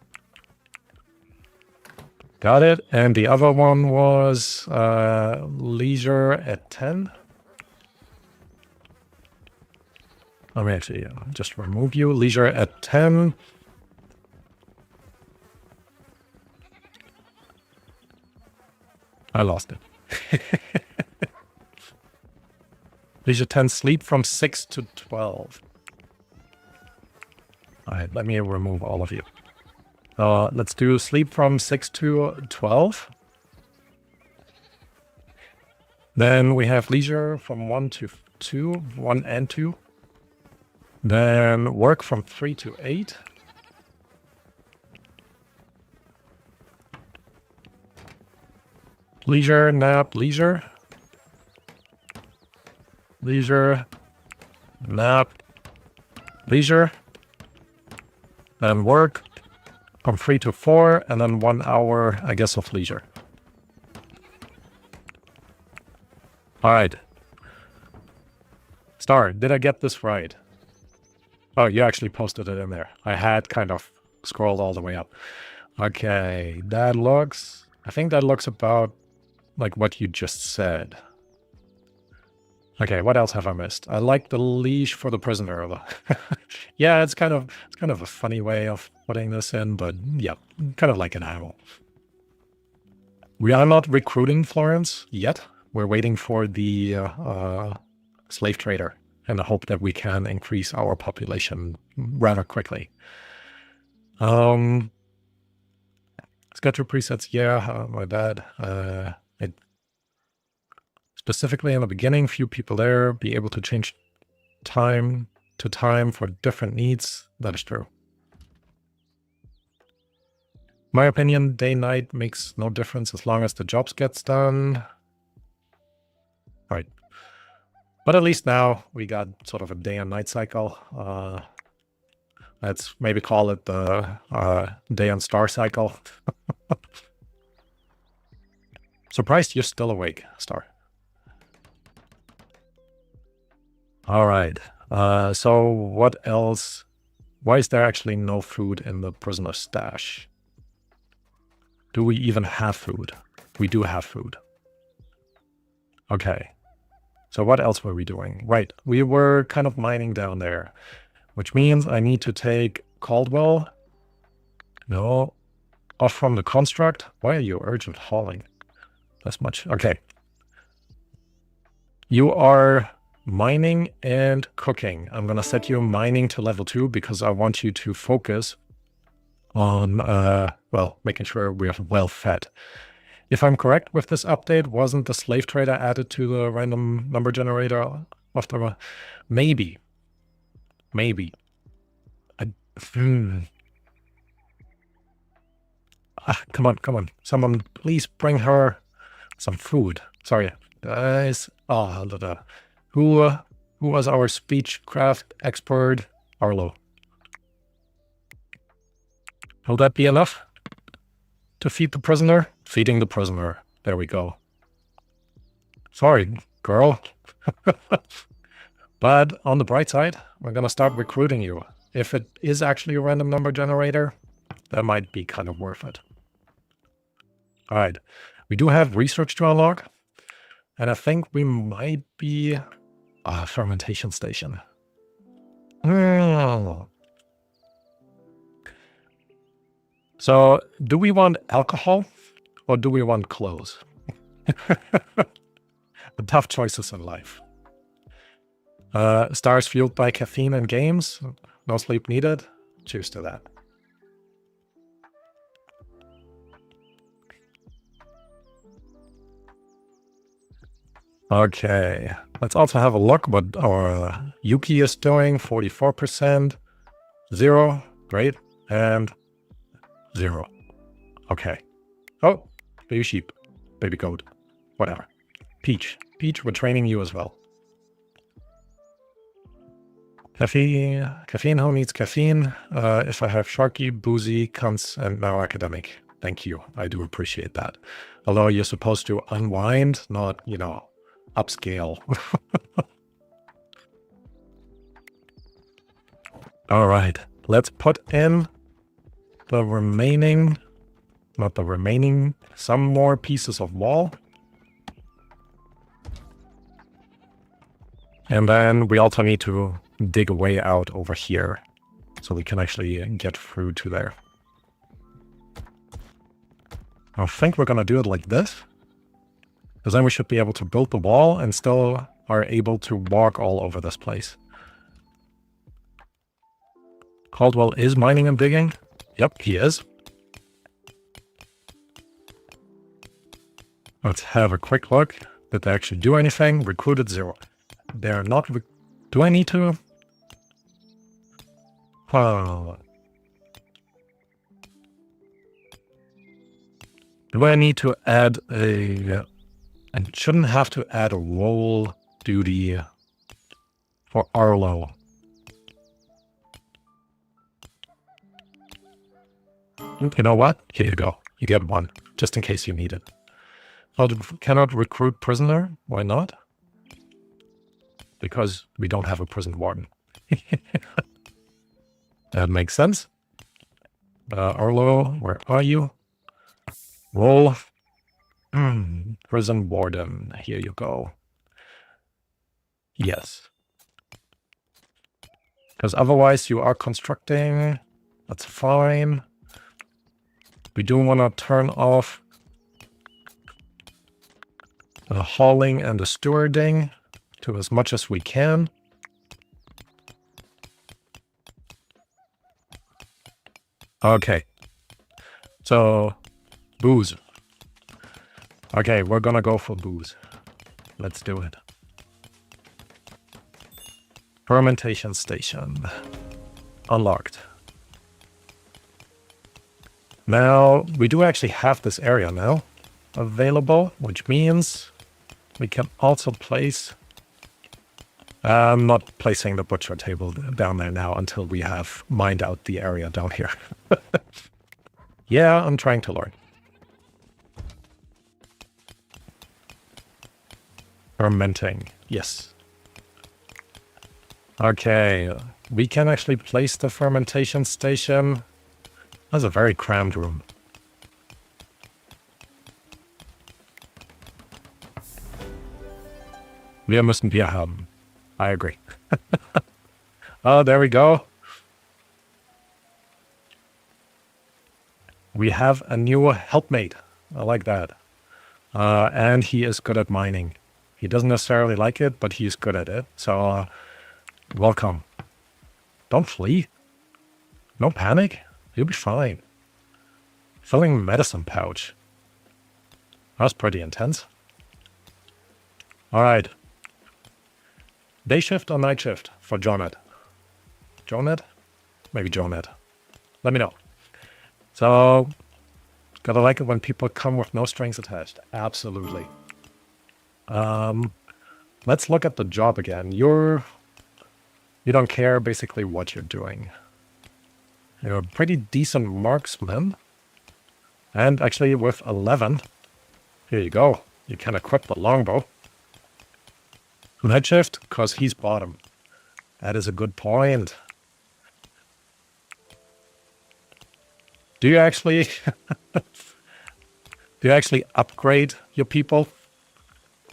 Got it. And the other one was leisure at 10. Let me actually just remove you. Leisure at 10. I lost it. Leisure 10, sleep from 6 to 12. All right, let me remove all of you. Let's do sleep from 6 to 12. Then we have leisure from 1 to 2, 1 and 2. Then work from 3 to 8. Leisure, nap, leisure. Leisure, nap, leisure. Then work from 3 to 4, and then 1 hour, I guess, of leisure. All right. Star, did I get this right? Oh, you actually posted it in there. I had kind of scrolled all the way up. Okay, that looks... I think that looks about like what you just said. Okay, what else have I missed? I like the leash for the prisoner. Yeah, it's kind of a funny way of putting this in, but yeah, kind of like an animal. We are not recruiting Florence yet. We're waiting for the slave trader in the hope that we can increase our population rather quickly. Schedule presets, yeah, my bad. Specifically in the beginning, few people there, be able to change time to time for different needs. That is true. My opinion, day-night makes no difference as long as the jobs gets done. All right. But at least now we got sort of a day and night cycle. Let's maybe call it the day and star cycle. Surprised you're still awake, Star. All right. So what else? Why is there actually no food in the prisoner's stash? Do we even have food? We do have food. Okay. So what else were we doing? Right. We were kind of mining down there, which means I need to take Caldwell. No. Off from the construct. Why are you urgent hauling? That's much. Okay. You are mining and cooking. I'm going to set you mining to level 2 because I want you to focus on, well, making sure we are well fed. If I'm correct with this update, wasn't the slave trader added to the random number generator after? Maybe. Maybe. Come on. Someone please bring her some food. Sorry. Guys. Who was our speechcraft expert? Arlo. Will that be enough to feed the prisoner? Feeding the prisoner. There we go. Sorry, girl. But on the bright side, we're going to start recruiting you. If it is actually a random number generator, that might be kind of worth it. All right. We do have research to unlock. And I think we might be a fermentation station. So, do we want alcohol or do we want clothes? The tough choices in life. Stars fueled by caffeine and games. No sleep needed. Cheers to that. Okay, let's also have a look what our Yuki is doing. 44%, 0, great, and 0. Okay. Oh, baby sheep, baby goat, whatever. Peach, we're training you as well. Caffeine, who needs caffeine? If I have Sharky, Boozy, Cunts, and now Academic. Thank you, I do appreciate that. Although you're supposed to unwind, not, you know, upscale. All right, let's put in the remaining, not the remaining, some more pieces of wall. And then we also need to dig a way out over here so we can actually get through to there. I think we're going to do it like this. Because then we should be able to build the wall and still are able to walk all over this place. Caldwell is mining and digging. Yep, he is. Let's have a quick look. Did they actually do anything? Recruited 0. They're not... Do I need to Huh. Do I need to add a... I shouldn't have to add a role duty for Arlo. You know what? Here you go. You get one, just in case you need it. Oh, cannot recruit prisoner? Why not? Because we don't have a prison warden. That makes sense. Arlo, where are you? Roll. Prison warden. Here you go. Yes. Because otherwise you are constructing. That's fine. We do want to turn off the hauling and the stewarding to as much as we can. Okay. So, booze. Okay, we're gonna go for booze. Let's do it. Fermentation station. Unlocked. Now, we do actually have this area now available, which means we can also place... I'm not placing the butcher table down there now until we have mined out the area down here. Yeah, I'm trying to learn. Fermenting, yes. Okay, we can actually place the fermentation station. That's a very crammed room. Wir müssen Bier haben. I agree. Oh, there we go. We have a new helpmate. I like that. And he is good at mining. He doesn't necessarily like it, but he's good at it. So, welcome. Don't flee. No panic. You'll be fine. Filling medicine pouch. That's pretty intense. Alright. Day shift or night shift for Jonet? Jonet? Maybe Jonet. Let me know. So, gotta like it when people come with no strings attached. Absolutely. Let's look at the job again. You don't care basically what you're doing. You're a pretty decent marksman. And actually with 11, here you go. You can equip the longbow. Night shift, because he's bottom. That is a good point. Do you actually upgrade your people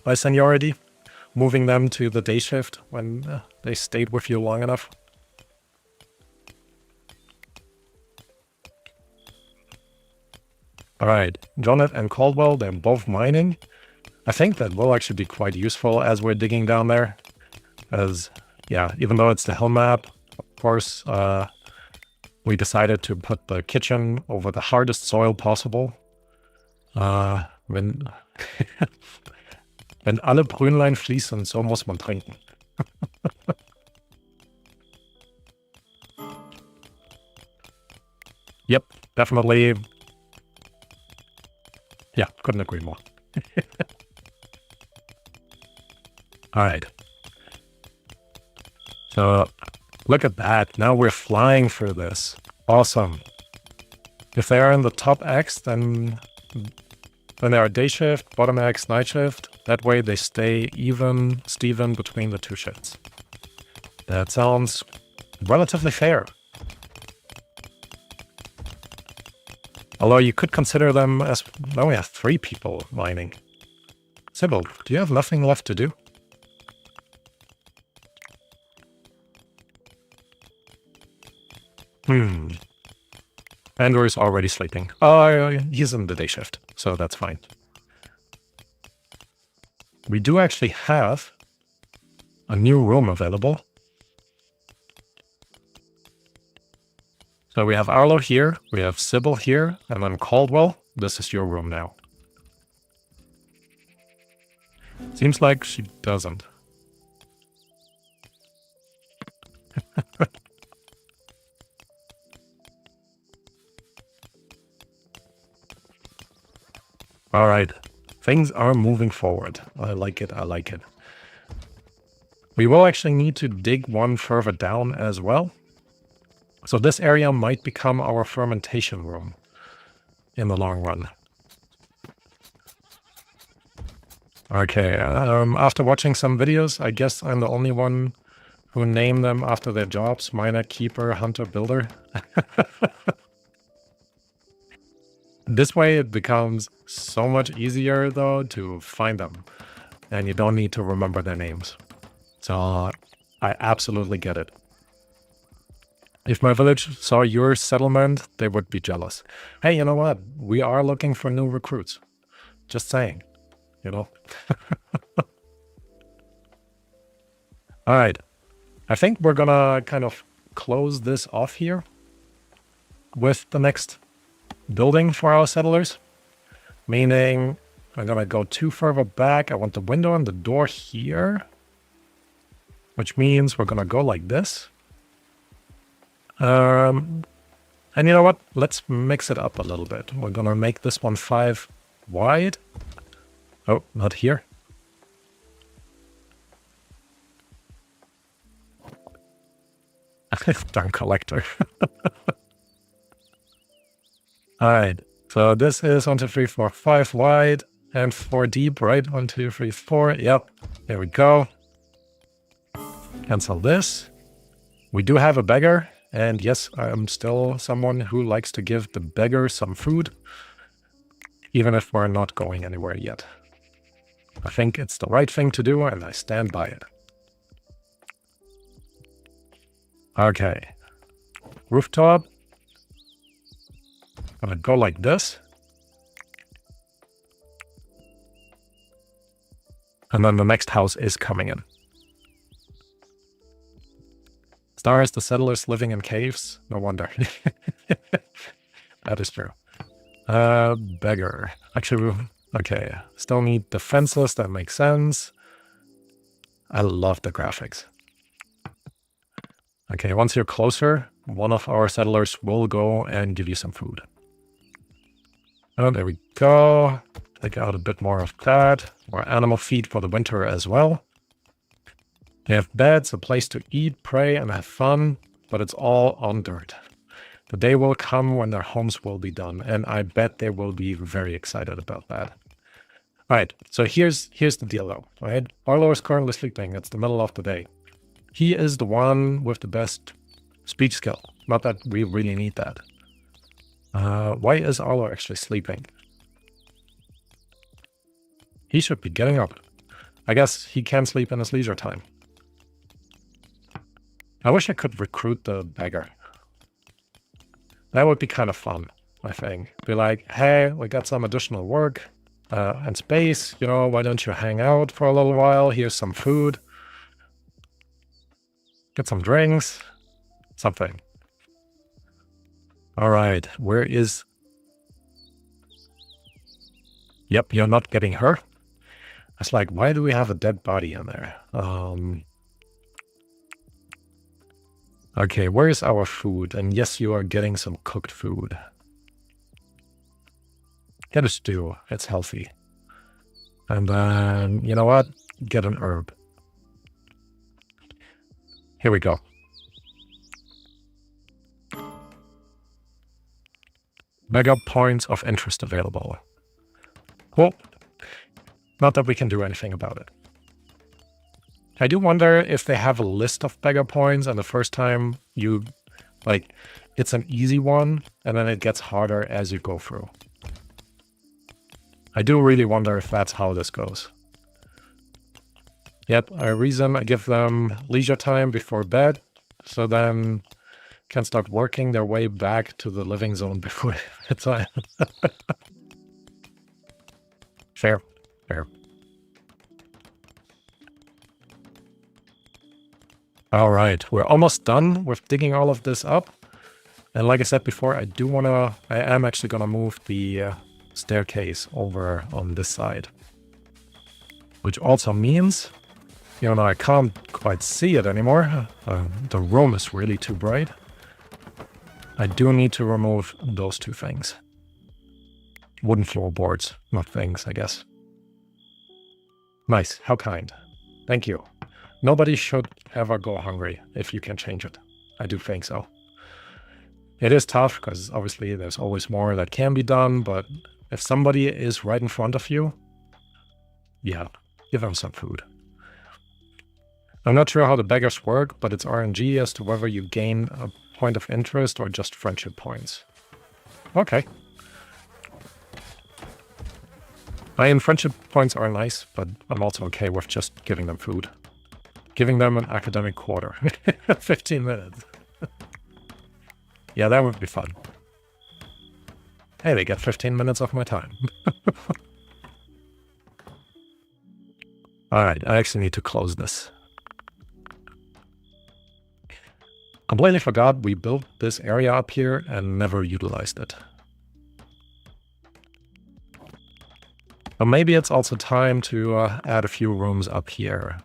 by seniority, moving them to the day shift when they stayed with you long enough? All right, Jonet and Caldwell, they're both mining. I think that will actually be quite useful as we're digging down there. As, yeah, even though it's the hill map, of course, we decided to put the kitchen over the hardest soil possible. Wenn, wenn alle Brünnlein fließen, so muss man trinken. Yep, definitely. Yeah, couldn't agree more. All right. So, look at that. Now we're flying for this. Awesome. If they are in the top X, then they are day shift, bottom X, night shift. That way they stay even, Steven, between the two shifts. That sounds relatively fair. Although you could consider them as... Now we have 3 people mining. Sybil, do you have nothing left to do? Andrew is already sleeping. Oh, he's in the day shift, so that's fine. We do actually have a new room available. So we have Arlo here, we have Sybil here, and then Caldwell. This is your room now. Seems like she doesn't. All right. Things are moving forward. I like it. I like it. We will actually need to dig one further down as well. So this area might become our fermentation room in the long run. Okay, after watching some videos, I guess I'm the only one who named them after their jobs. Miner, keeper, hunter, builder. This way it becomes so much easier, though, to find them. And you don't need to remember their names. So I absolutely get it. If my village saw your settlement, they would be jealous. Hey, you know what? We are looking for new recruits. Just saying, you know? All right. I think we're gonna kind of close this off here with the next building for our settlers. Meaning I'm gonna go too further back. I want the window and the door here. Which means we're gonna go like this. And you know what? Let's mix it up a little bit. We're gonna make this one 5 wide. Oh, not here. Darn collector. Alright, so this is 1, 2, 3, 4, 5 wide and 4 deep, right? 1, 2, 3, 4. Yep, there we go. Cancel this. We do have a beggar, and yes, I am still someone who likes to give the beggar some food, even if we're not going anywhere yet. I think it's the right thing to do, and I stand by it. Okay. Rooftop. Gonna go like this. And then the next house is coming in. Stars, the settlers living in caves? No wonder. That is true. Beggar. Actually, okay. Still need defenseless, that makes sense. I love the graphics. Okay, once you're closer, one of our settlers will go and give you some food. Oh, there we go. Take out a bit more of that. More animal feed for the winter as well. They have beds, a place to eat, pray, and have fun, but it's all on dirt. The day will come when their homes will be done, and I bet they will be very excited about that. All right, so here's the deal, though. All right, Arlo is currently sleeping. It's the middle of the day. He is the one with the best speech skill. Not that we really need that. Why is Arlo actually sleeping? He should be getting up. I guess he can sleep in his leisure time. I wish I could recruit the beggar. That would be kind of fun, I think. Be like, hey, we got some additional work and space. You know, why don't you hang out for a little while? Here's some food. Get some drinks. Something. All right, where is... Yep, you're not getting her. It's like, why do we have a dead body in there? Okay, where is our food? And yes, you are getting some cooked food. Get a stew. It's healthy. And then, you know what? Get an herb. Here we go. Mega points of interest available. Cool. Not that we can do anything about it. I do wonder if they have a list of beggar points and the first time you, like, it's an easy one and then it gets harder as you go through. I do really wonder if that's how this goes. Yep, a reason I give them leisure time before bed, so then can start working their way back to the living zone before bedtime. Fair, fair. All right, we're almost done with digging all of this up. And like I said before, I am actually gonna move the staircase over on this side. Which also means, you know, I can't quite see it anymore. The room is really too bright. I do need to remove those two things. wooden floorboards, not things, I guess. Nice. How kind. Thank you. Nobody should ever go hungry if you can change it. I do think so. It is tough because obviously there's always more that can be done, but if somebody is right in front of you, yeah, give them some food. I'm not sure how the beggars work, but it's RNG as to whether you gain a point of interest or just friendship points. Okay. Friendship points are nice, but I'm also okay with just giving them food. Giving them an academic quarter. 15 minutes. Yeah, that would be fun. Hey, they get 15 minutes of my time. Alright, I actually need to close this. Completely forgot we built this area up here and never utilized it. But maybe it's also time to add a few rooms up here.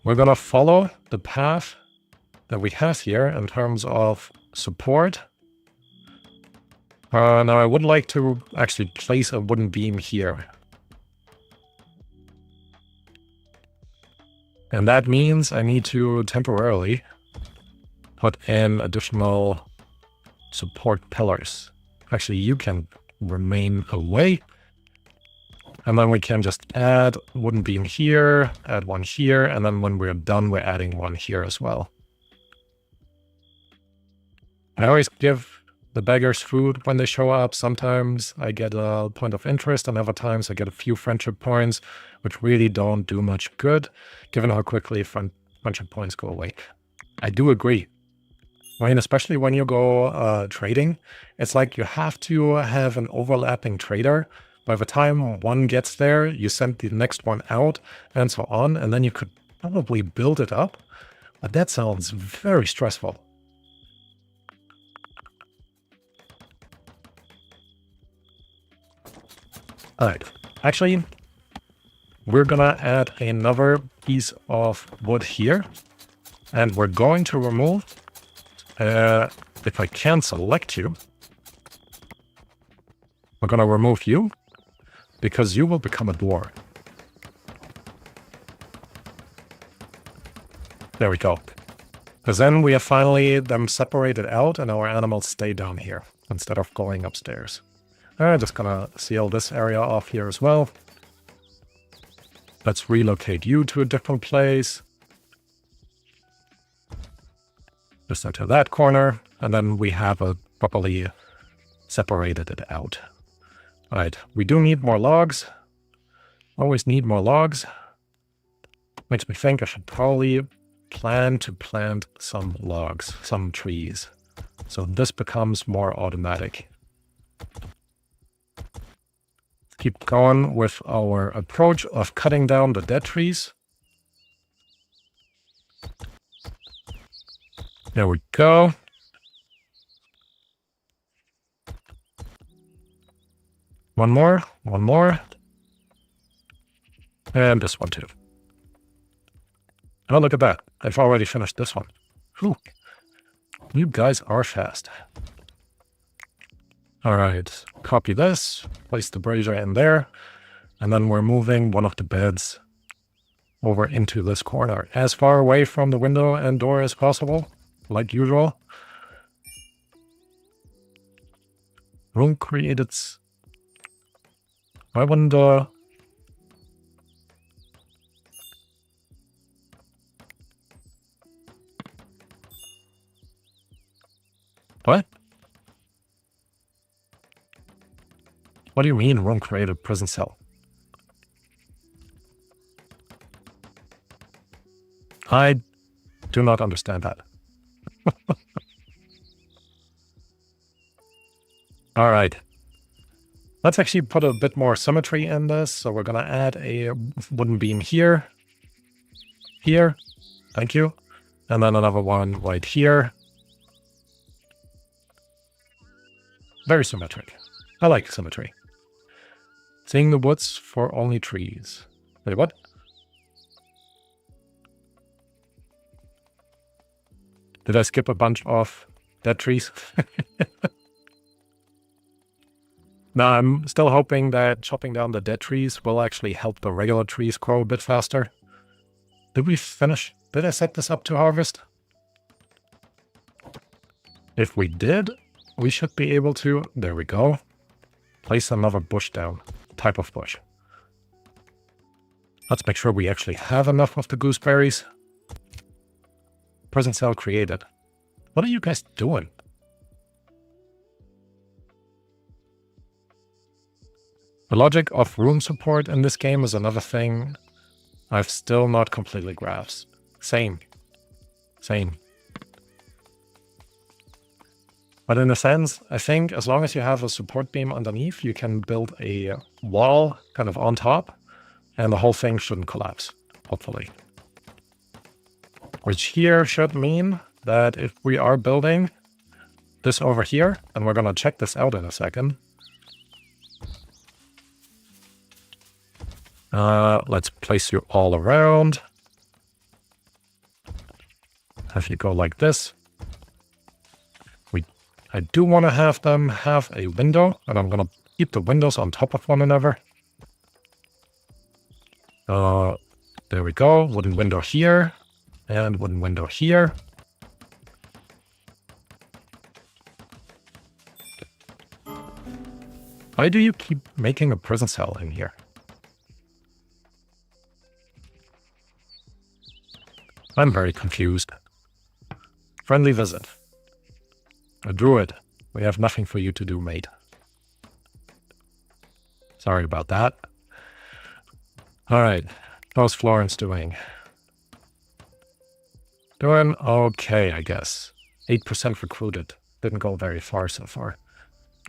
We're gonna follow the path that we have here in terms of support. Now I would like to actually place a wooden beam here. And that means I need to temporarily put in additional support pillars. Actually, you can remain away. And then we can just add wooden beam here, add one here, and then when we're done, we're adding one here as well. I always give the beggars food when they show up. Sometimes I get a point of interest, and other times I get a few friendship points, which really don't do much good, given how quickly friendship points go away. I do agree. I mean, especially when you go trading, it's like you have to have an overlapping trader. By the time one gets there, you send the next one out, and so on, and then you could probably build it up. But that sounds very stressful. Alright, actually, we're gonna add another piece of wood here, and we're going to remove, if I can select you, we're gonna remove you, because you will become a door. There we go. Because then we have finally them separated out and our animals stay down here instead of going upstairs. I'm just gonna seal this area off here as well. Let's relocate you to a different place. Just out to that corner, and then we have a properly separated it out. Alright, we do need more logs. Always need more logs. Makes me think I should probably plan to plant some logs, some trees. So this becomes more automatic. Keep going with our approach of cutting down the dead trees. There we go. One more, and this one too. Oh, look at that. I've already finished this one. Whew. You guys are fast. All right, copy this, place the brazier in there, and then we're moving one of the beds over into this corner, as far away from the window and door as possible, like usual. Room created. I wonder. What? What do you mean, room created prison cell? I do not understand that. All right. Let's actually put a bit more symmetry in this. So we're going to add a wooden beam here. Here. Thank you. And then another one right here. Very symmetric. I like symmetry. Seeing the woods for only trees. Wait, what? Did I skip a bunch of dead trees? Now, I'm still hoping that chopping down the dead trees will actually help the regular trees grow a bit faster. Did we finish? Did I set this up to harvest? If we did, we should be able to, there we go, place another bush down, type of bush. Let's make sure we actually have enough of the gooseberries. Prison cell created. What are you guys doing? The logic of room support in this game is another thing I've still not completely grasped. Same. But in a sense, I think as long as you have a support beam underneath, you can build a wall kind of on top, and the whole thing shouldn't collapse, hopefully. Which here should mean that if we are building this over here, and we're going to check this out in a second. Let's place you all around. Have you go like this. I do want to have them have a window, and I'm going to keep the windows on top of one another. There we go. Wooden window here, and wooden window here. Why do you keep making a prison cell in here? I'm very confused. Friendly visit. A druid. We have nothing for you to do, mate. Sorry about that. Alright. How's Florence doing? Doing okay, I guess. 8% recruited. Didn't go very far so far.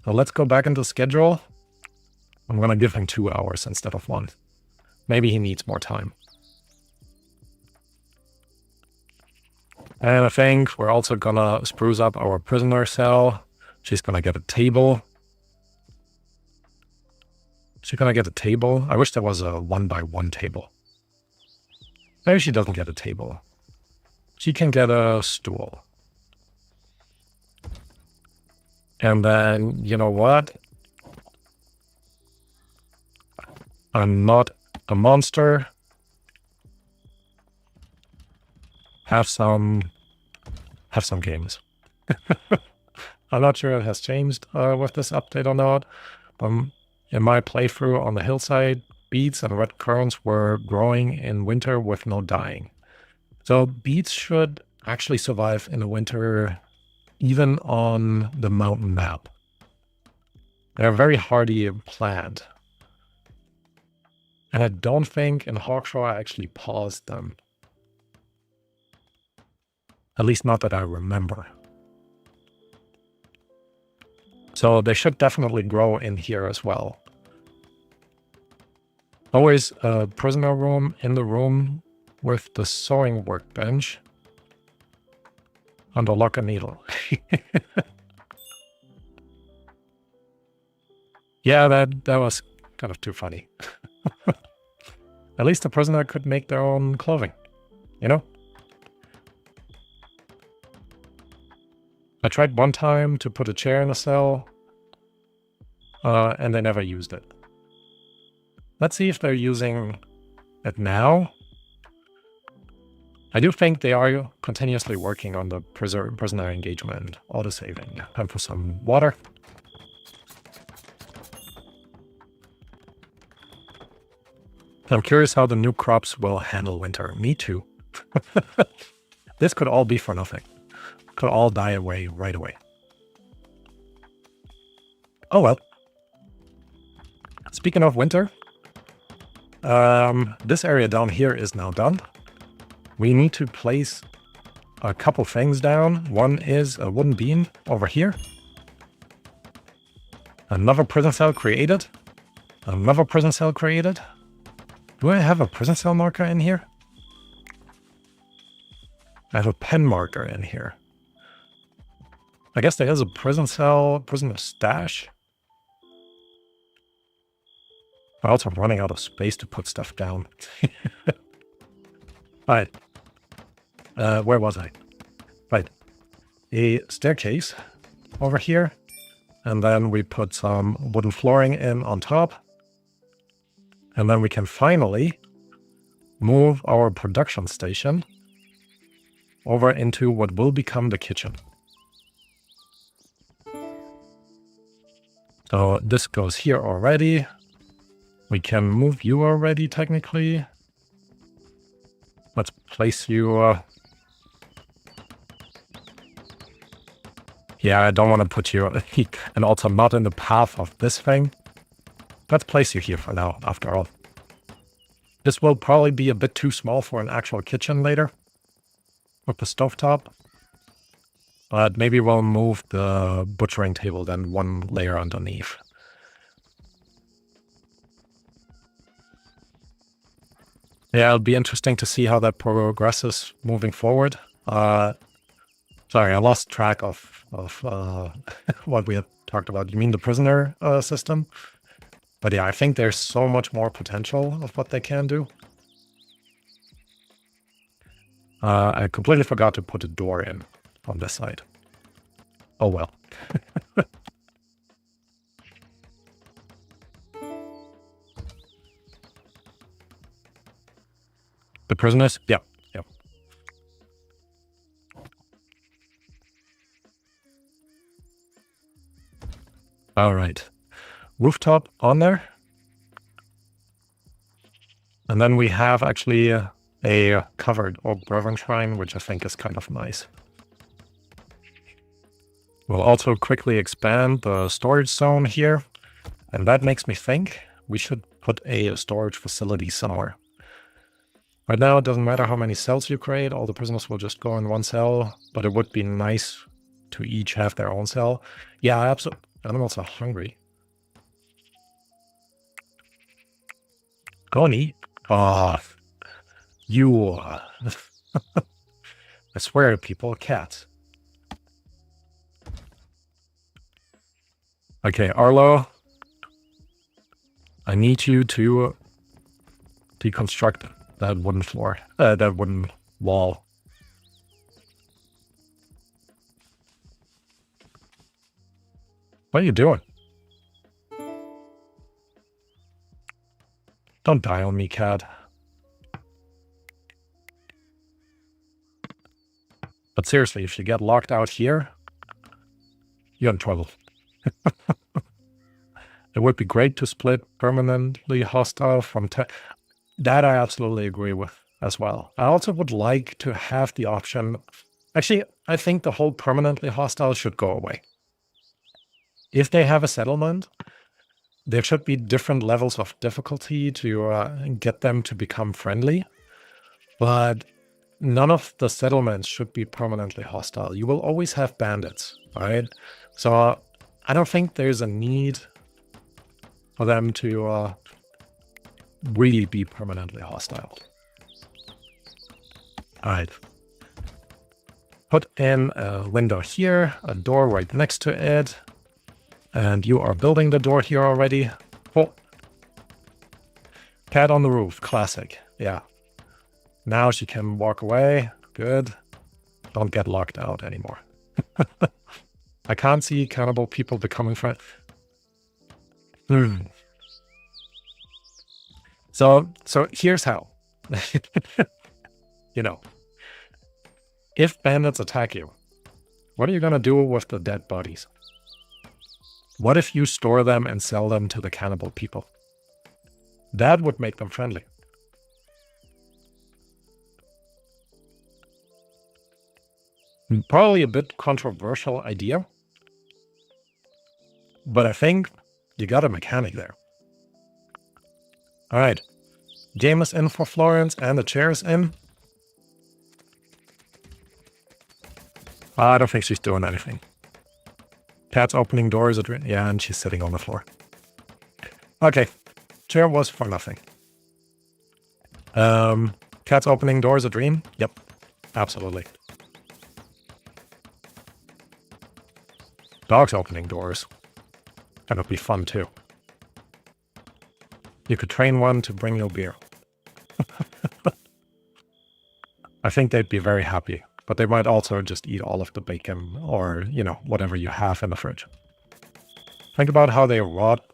So let's go back into schedule. I'm gonna give him 2 hours instead of 1. Maybe he needs more time. And I think we're also gonna spruce up our prisoner cell. She's gonna get a table. She's gonna get a table. I wish there was a 1x1 table. Maybe she doesn't get a table. She can get a stool. And then, you know what? I'm not a monster. Have some games. I'm not sure it has changed with this update or not. In my playthrough on the hillside, beets and red currants were growing in winter with no dying. So beets should actually survive in the winter even on the mountain map. They're a very hardy plant. And I don't think in Hawkshaw I actually paused them. At least not that I remember. So they should definitely grow in here as well. Always a prisoner room in the room with the sewing workbench. And a lock and needle. Yeah, that was kind of too funny. At least the prisoner could make their own clothing, you know? I tried one time to put a chair in a cell, and they never used it. Let's see if they're using it now. I do think they are continuously working on the prisoner engagement autosaving. Time for some water. I'm curious how the new crops will handle winter. Me too. This could all be for nothing. Could all die away right away. Oh well. Speaking of winter, this area down here is now done. We need to place a couple things down. One is a wooden beam over here. Another prison cell created. Another prison cell created. Do I have a prison cell marker in here? I have a pen marker in here. I guess there is a prison cell, prisoner stash. I'm also running out of space to put stuff down. Alright. Where was I? Right. A staircase over here. and then we put some wooden flooring in on top. And then we can finally move our production station over into what will become the kitchen. So this goes here already. We can move you already, technically. Let's place you... Yeah, I don't want to put you... and also not in the path of this thing. Let's place you here for now, after all. This will probably be a bit too small for an actual kitchen later. With the stovetop. But maybe we'll move the butchering table then one layer underneath. Yeah, it'll be interesting to see how that progresses moving forward. Sorry, I lost track of what we had talked about. You mean the prisoner system? But yeah, I think there's so much more potential of what they can do. I completely forgot to put a door in on this side. Oh well. The prisoners? Yeah, yeah. All right. Rooftop on there. And then we have actually a covered Orc Brethren Shrine, which I think is kind of nice. We'll also quickly expand the storage zone here. And that makes me think we should put a storage facility somewhere. Right now, it doesn't matter how many cells you create. All the prisoners will just go in one cell. But it would be nice to each have their own cell. Yeah, absolutely. Animals are hungry. Go and eat. Oh, you... I swear, people, cats. Okay, Arlo. I need you to deconstruct that wooden floor. That wooden wall. What are you doing? Don't die on me, cat. But seriously, if you get locked out here, you're in trouble. It would be great to split permanently hostile from... That I absolutely agree with as well. I also would like to have the option... Actually, I think the whole permanently hostile should go away. If they have a settlement, there should be different levels of difficulty to get them to become friendly. But none of the settlements should be permanently hostile. You will always have bandits, right? So I don't think there's a need for them to really be permanently hostile. Alright. Put in a window here, a door right next to it. And you are building the door here already. Oh. Cat on the roof, classic. Yeah. Now she can walk away. Good. Don't get locked out anymore. I can't see cannibal people becoming friends. So here's how. You know, if bandits attack you, what are you gonna do with the dead bodies? What if you store them and sell them to the cannibal people? That would make them friendly. Probably a bit controversial idea, but I think you got a mechanic there. All right, game is in for Florence and the chair is in. I don't think she's doing anything. Cat's opening doors. Yeah, and she's sitting on the floor. Okay, chair was for nothing. Cat's opening doors a dream? Yep, absolutely. Dogs opening doors. That would be fun too. You could train one to bring you beer. I think they'd be very happy, but they might also just eat all of the bacon or, you know, whatever you have in the fridge. Think about how they rot,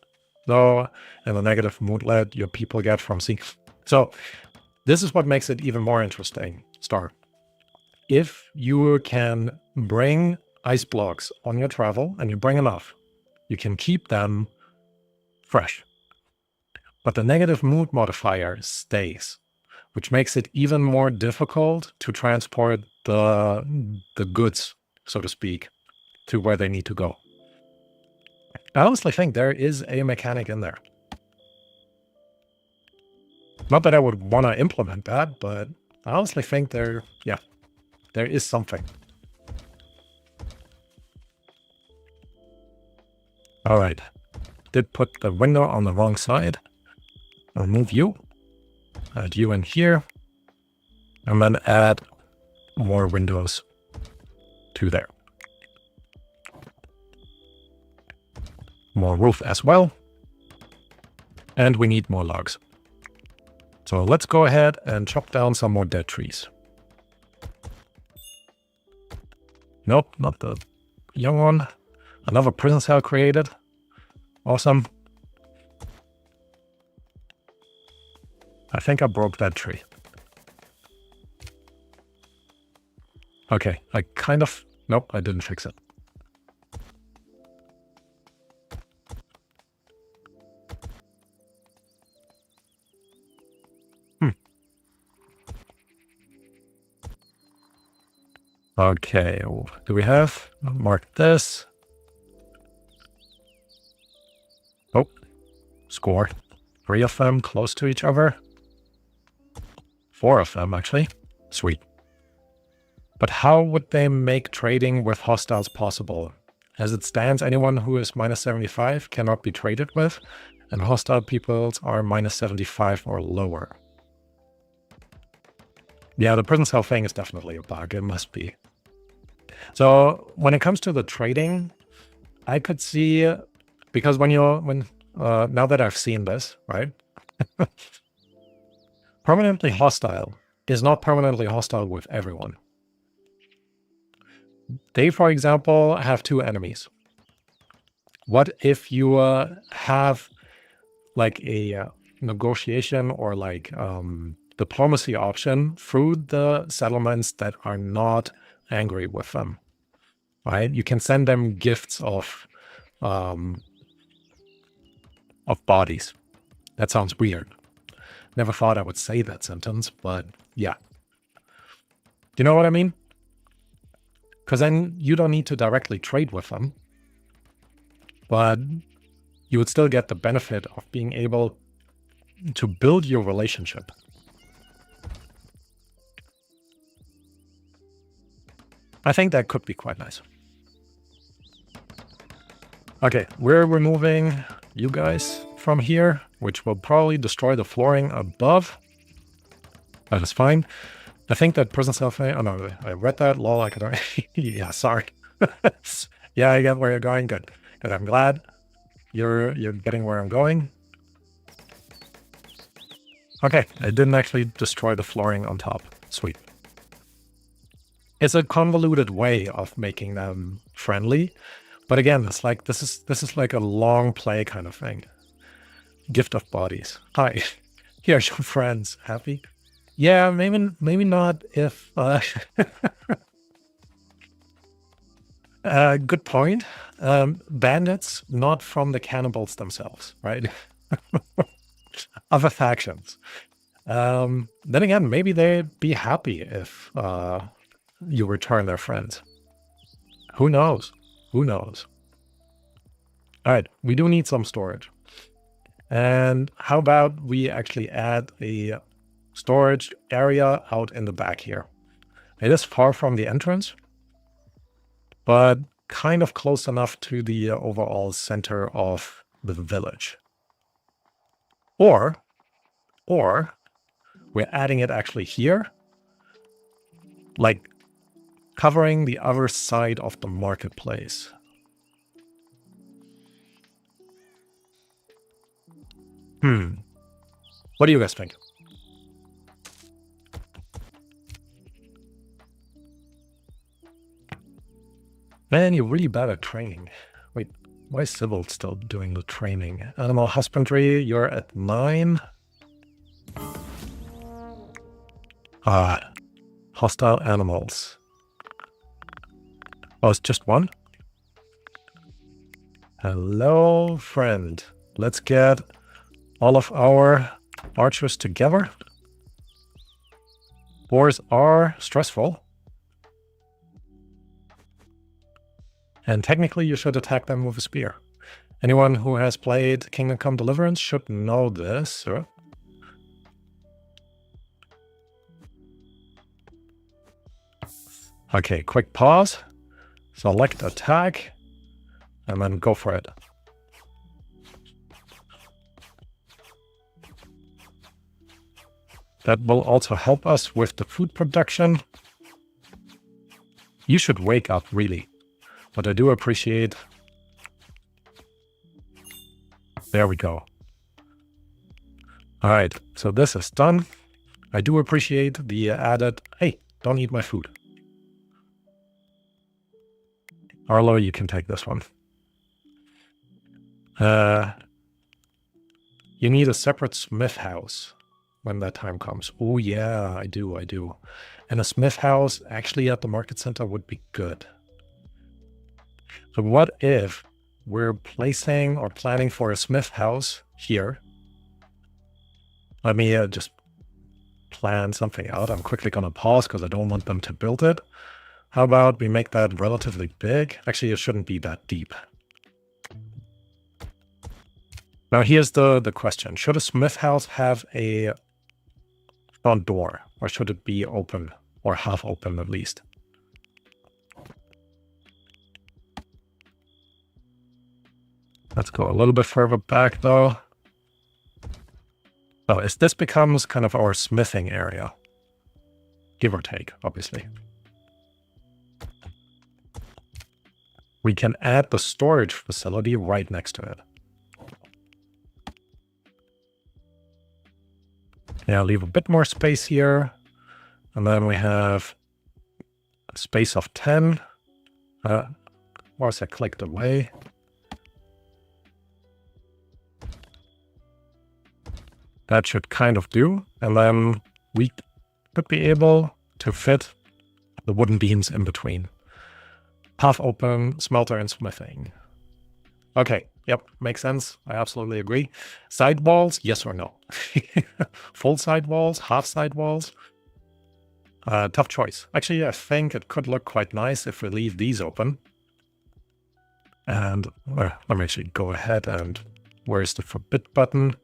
though, and the negative moodlet your people get from seeing. So this is what makes it even more interesting, Star. If you can bring ice blocks on your travel, and you bring enough, you can keep them fresh. But the negative mood modifier stays, which makes it even more difficult to transport the goods, so to speak, to where they need to go. I honestly think there is a mechanic in there. Not that I would want to implement that, but I honestly think there is something. All right. Did put the window on the wrong side. I'll move you. Add you in here. And then add more windows to there. More roof as well. And we need more logs. So let's go ahead and chop down some more dead trees. Nope, not the young one. Another prison cell created. Awesome. I think I broke that tree. Okay, I kind of... Nope, I didn't fix it. Okay, do we have? Mark this. Oh, score. 3 of them close to each other. 4 of them, actually. Sweet. But how would they make trading with hostiles possible? As it stands, anyone who is minus 75 cannot be traded with, and hostile peoples are minus 75 or lower. Yeah, the prison cell thing is definitely a bug. It must be. So when it comes to the trading, I could see, because now that I've seen this, right? Permanently hostile is not permanently hostile with everyone. They, for example, have 2 enemies. What if you have like a negotiation or like diplomacy option through the settlements that are not angry with them, right? You can send them gifts of bodies. That sounds weird. Never thought I would say that sentence, but yeah. You know what I mean? Because then you don't need to directly trade with them, but you would still get the benefit of being able to build your relationship. I think that could be quite nice. Okay, we're removing you guys from here, which will probably destroy the flooring above. That is fine. I think that prison cell thing... Oh no, I read that. Lol, I could... Yeah, sorry. Yeah, I get where you're going. Good. Good, I'm glad you're getting where I'm going. Okay, I didn't actually destroy the flooring on top. Sweet. It's a convoluted way of making them friendly. But again, it's like this is like a long play kind of thing. Gift of bodies. Hi. Here's your friends. Happy? Yeah, maybe not if good point. Bandits, not from the cannibals themselves, right? Other factions. Then again, maybe they'd be happy if you return their friends. Who knows? Who knows? All right, we do need some storage. And how about we actually add a storage area out in the back here? It is far from the entrance, but kind of close enough to the overall center of the village. Or we're adding it actually here, like covering the other side of the marketplace. What do you guys think? Man, you're really bad at training. Wait, Why is Sybil still doing the training? Animal husbandry, you're at 9. Hostile animals. Oh, it's just 1? Hello, friend. Let's get all of our archers together. Wars are stressful. And technically you should attack them with a spear. Anyone who has played Kingdom Come Deliverance should know this. Okay, quick pause. Select attack. And then go for it. That will also help us with the food production. You should wake up, really. But I do appreciate... There we go. Alright, so this is done. I do appreciate the added... Hey, don't eat my food. Arlo, you can take this one. You need a separate smith house when that time comes. Oh yeah, I do. And a smith house actually at the market center would be good. So what if we're placing or planning for a smith house here? Let me just plan something out. I'm quickly going to pause because I don't want them to build it. How about we make that relatively big? Actually, it shouldn't be that deep. Now here's the question. Should a smith house have a front door? Or should it be open? Or half open at least? Let's go a little bit further back though. So as this becomes kind of our smithing area. Give or take, obviously. We can add the storage facility right next to it. Yeah, leave a bit more space here. And then we have a space of 10. Once I clicked away. That should kind of do. And then we could be able to fit the wooden beams in between. Half open smelter and smithing. Okay, yep, makes sense. I absolutely agree. Side walls, yes or no? Full side walls, half side walls. Tough choice. Actually, I think it could look quite nice if we leave these open. And let me actually go ahead and where's the forbid button?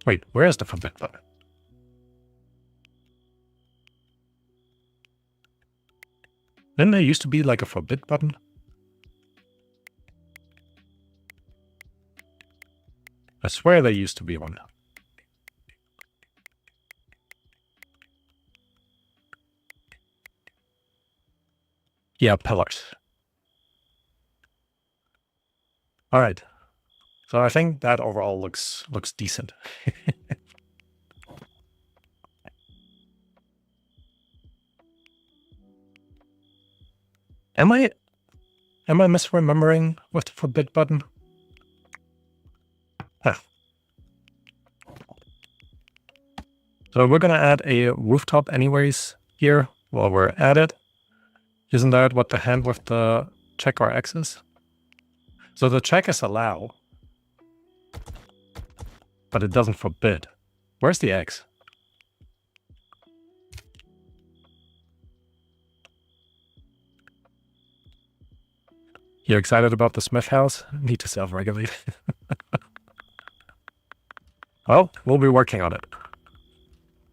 Wait, where is the forbid button? Didn't there used to be like a forbid button? I swear there used to be one. Yeah, pillars. All right. So I think that overall looks decent. Am I misremembering with the forbid button? Huh. So we're gonna add a rooftop anyways here while we're at it. Isn't that what the hand with the check or X is? So the check is allow, but it doesn't forbid. Where's the X? You're excited about the Smith house? Need to self-regulate. Well, we'll be working on it.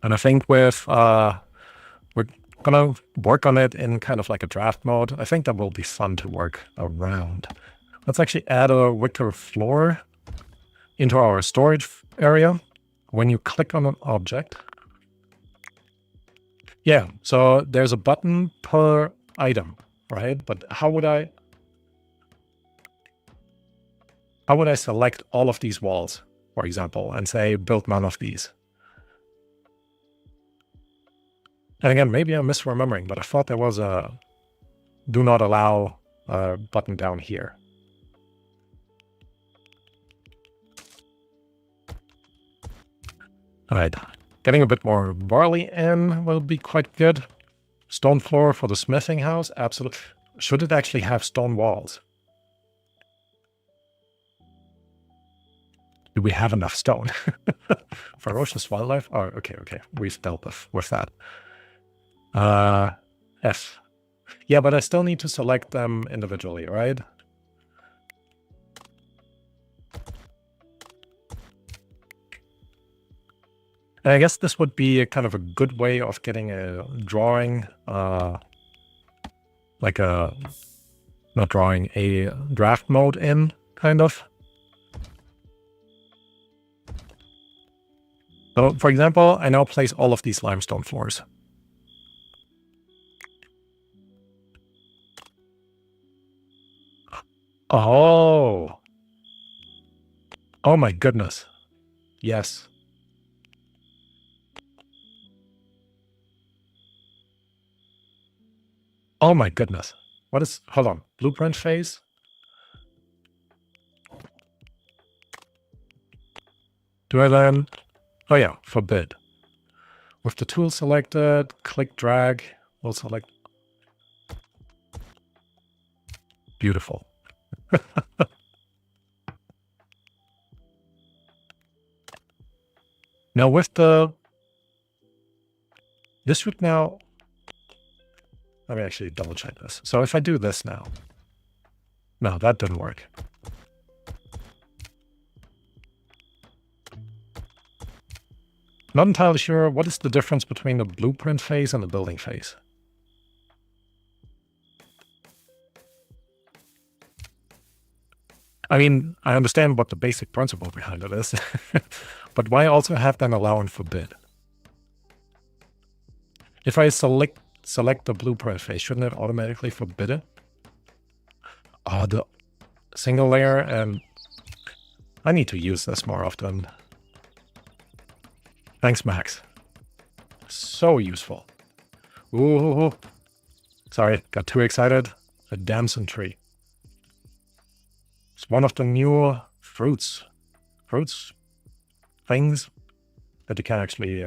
And I think with, we're gonna work on it in kind of like a draft mode. I think that will be fun to work around. Let's actually add a wicker floor into our storage area. When you click on an object. Yeah, so there's a button per item, right? But how would I select all of these walls, for example, and say build none of these? And again, maybe I'm misremembering, but I thought there was a do not allow button down here. All right, getting a bit more barley in will be quite good. Stone floor for the smithing house, absolutely. Should it actually have stone walls? Do we have enough stone? Ferocious wildlife? Oh, okay. We've dealt with that. F. Yeah, but I still need to select them individually, right? And I guess this would be a kind of a good way of getting a drawing, like a, not drawing, a draft mode in, kind of. So, for example, I now place all of these limestone floors. Oh. Oh my goodness. Yes. Oh my goodness. What is, hold on, blueprint phase? Do I then, oh yeah, forbid. With the tool selected, click drag, we'll select. Beautiful. Now with the, this should now, let me actually double check this. So if I do this now, no, that didn't work. Not entirely sure what is the difference between the blueprint phase and the building phase. I mean, I understand what the basic principle behind it is, but why also have then allow and forbid? If I select the blueprint phase, shouldn't it automatically forbid it? Oh, the single layer, and I need to use this more often. Thanks, Max. So useful. Ooh. Sorry, got too excited. A damson tree. It's one of the new fruits, things that you can actually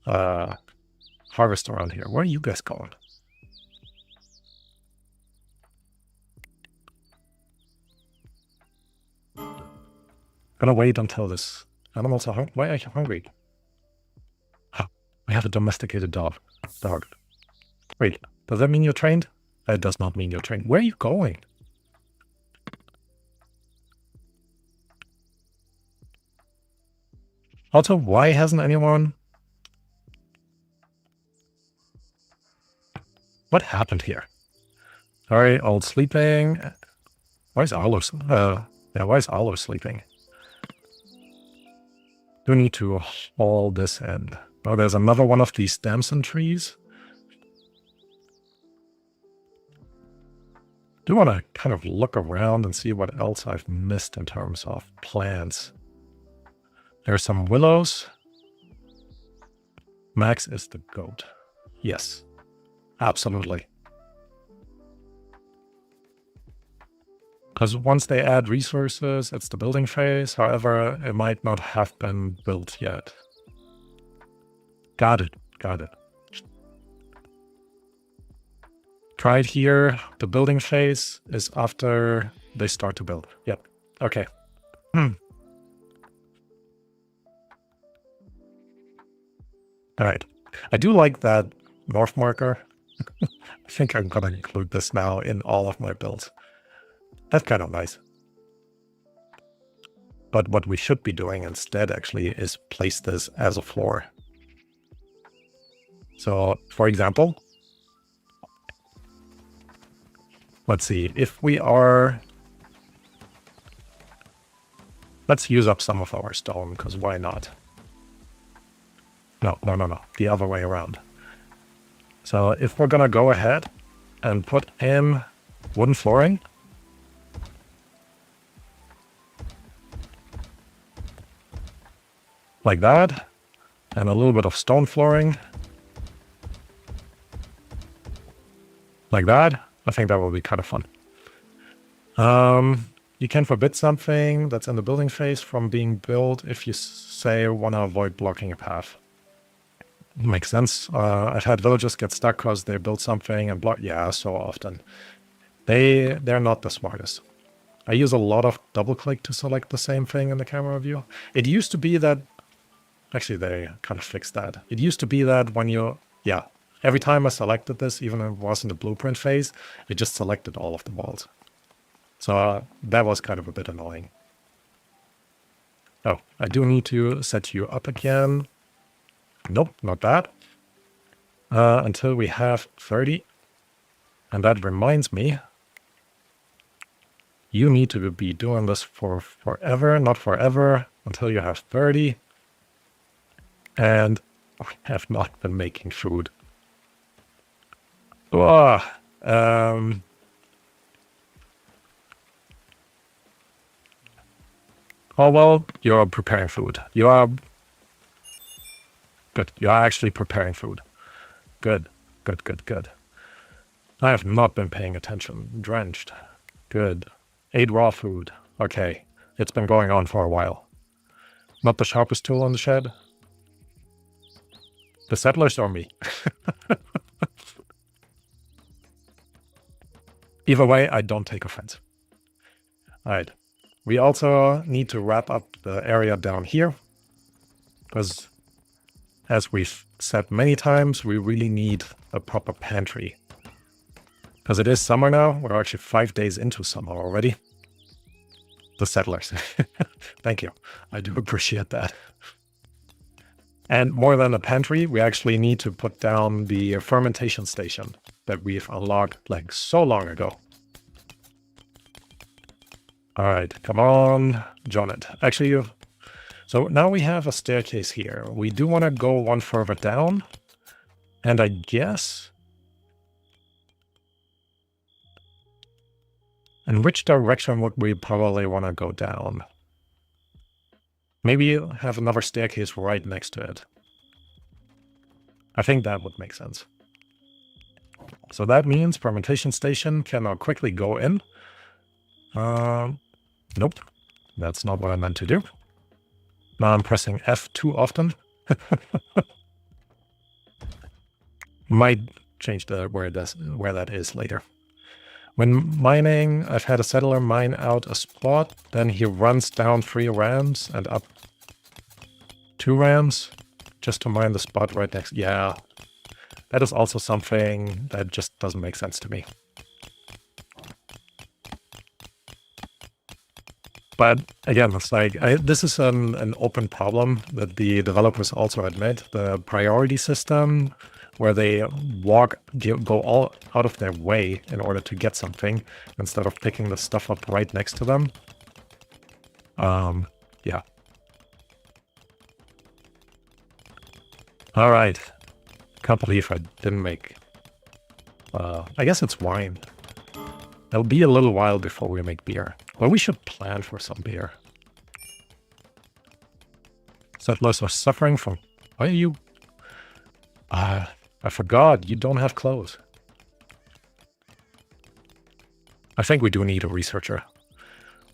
harvest around here. Where are you guys going? Gonna wait until this animals are hungry. Why are you hungry? Oh, we have a domesticated dog. Wait, does that mean you're trained? That does not mean you're trained. Where are you going? Also, why hasn't anyone... What happened here? Sorry, old sleeping. Why is Arlo... why is Arlo sleeping? Do need to haul this in. Oh, there's another one of these damson trees. Do want to kind of look around and see what else I've missed in terms of plants. There's some willows. Max is the goat. Yes, absolutely. Because once they add resources, it's the building phase. However, it might not have been built yet. Got it. Tried here. The building phase is after they start to build. Yep. Okay. All right. I do like that north marker. I think I'm going to include this now in all of my builds. That's kind of nice. But what we should be doing instead actually is place this as a floor. So, for example, let's see, if we are... Let's use up some of our stone, because why not? No, the other way around. So if we're gonna go ahead and put in wooden flooring, like that, and a little bit of stone flooring, like that, I think that will be kind of fun. You can forbid something that's in the building phase from being built if you say want to avoid blocking a path. Makes sense. I've had villagers get stuck because they built something and block. Yeah, so often. They're not the smartest. I use a lot of double click to select the same thing in the camera view. It used to be that, actually they kind of fixed that. It used to be that when you, yeah, every time I selected this, even if it was in the blueprint phase, it just selected all of the walls. So that was kind of a bit annoying. Oh, I do need to set you up again. Nope, not that. Until we have 30. And that reminds me, you need to be doing this for forever, not forever, until you have 30. And I have not been making food. Oh, oh, well, you're preparing food. You are good. You are actually preparing food. Good, good, good, good. I have not been paying attention. Drenched. Good. 8 raw food. Okay. It's been going on for a while. Not the sharpest tool in the shed. The settlers or me? Either way, I don't take offense. Alright. We also need to wrap up the area down here. Because, as we've said many times, we really need a proper pantry. Because it is summer now. We're actually 5 days into summer already. The settlers. Thank you. I do appreciate that. And more than a pantry, we actually need to put down the fermentation station that we've unlocked like so long ago. All right, come on, John it. Actually, so now we have a staircase here. We do want to go one further down. And I guess... in which direction would we probably want to go down? Maybe have another staircase right next to it. I think that would make sense. So that means fermentation station can now quickly go in. Nope, that's not what I meant to do. Now I'm pressing F too often. Might change the where that is later. When mining, I've had a settler mine out a spot, then he runs down 3 rams and up 2 rams just to mine the spot right next. Yeah, that is also something that just doesn't make sense to me. But again, it's like, this is an open problem that the developers also admit. The priority system, where they go all out of their way in order to get something, instead of picking the stuff up right next to them. Yeah. All right. Can't believe I didn't make... I guess it's wine. It'll be a little while before we make beer. Well, we should plan for some beer. Settlers are suffering from... Why are you... I forgot, you don't have clothes. I think we do need a researcher.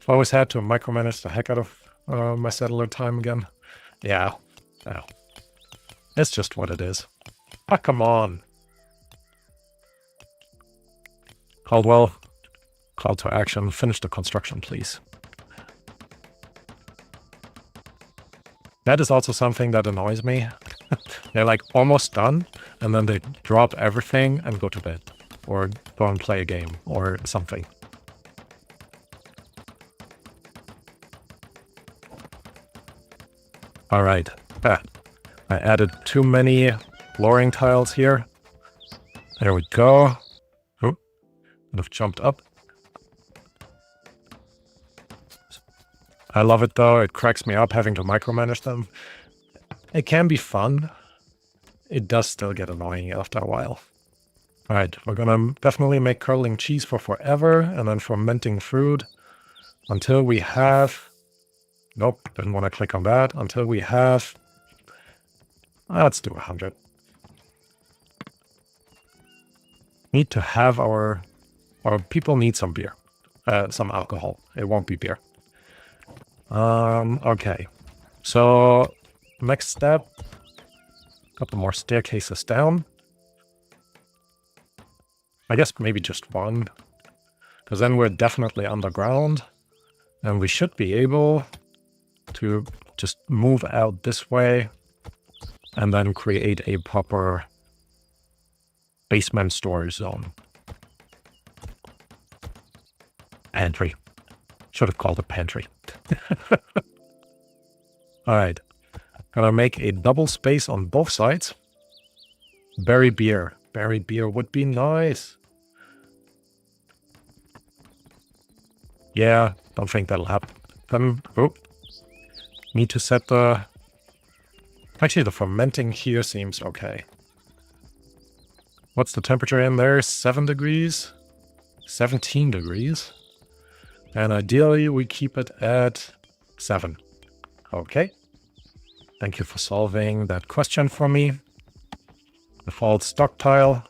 I've always had to micromanage the heck out of my settler time again. Yeah. Oh. It's just what it is. Ah, come on. Caldwell, cloud to action. Finish the construction, please. That is also something that annoys me. They're like almost done, and then they drop everything and go to bed. Or go and play a game, or something. Alright. I added too many flooring tiles here. There we go. Oh, I've jumped up. I love it though, it cracks me up having to micromanage them. It can be fun. It does still get annoying after a while. Alright, we're gonna definitely make curling cheese for forever, and then fermenting fruit until we have... Nope, didn't want to click on that. Until we have... Let's do 100. Need to have our people need some beer. some alcohol. It won't be beer. Okay. So, next step, a couple more staircases down. I guess maybe just one, because then we're definitely underground, and we should be able to just move out this way and then create a proper basement storage zone. Pantry. Should have called it pantry. Alright. Gonna make a double space on both sides. Berry beer. Berry beer would be nice. Yeah, don't think that'll happen. Oh. Need to set the... Actually, the fermenting here seems okay. What's the temperature in there? 7 degrees? 17 degrees. And ideally, we keep it at 7. Okay. Thank you for solving that question for me. Default stockpile.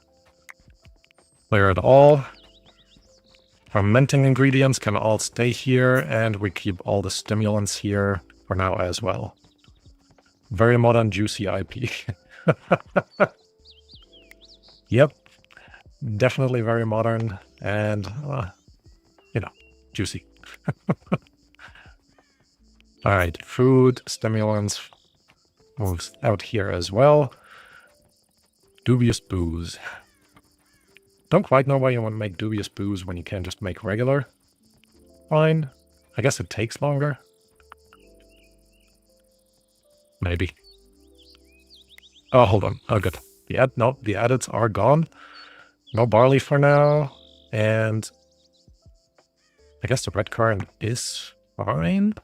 Clear it all. Fermenting ingredients can all stay here, and we keep all the stimulants here for now as well. Very modern, juicy IP. Yep. Definitely very modern and, you know, juicy. Alright, food, stimulants moves out here as well. Dubious booze. Don't quite know why you want to make dubious booze when you can just make regular. Fine. I guess it takes longer. Maybe. Oh, hold on. Oh, good. No, the edits are gone. No barley for now. And I guess the red currant is fine.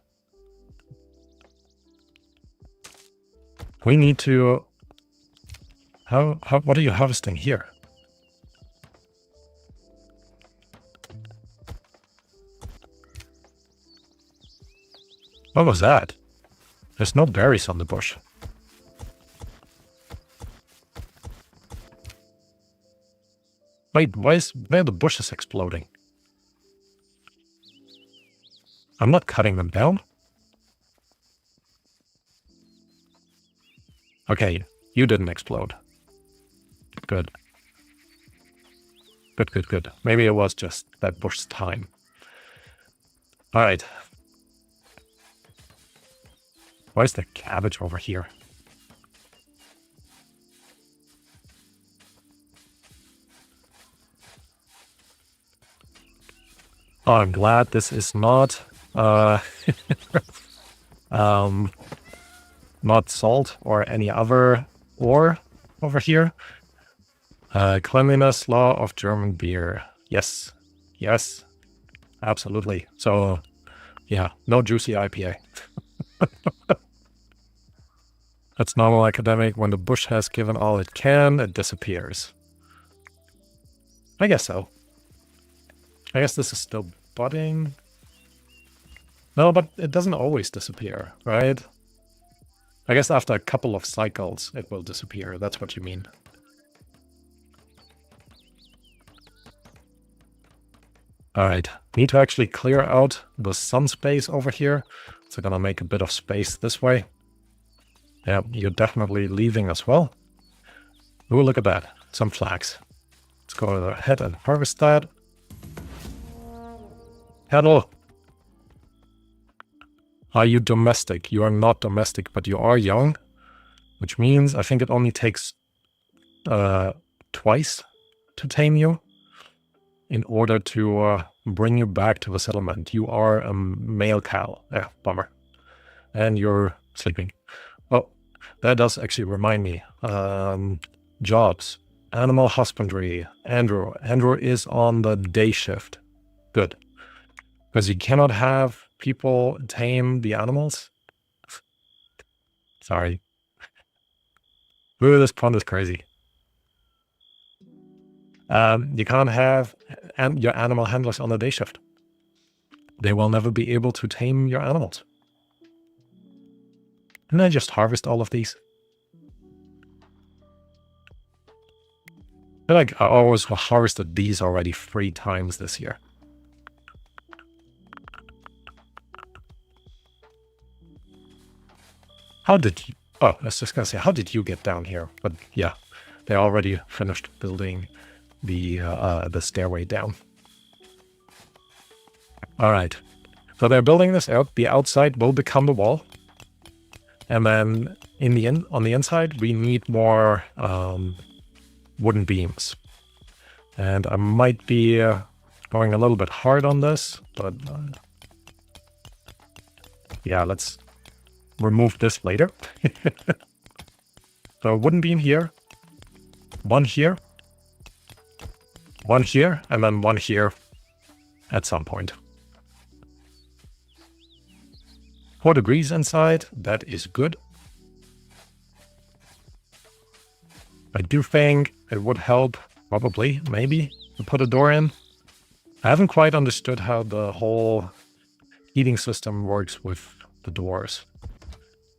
We need to... What are you harvesting here? What was that? There's no berries on the bush. Wait, why are the bushes exploding? I'm not cutting them down. Okay, you didn't explode. Good. Good. Maybe it was just that bush's time. Alright. Why is there cabbage over here? Oh, I'm glad this is not not salt or any other ore over here. Cleanliness law of German beer. Yes. Yes. Absolutely. So, yeah, no juicy IPA. That's normal academic. When the bush has given all it can, it disappears. I guess so. I guess this is still budding. No, but it doesn't always disappear, right? I guess after a couple of cycles, it will disappear. That's what you mean. Alright, need to actually clear out the sun space over here. So gonna make a bit of space this way. Yeah, you're definitely leaving as well. Ooh, look at that. Some flax. Let's go ahead and harvest that. Cattle! Are you domestic? You are not domestic, but you are young. Which means I think it only takes twice to tame you in order to bring you back to the settlement. You are a male cow. Yeah, bummer. And you're sleeping. Oh, that does actually remind me. Jobs. Animal husbandry. Andrew. Andrew is on the day shift. Good. Because you cannot have people tame the animals. Sorry. Ooh, this pond is crazy. You can't have your animal handlers on the day shift. They will never be able to tame your animals. Didn't I just harvest all of these? I feel like I always harvested these already 3 times this year. How did you... Oh, I was just gonna say, how did you get down here? But yeah, they already finished building the stairway down. All right. So they're building this out. The outside will become the wall. And then on the inside, we need more wooden beams. And I might be going a little bit hard on this, but yeah, let's remove this later. So wooden beam here, one here, and then one here at some point. 4 degrees inside, that is good. I do think it would help, probably, maybe, to put a door in. I haven't quite understood how the whole heating system works with the doors.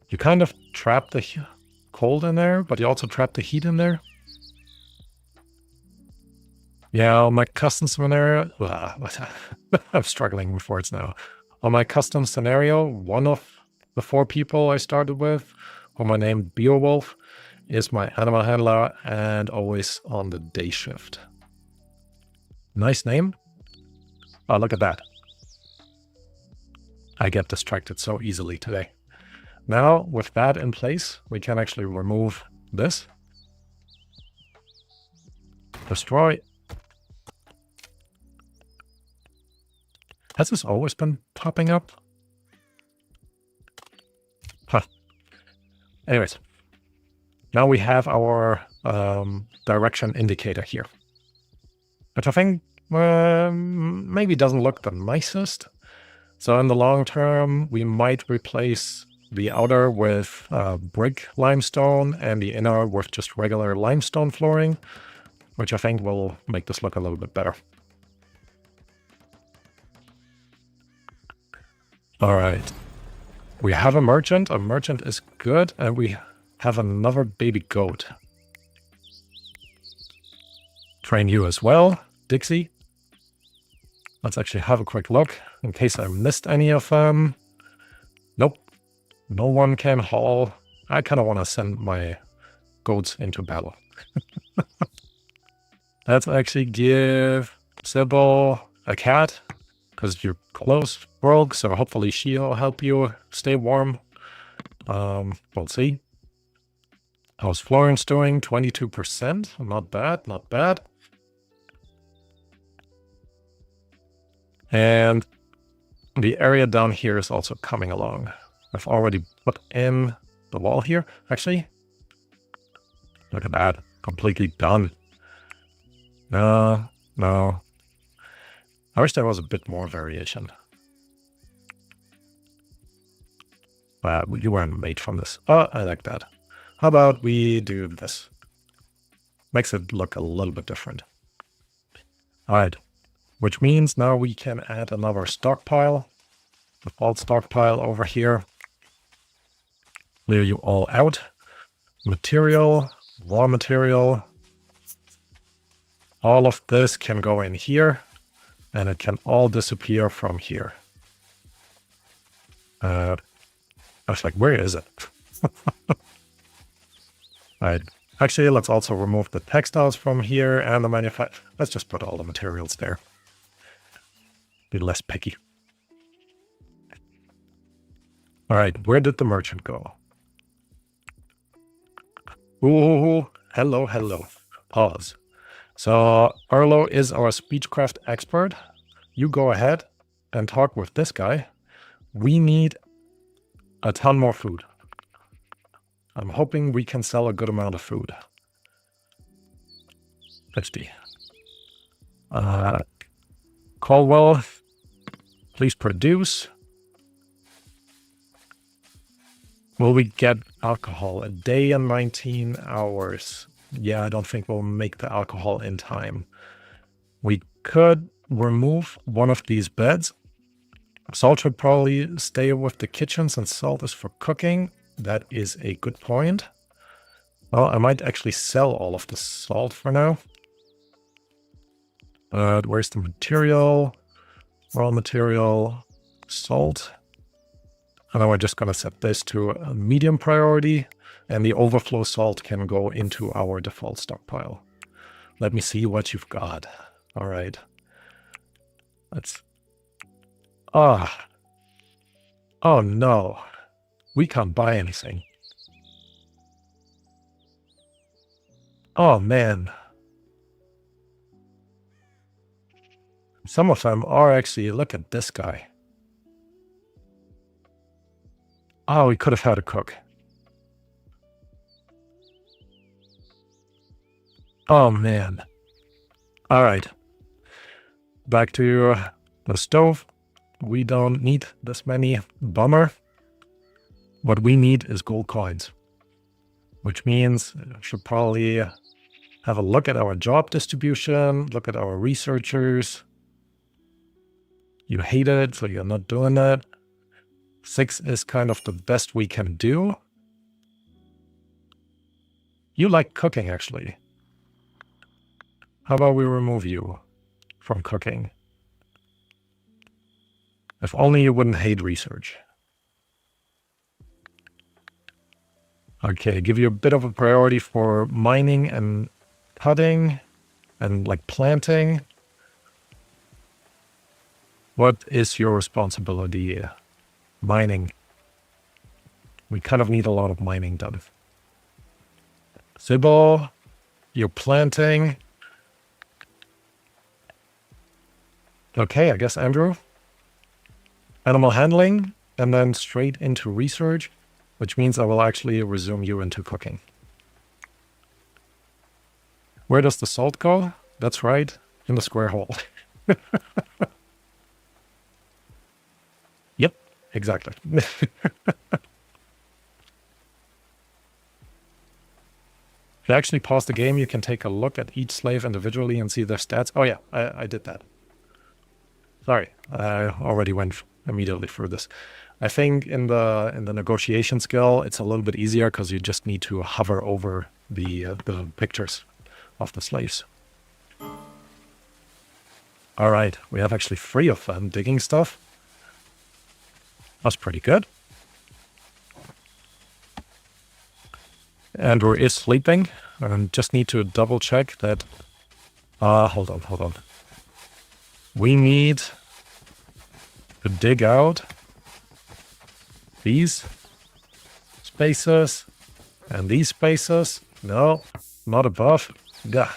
You kind of trap the cold in there, but you also trap the heat in there. Yeah, on my custom scenario... I'm struggling with words now. On my custom scenario, one of the 4 people I started with, whom I named Beowulf, is my animal handler and always on the day shift. Nice name. Oh, look at that. I get distracted so easily today. Now, with that in place, we can actually remove this. Destroy. Has this always been popping up? Huh. Anyways. Now we have our direction indicator here. Which I think maybe doesn't look the nicest. So in the long term, we might replace the outer with brick limestone and the inner with just regular limestone flooring, which I think will make this look a little bit better. All right. We have a merchant. A merchant is good, and we have another baby goat. Train you as well, Dixie. Let's actually have a quick look in case I missed any of them. Nope. No one can haul. I kind of want to send my goats into battle. Let's actually give Sybil a cat, because your clothes broke, so hopefully she'll help you stay warm. We'll see. How's Florence doing? 22%. Not bad, not bad. And the area down here is also coming along. I've already put in the wall here, actually. Look at that. Completely done. No. I wish there was a bit more variation. You weren't made from this. Oh, I like that. How about we do this? Makes it look a little bit different. All right. Which means now we can add another stockpile. Default stockpile over here. Clear you all out. Material, raw material. All of this can go in here. And it can all disappear from here. I was like, where is it? Alright. Actually, let's also remove the textiles from here and the manufacture. Let's just put all the materials there. Be less picky. Alright, where did the merchant go? Ooh, hello. Pause. So, Arlo is our speechcraft expert. You go ahead and talk with this guy. We need a ton more food. I'm hoping we can sell a good amount of food. 50. Caldwell, please produce. Will we get alcohol? A day and 19 hours. Yeah, I don't think we'll make the alcohol in time. We could remove one of these beds. Salt should probably stay with the kitchen since salt is for cooking. That is a good point. Well, I might actually sell all of the salt for now. Where's the material? Raw material, salt. And then we're just going to set this to a medium priority, and the overflow salt can go into our default stockpile. Let me see what you've got. All right. Let's... Ah. Oh, no. We can't buy anything. Oh, man. Some of them are actually... Look at this guy. Oh, we could have had a cook. Oh, man. All right. Back to the stove. We don't need this many. Bummer. What we need is gold coins. Which means I should probably have a look at our job distribution, look at our researchers. You hate it, so you're not doing it. 6 is kind of the best we can do. You like cooking, actually. How about we remove you from cooking? If only you wouldn't hate research. Okay, give you a bit of a priority for mining and cutting and like planting. What is your responsibility? Mining. We kind of need a lot of mining done. Sybil, you're planting. Okay, I guess Andrew. Animal handling, and then straight into research, which means I will actually resume you into cooking. Where does the salt go? That's right, in the square hole. Yep, exactly. If you actually pause the game, you can take a look at each slave individually and see their stats. Oh yeah, I did that. Sorry, I already went immediately through this. I think in the negotiation skill, it's a little bit easier because you just need to hover over the pictures of the slaves. All right, we have actually 3 of them digging stuff. That's pretty good. Andrew is sleeping, and just need to double check that. Hold on. We need to dig out these spaces and these spaces. No, not above. Gah.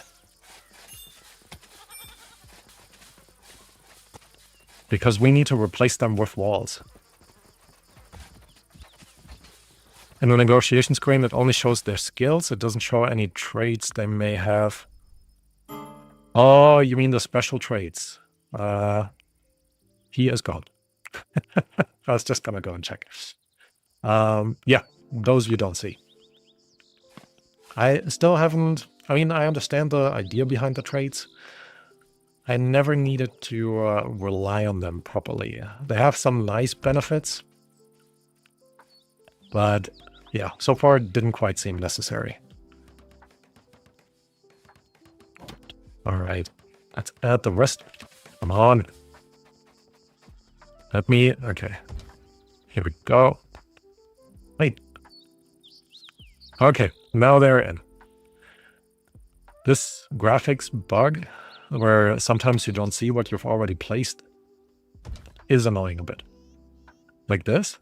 Because we need to replace them with walls. In the negotiation screen, it only shows their skills. It doesn't show any traits they may have. Oh, you mean the special traits. He is gone. I was just gonna go and check. Yeah, those you don't see. I still haven't... I mean, I understand the idea behind the traits. I never needed to rely on them properly. They have some nice benefits. But yeah, so far it didn't quite seem necessary. All right, let's add the rest. Come on. Let me... Okay. Here we go. Wait. Okay, now they're in. This graphics bug, where sometimes you don't see what you've already placed, is annoying a bit. Like this.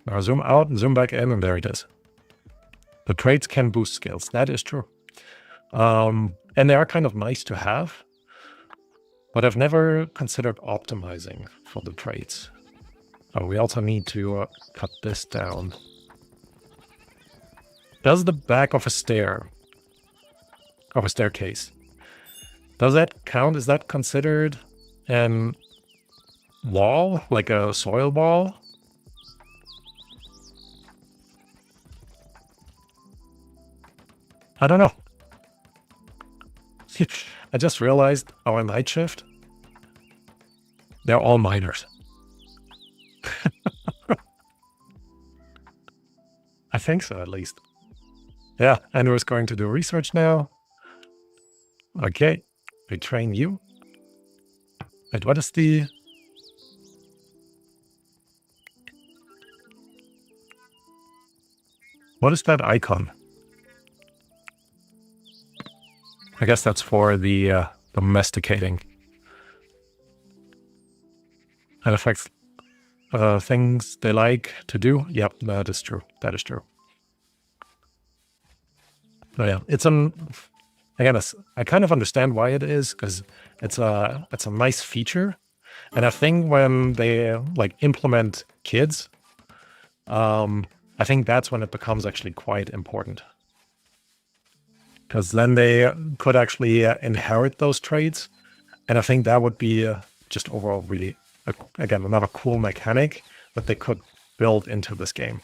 Now zoom out, zoom back in, and there it is. The traits can boost skills. That is true. And they are kind of nice to have, but I've never considered optimizing for the traits. Oh, we also need to cut this down. Does the back of a staircase, does that count? Is that considered an wall, like a soil wall? I don't know. I just realized our night shift, they're all miners. I think so, at least. Yeah, Andrew's going to do research now. Okay, we train you. Wait, what is the... What is that icon? I guess that's for the domesticating. It affects things they like to do. Yep, that is true. That is true. So yeah, it's again, I kind of understand why it is, because it's a nice feature. And I think when they like implement kids, I think that's when it becomes actually quite important. Because then they could actually inherit those traits. And I think that would be just overall really, again, another cool mechanic that they could build into this game.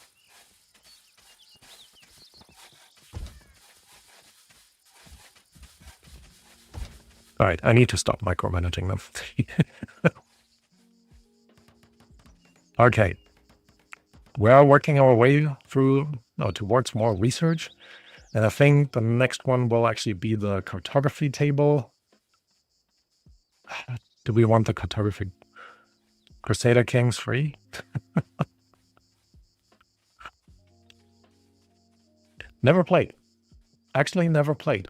All right, I need to stop micromanaging them. Okay. We are working our way towards more research. And I think the next one will actually be the cartography table. Do we want the cartography Crusader Kings free? Never played. Actually, never played.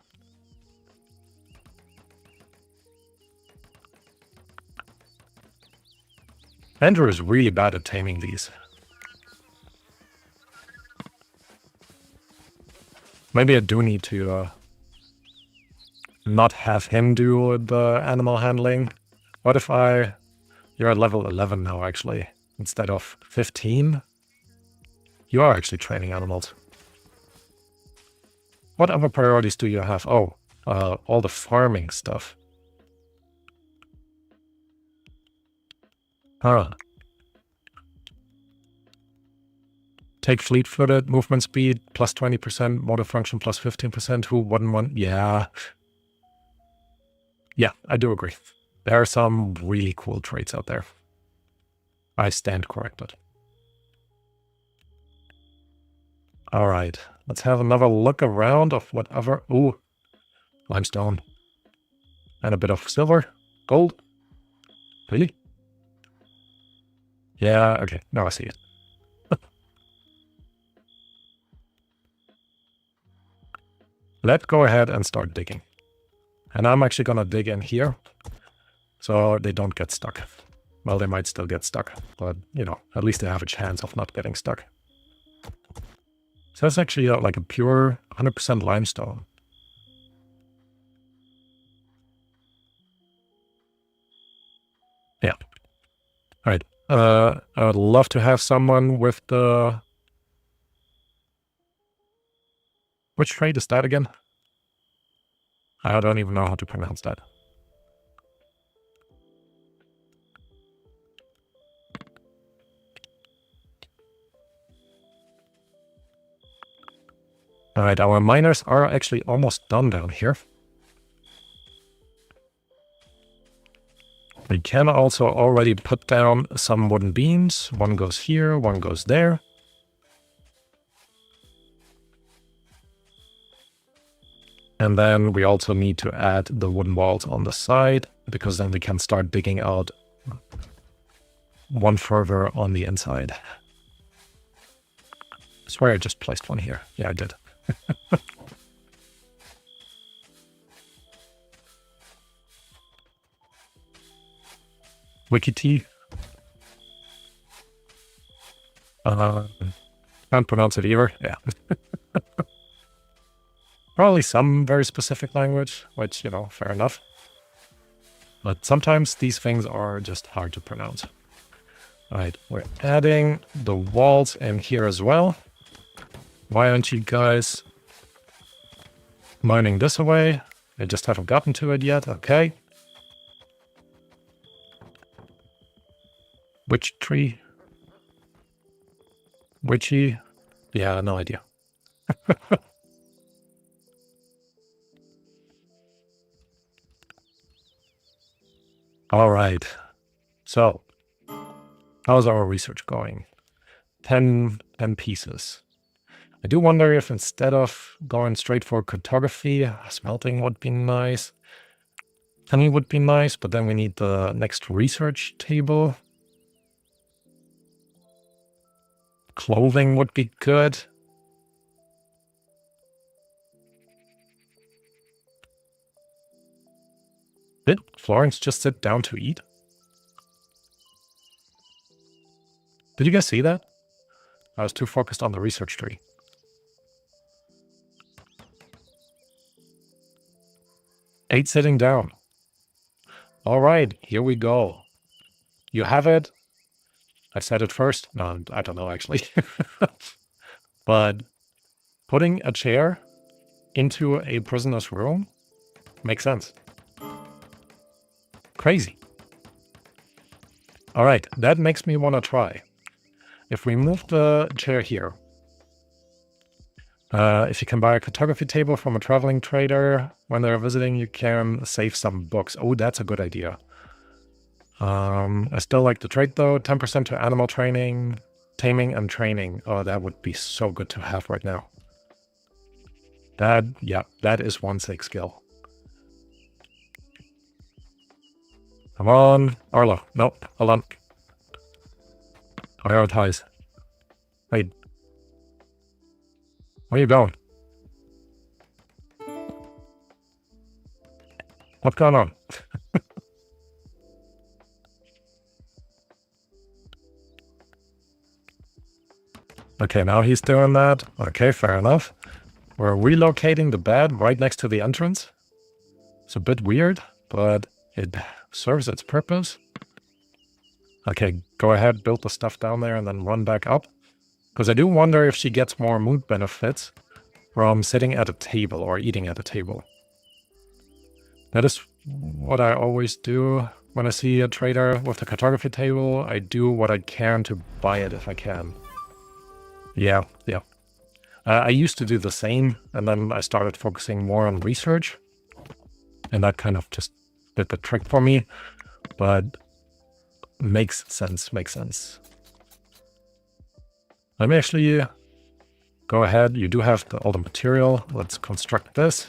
Andrew is really bad at taming these. Maybe I do need to not have him do the animal handling. What if you're at level 11 now, actually, instead of 15? You are actually training animals. What other priorities do you have? Oh, all the farming stuff. Huh. Take fleet-footed, movement speed, plus 20%, motor function, plus 15%, who wouldn't want? Yeah. Yeah, I do agree. There are some really cool traits out there. I stand corrected. All right, let's have another look around of whatever. Ooh, limestone. And a bit of silver, gold. Really? Yeah, okay, now I see it. Let's go ahead and start digging. And I'm actually gonna dig in here so they don't get stuck. Well, they might still get stuck, but, you know, at least they have a chance of not getting stuck. So that's actually like a pure 100% limestone. Yeah. All right. I would love to have someone with the... Which trait is that again? I don't even know how to pronounce that. All right, our miners are actually almost done down here. We can also already put down some wooden beams. One goes here, one goes there. And then we also need to add the wooden walls on the side, because then we can start digging out one further on the inside. I swear I just placed one here. Yeah, I did. Wiki-T. Can't pronounce it either. Yeah. Probably some very specific language, which, you know, fair enough. But sometimes these things are just hard to pronounce. All right, we're adding the walls in here as well. Why aren't you guys mining this away? I just haven't gotten to it yet. Okay. Which tree? Witchy? Yeah, no idea. All right. So, how's our research going? 10 pieces. I do wonder if instead of going straight for cartography, smelting would be nice. Tunneling would be nice, but then we need the next research table. Clothing would be good. Did Florence just sit down to eat? Did you guys see that? I was too focused on the research tree. Eight sitting down. All right, here we go. You have it. I said it first. No, I don't know, actually. But putting a chair into a prisoner's room makes sense. Crazy. All right, that makes me want to try. If we move the chair here, if you can buy a cartography table from a traveling trader when they're visiting, you can save some books. Oh, that's a good idea. I still like the trade though. 10% to animal training, taming and training. Oh, that would be so good to have right now. Yeah, that is one sick skill. Come on, Arlo. Nope, hold on. Prioritize. Wait. Where are you going? What's going on? Okay, now he's doing that. Okay, fair enough. We're relocating the bed right next to the entrance. It's a bit weird, but it serves its purpose. Okay, go ahead, build the stuff down there and then run back up. Because I do wonder if she gets more mood benefits from sitting at a table or eating at a table. That is what I always do when I see a trader with a cartography table. I do what I can to buy it if I can. Yeah. I used to do the same, and then I started focusing more on research. And that kind of just did the trick for me. But makes sense. Let me actually go ahead. You do have all the material. Let's construct this.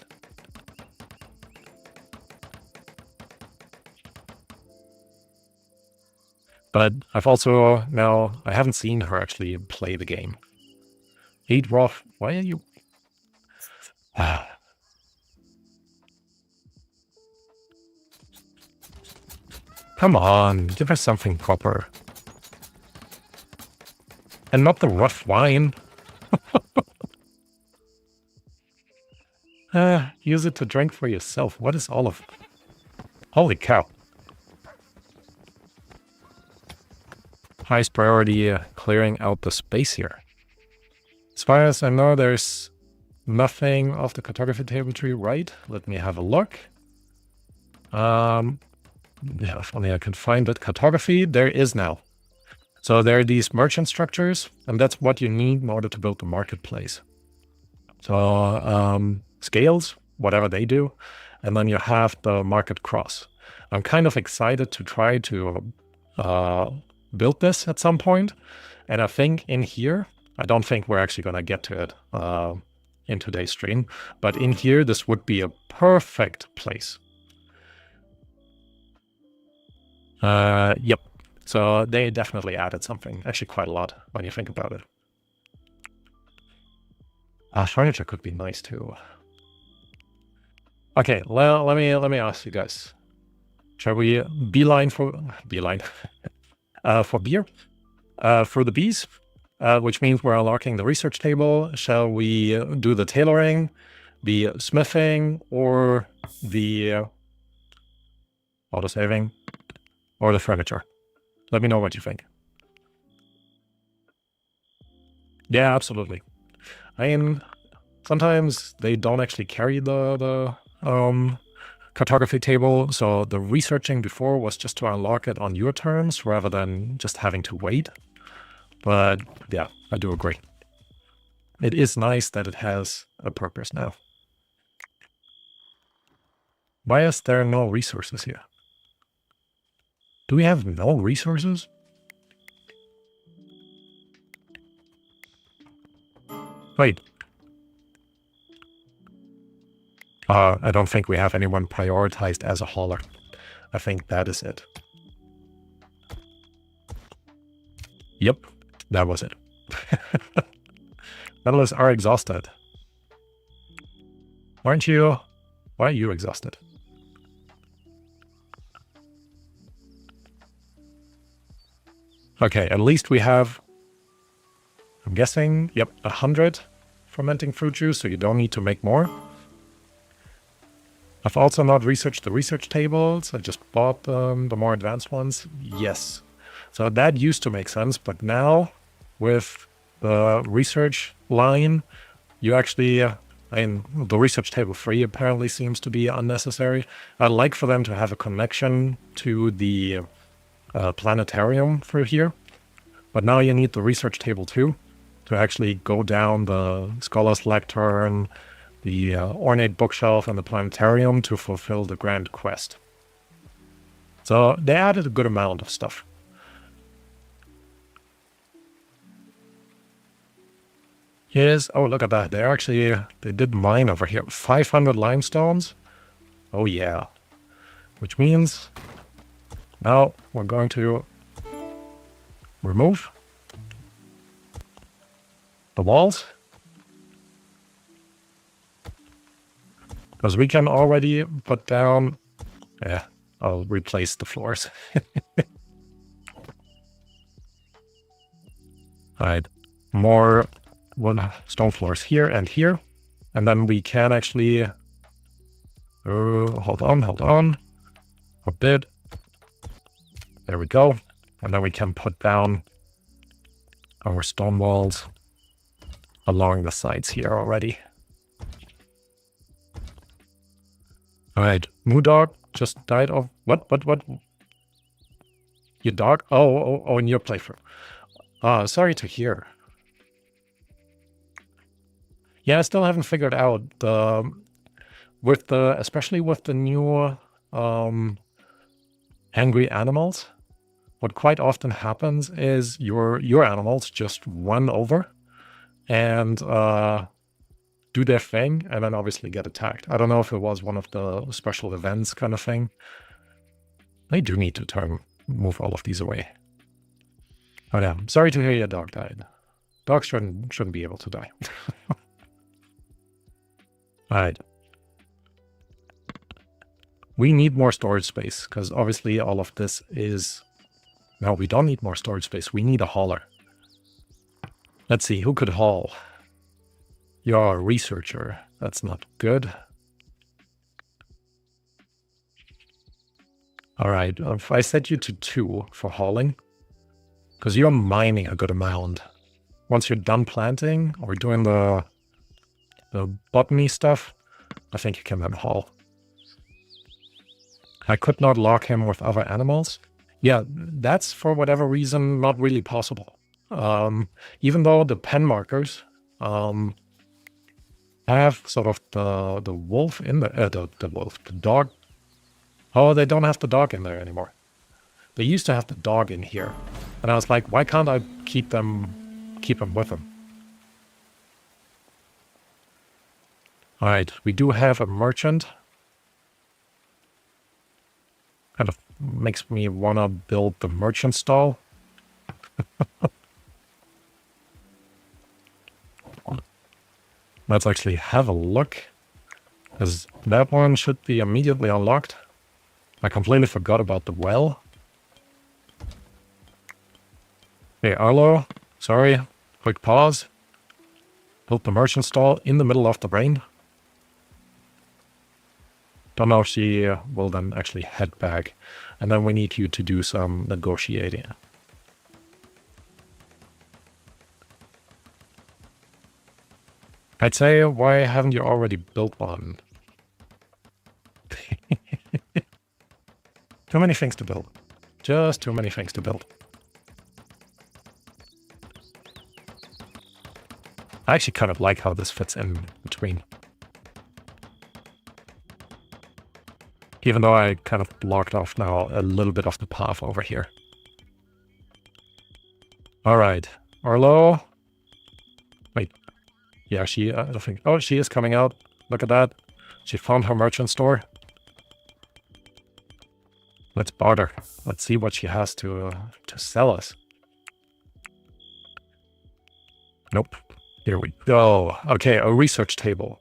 But I've also now, I haven't seen her actually play the game. 8 raw. Why are you? Come on, give her something proper. And not the rough wine. Use it to drink for yourself. What is all of... Holy cow. Highest priority, clearing out the space here. As far as I know, there's nothing off the cartography table tree, right? Let me have a look. Yeah, if only I can find it. Cartography, there is now. So there are these merchant structures, and that's what you need in order to build the marketplace. So scales, whatever they do, and then you have the market cross. I'm kind of excited to try to build this at some point, and I think in here, I don't think we're actually going to get to it in today's stream, but in here, this would be a perfect place. Yep. So they definitely added something, actually quite a lot when you think about it. Furniture could be nice too. Okay, well, let me ask you guys. Shall we beeline for beer? For the bees, which means we're unlocking the research table. Shall we do the tailoring, the smithing, or the autosaving, or the furniture? Let me know what you think. Yeah, absolutely. I mean, sometimes they don't actually carry the cartography table, so the researching before was just to unlock it on your terms rather than just having to wait. But yeah, I do agree. It is nice that it has a purpose now. Why is there no resources here? Do we have no resources? Wait. I don't think we have anyone prioritized as a hauler. I think that is it. Yep, that was it. Settlers are exhausted. Why are you exhausted? Okay, at least we have, I'm guessing, yep, 100 fermenting fruit juice, so you don't need to make more. I've also not researched the research tables. I just bought the more advanced ones. Yes. So that used to make sense, but now with the research line, you actually, I mean, the research table 3 apparently seems to be unnecessary. I'd like for them to have a connection to the planetarium through here, but now you need the research table 2 to actually go down the Scholar's Lectern, the ornate bookshelf, and the planetarium to fulfill the grand quest. So they added a good amount of stuff. Yes, oh, look at that. They did mine over here. 500 limestones. Oh, yeah. Which means now we're going to remove the walls. Because we can already put down... Yeah, I'll replace the floors. Alright, more stone floors here and here. And then we can actually... hold on. A bit. There we go. And then we can put down our stone walls along the sides here already. Alright, Moo Dog just died of... What? Your dog? Oh, in your playthrough. Sorry to hear. Yeah, I still haven't figured out especially with the new angry animals. What quite often happens is your animals just run over and do their thing, and then obviously get attacked. I don't know if it was one of the special events kind of thing. I do need to move all of these away. Oh yeah, sorry to hear your dog died. Dogs shouldn't be able to die. Alright. We need more storage space, because obviously all of this is... No, we don't need more storage space. We need a hauler. Let's see, who could haul? You're a researcher. That's not good. Alright, if I set you to 2 for hauling, because you're mining a good amount. Once you're done planting or doing the botany stuff, I think you can then haul. I could not lock him with other animals. Yeah, that's for whatever reason not really possible. Even though the pen markers have sort of the wolf in the dog. Oh, they don't have the dog in there anymore. They used to have the dog in here, and I was like, why can't I keep them with them? All right, we do have a merchant. Kind of makes me want to build the merchant stall. Let's actually have a look, because that one should be immediately unlocked. I completely forgot about the well. Hey, Arlo, sorry, quick pause. Built the merchant stall in the middle of the rain. Don't know if she will then actually head back. And then we need you to do some negotiating. I'd say, why haven't you already built one? Too many things to build. Just too many things to build. I actually kind of like how this fits in between. Even though I kind of blocked off now a little bit of the path over here. Alright. Arlo? Wait. Yeah, I don't think... Oh, she is coming out. Look at that. She found her merchant store. Let's barter. Let's see what she has to sell us. Nope. Here we go. Okay, a research table.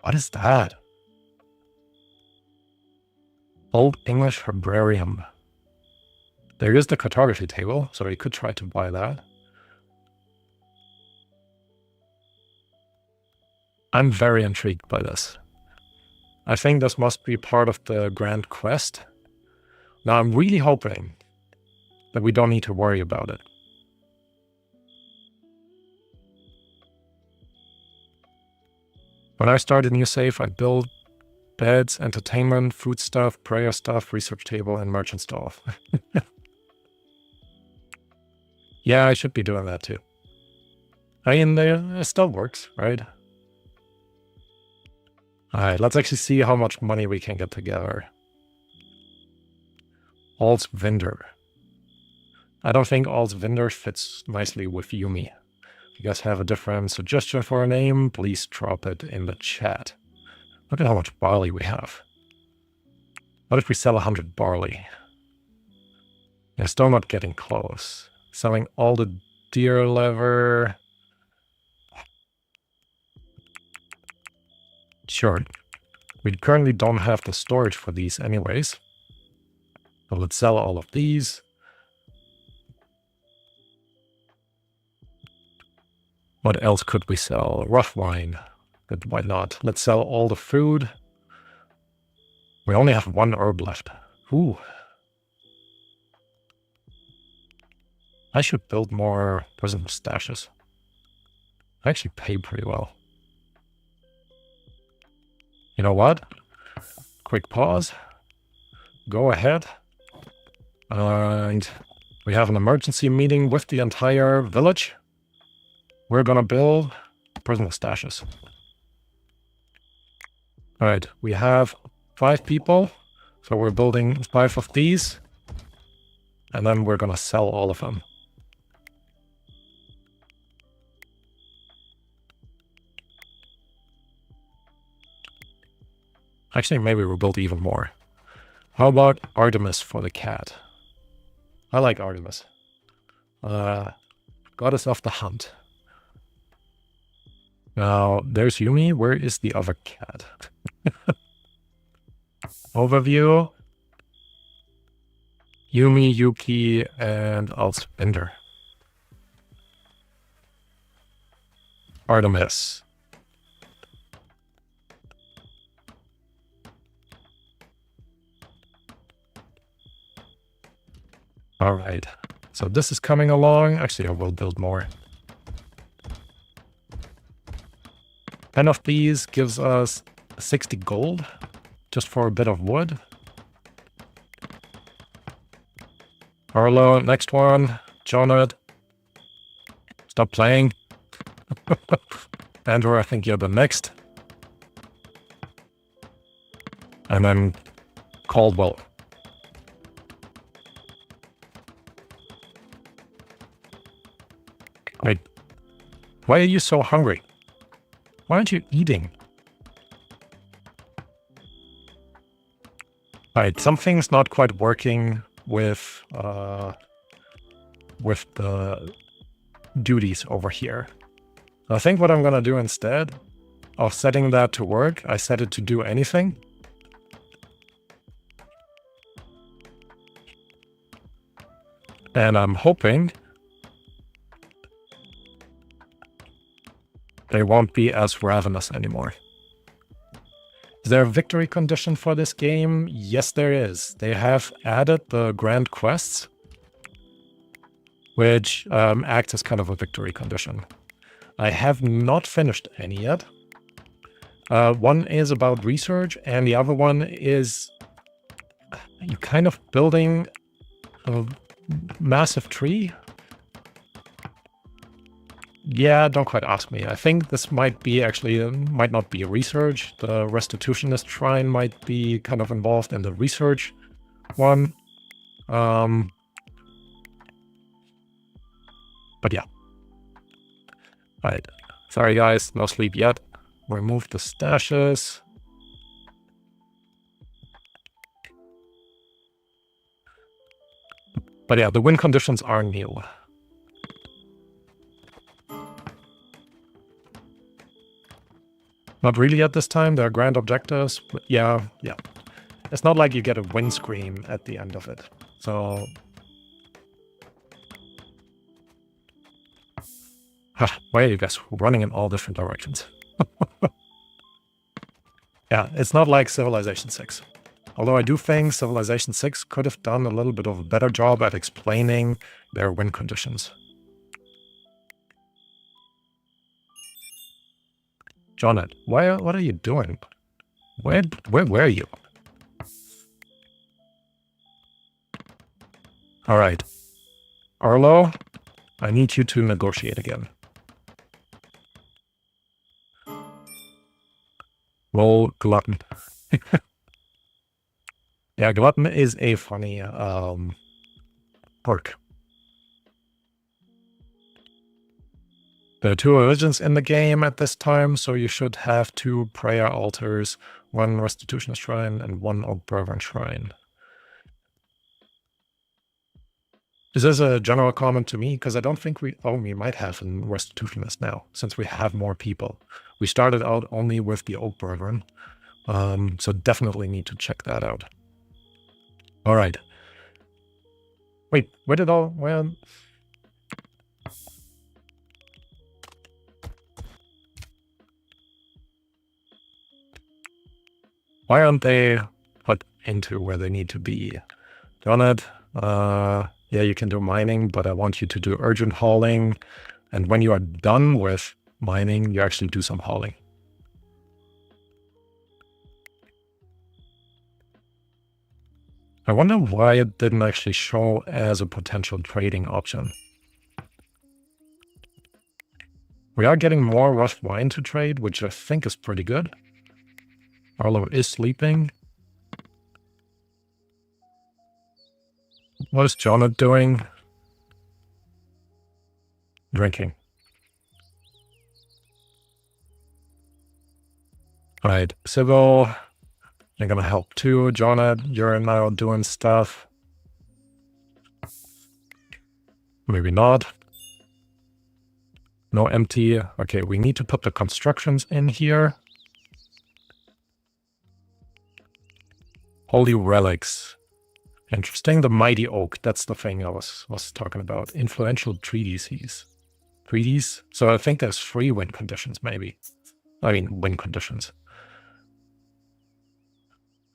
What is that? Old English Herbarium. There is the cartography table, so we could try to buy that. I'm very intrigued by this. I think this must be part of the grand quest. Now, I'm really hoping that we don't need to worry about it. When I start a new save, I build beds, entertainment, food stuff, prayer stuff, research table, and merchant stuff. Yeah, I should be doing that too. I mean, it still works, right? Alright, let's actually see how much money we can get together. Alt vendor. I don't think alt vendor fits nicely with Yumi. If you guys have a different suggestion for a name, please drop it in the chat. Look at how much barley we have. What if we sell 100 barley? They're still not getting close. Selling all the deer leather. Sure. We currently don't have the storage for these anyways. So let's sell all of these. What else could we sell? Rough wine. But why not? Let's sell all the food. We only have one herb left. Ooh. I should build more prison stashes. I actually pay pretty well. You know what? Quick pause. Go ahead. And we have an emergency meeting with the entire village. We're gonna build prisoner stashes. Alright, we have 5 people. So we're building 5 of these. And then we're gonna sell all of them. Actually, maybe we'll build even more. How about Artemis for the cat? I like Artemis. Goddess of the hunt. Now, there's Yumi. Where is the other cat? Overview. Yumi, Yuki, and Alspender. Artemis. All right, so this is coming along. Actually, I will build more. 10 of these gives us 60 gold, just for a bit of wood. Arlo, next one. Jonad. Stop playing. Andrew, I think you're the next. And then Caldwell. Wait, why are you so hungry? Why aren't you eating? Alright, something's not quite working with the duties over here. I think what I'm gonna do instead of setting that to work, I set it to do anything. And I'm hoping they won't be as ravenous anymore. Is there a victory condition for this game? Yes, there is. They have added the grand quests, which acts as kind of a victory condition. I have not finished any yet. One is about research, and the other one is you kind of building a massive tree. Yeah, don't quite ask me. I think this might be actually, might not be research. The restitutionist shrine might be kind of involved in the research one. But yeah. Alright. Sorry guys, no sleep yet. Remove the stashes. But yeah, the win conditions are new. Not really at this time, there are grand objectives, but yeah. It's not like you get a win screen at the end of it. So Why are you guys running in all different directions? Yeah, it's not like Civilization 6. Although I do think Civilization 6 could have done a little bit of a better job at explaining their win conditions. Jonat, what are you doing? Where were you? All right. Arlo, I need you to negotiate again. Roll Glutton. Yeah, Glutton is a funny perk. There are 2 religions in the game at this time, so you should have 2 prayer altars, 1 restitutionist shrine, and 1 oak brethren shrine. Is this a general comment to me? Because I don't think we might have a restitutionist now, since we have more people. We started out only with the oak brethren, so definitely need to check that out. All right. Wait, where did all... Well... Why aren't they put into where they need to be? Donut, yeah, you can do mining, but I want you to do urgent hauling. And when you are done with mining, you actually do some hauling. I wonder why it didn't actually show as a potential trading option. We are getting more rough wine to trade, which I think is pretty good. Arlo is sleeping. What is Jonah doing? Drinking. All right, Sybil, you're gonna help too. Jonah, you're now doing stuff. Maybe not. No empty. Okay, we need to put the constructions in here. Holy relics. Interesting. The mighty oak. That's the thing I was talking about. Influential treatises. Treaties? So I think there's 3 win conditions, maybe. I mean, win conditions.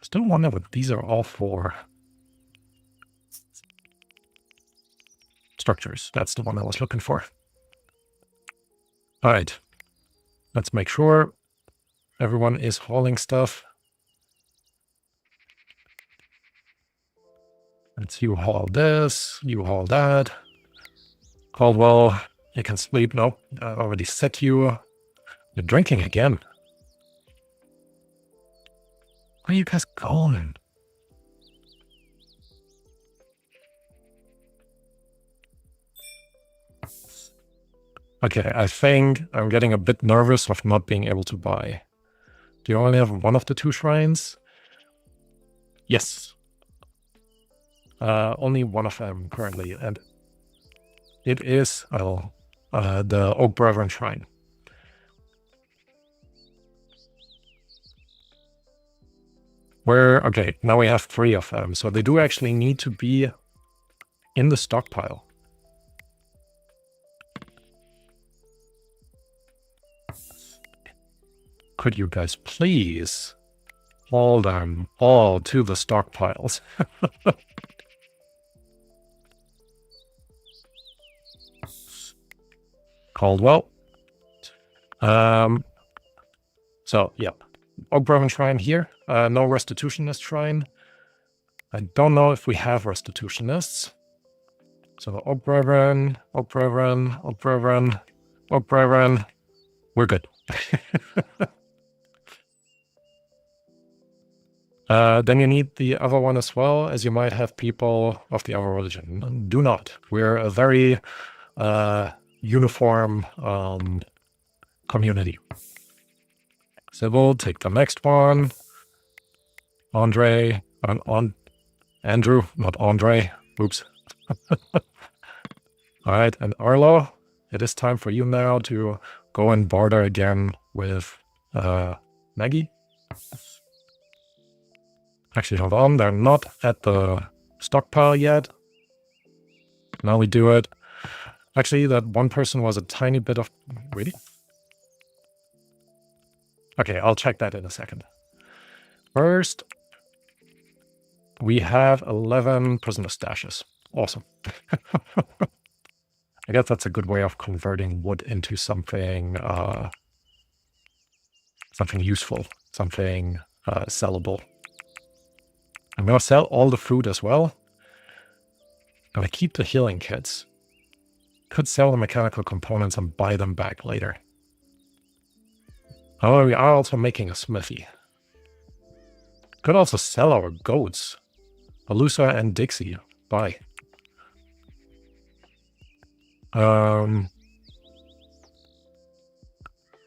Still wonder what these are all for. Structures. That's the one I was looking for. All right. Let's make sure everyone is hauling stuff. Let's you haul this, you haul that. Caldwell, you can sleep. No, I already set you. You're drinking again. Where are you guys going? Okay, I think I'm getting a bit nervous of not being able to buy. Do you only have one of the 2 shrines? Yes. Only one of them currently, and it is the Oak Brethren Shrine. Okay, now we have 3 of them, so they do actually need to be in the stockpile. Could you guys please haul them all to the stockpiles? Caldwell. So, yeah. Oak Brethren Shrine here. No Restitutionist Shrine. I don't know if we have Restitutionists. So, Oak Brethren, Oak Brethren, Oak Brethren, Oak Brethren. We're good. Then you need the other one as well, as you might have people of the other religion. Do not. We're a very uniform community. Sybil, take the next one. Andre, Andrew, not Andre. Oops. All right, and Arlo, it is time for you now to go and barter again with Maggie. Actually, hold on, they're not at the stockpile yet. Now we do it. Actually, that one person was a tiny bit of... Really? Okay, I'll check that in a second. First, we have 11 prisoner stashes. Awesome. I guess that's a good way of converting wood into something something useful, something sellable. I'm going to sell all the food as well. I'm going to keep the healing kits. Could sell the mechanical components and buy them back later. Oh, we are also making a smithy. Could also sell our goats. Alusa and Dixie. Bye.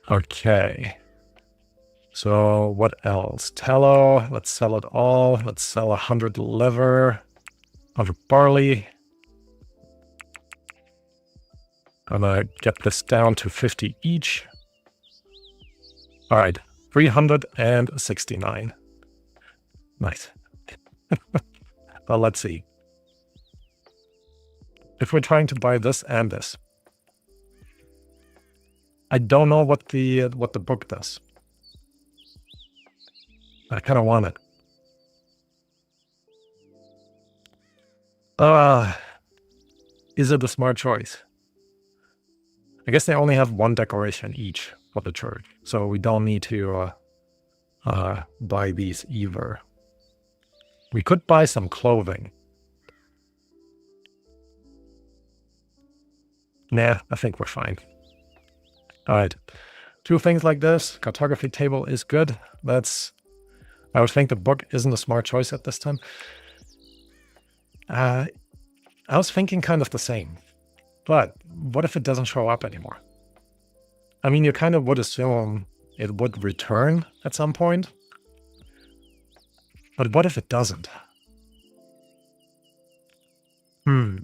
Okay. So what else? Tallow. Let's sell it all. Let's sell 100 liver. 100 barley. Gonna get this down to 50 each. All right. 369. Nice. Well, let's see. If we're trying to buy this and this, I don't know what the book does. I kind of want it. Is it a smart choice? I guess they only have one decoration each for the church, so we don't need to buy these either. We could buy some clothing. Nah, I think we're fine. All right. 2 things like this. Cartography table is good. I would think the book isn't a smart choice at this time. I was thinking kind of the same. But what if it doesn't show up anymore? I mean, you kind of would assume it would return at some point. But what if it doesn't? I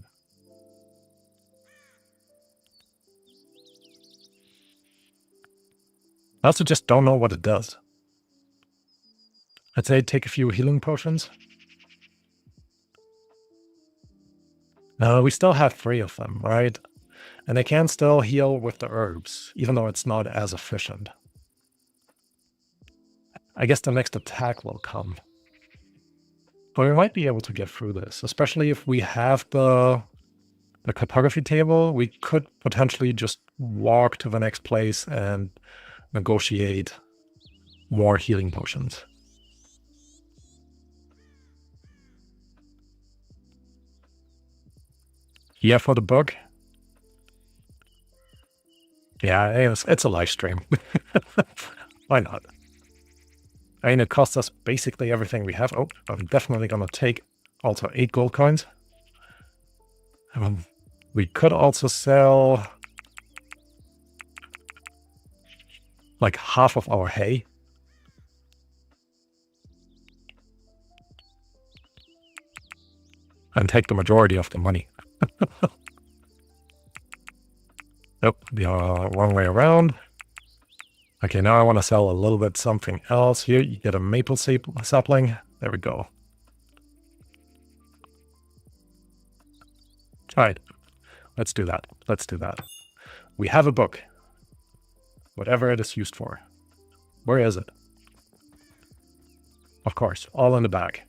also just don't know what it does. I'd say take a few healing potions. We still have 3 of them, right? And they can still heal with the herbs, even though it's not as efficient. I guess the next attack will come. But we might be able to get through this, especially if we have the cartography table. We could potentially just walk to the next place and negotiate more healing potions. Yeah, for the book. Yeah, it's a live stream. Why not? I mean, it costs us basically everything we have. Oh, I'm definitely going to take also 8 gold coins. We could also sell like half of our hay. And take the majority of the money. Nope, the wrong way around. Okay, now I want to sell a little bit something else. Here, you get a maple sapling. There we go. All right, let's do that. Let's do that. We have a book. Whatever it is used for. Where is it? Of course, all in the bag.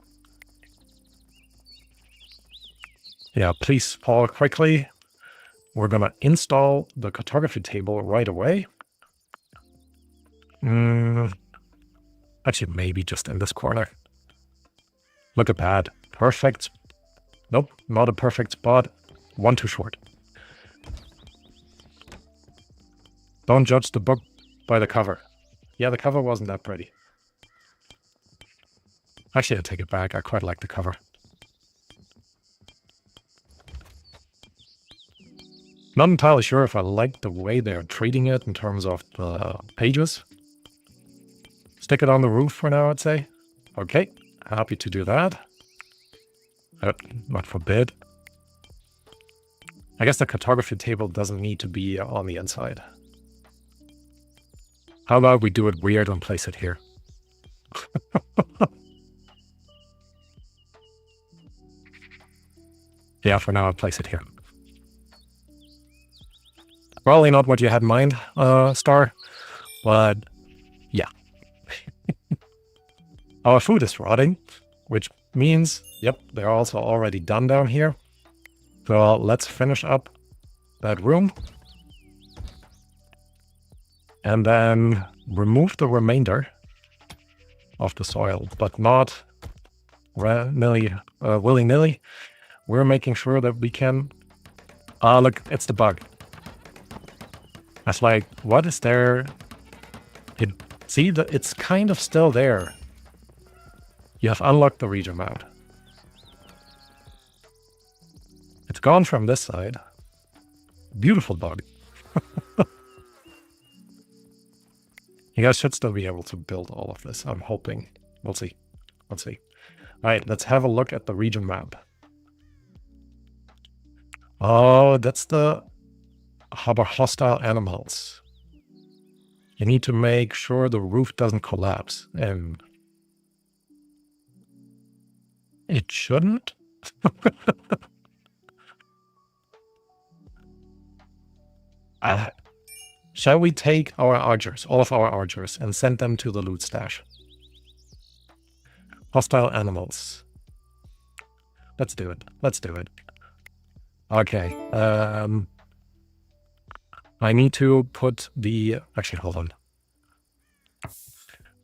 Yeah, please follow quickly. We're going to install the cartography table right away. Actually, maybe just in this corner. Look at that. Perfect. Nope, not a perfect spot. One too short. Don't judge the book by the cover. Yeah, the cover wasn't that pretty. Actually, I take it back. I quite like the cover. Not entirely sure if I like the way they're treating it in terms of the pages. Stick it on the roof for now, I'd say. Okay, happy to do that. Not forbid. I guess the cartography table doesn't need to be on the inside. How about we do it weird and place it here? Yeah, for now I'll place it here. Probably not what you had in mind, Star, but yeah. Our food is rotting, which means, yep, they're also already done down here. So let's finish up that room. And then remove the remainder of the soil, but not willy-nilly. We're making sure that we can... look, it's the bug. That's like, what is there? See, it's kind of still there. You have unlocked the region map. It's gone from this side. Beautiful bug. You guys should still be able to build all of this, I'm hoping. We'll see. Let's see. All right, let's have a look at the region map. Oh, that's the harbor hostile animals. You need to make sure the roof doesn't collapse, and it shouldn't. Shall we take our archers, all of our archers, and send them to the loot stash? Hostile animals. Let's do it. Let's do it. Okay. I need to put the... Actually, hold on.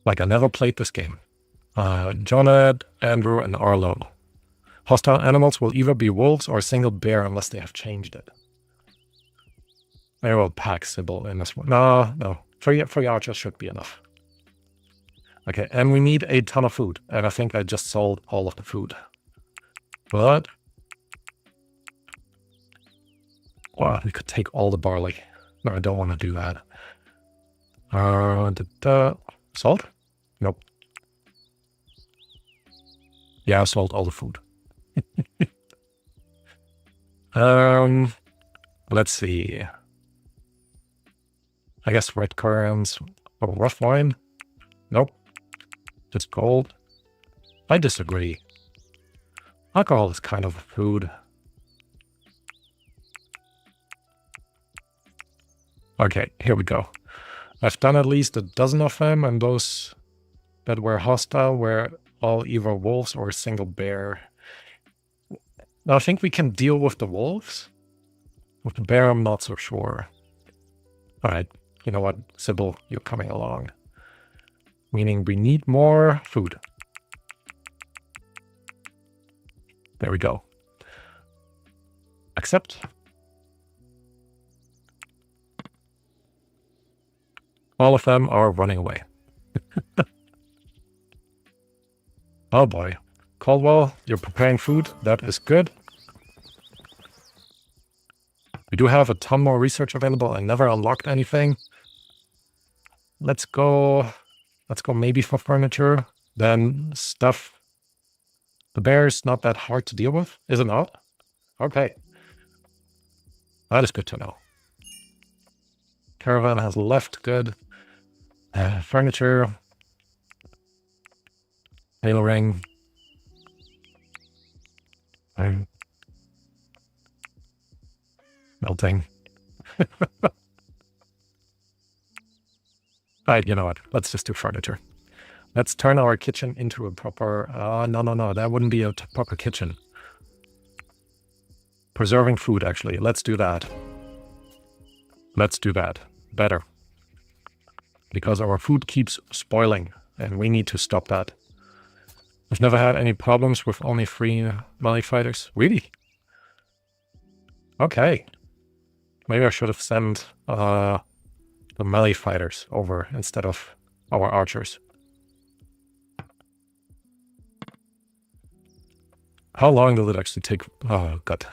Like, I never played this game. Jonad, Andrew, and Arlo. Hostile animals will either be wolves or a single bear unless they have changed it. Maybe we'll pack Sybil in this one. No. Three archers should be enough. Okay, and we need a ton of food. And I think I just sold all of the food. But... well, we could take all the barley. No, I don't want to do that. Salt? Nope. Yeah, I sold all the food. Let's see. I guess red currants or rough wine? Nope. Just gold. I disagree. Alcohol is kind of a food. Okay, here we go. I've done at least a dozen of them, and those that were hostile were all either wolves or a single bear. Now, I think we can deal with the wolves. With the bear, I'm not so sure. Alright, you know what, Sybil, you're coming along. Meaning we need more food. There we go. Accept. All of them are running away. Oh boy. Caldwell, you're preparing food. That is good. We do have a ton more research available. I never unlocked anything. Let's go maybe for furniture. Then stuff. The bear is not that hard to deal with, is it not? Okay. That is good to know. Caravan has left, good. Furniture. Tailoring. Melting. Alright, you know what? Let's just do furniture. Let's turn our kitchen into a proper... no. That wouldn't be a proper kitchen. Preserving food, actually. Let's do that. Let's do that. Better. Because our food keeps spoiling, and we need to stop that. I've never had any problems with only 3 melee fighters. Really? Okay. Maybe I should have sent the melee fighters over instead of our archers. How long will it actually take? Oh, God.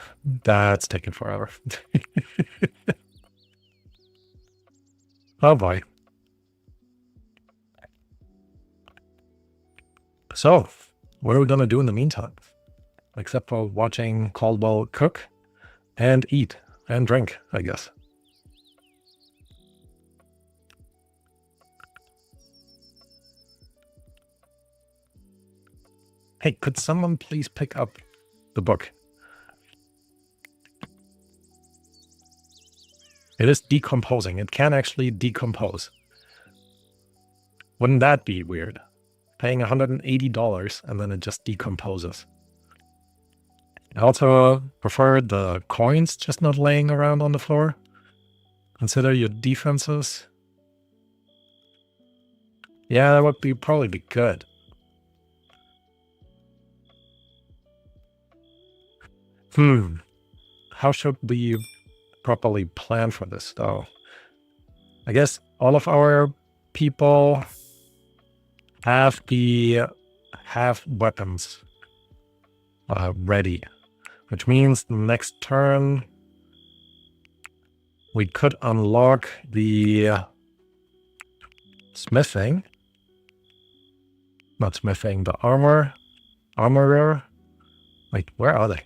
That's taking forever. Oh, boy. So, what are we going to do in the meantime? Except for watching Caldwell cook and eat and drink, I guess. Hey, could someone please pick up the book? It is decomposing. It can actually decompose. Wouldn't that be weird? Paying $180 and then it just decomposes. I also prefer the coins just not laying around on the floor. Consider your defenses. Yeah, that would probably be good. How should we properly plan for this, though? I guess all of our people have weapons ready, which means the next turn we could unlock the smithing. Not smithing, the armorer. Wait, where are they?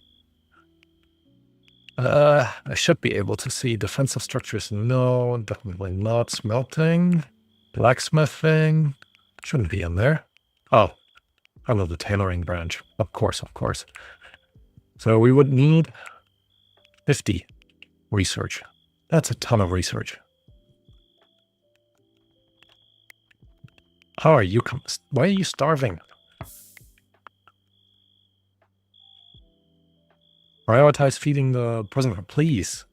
I should be able to see defensive structures. No, definitely not. Smelting, blacksmithing. Shouldn't be in there. Oh, I love the tailoring branch. Of course, of course. So we would need 50 research. That's a ton of research. How are you? Why are you starving? Prioritize feeding the prisoner, please.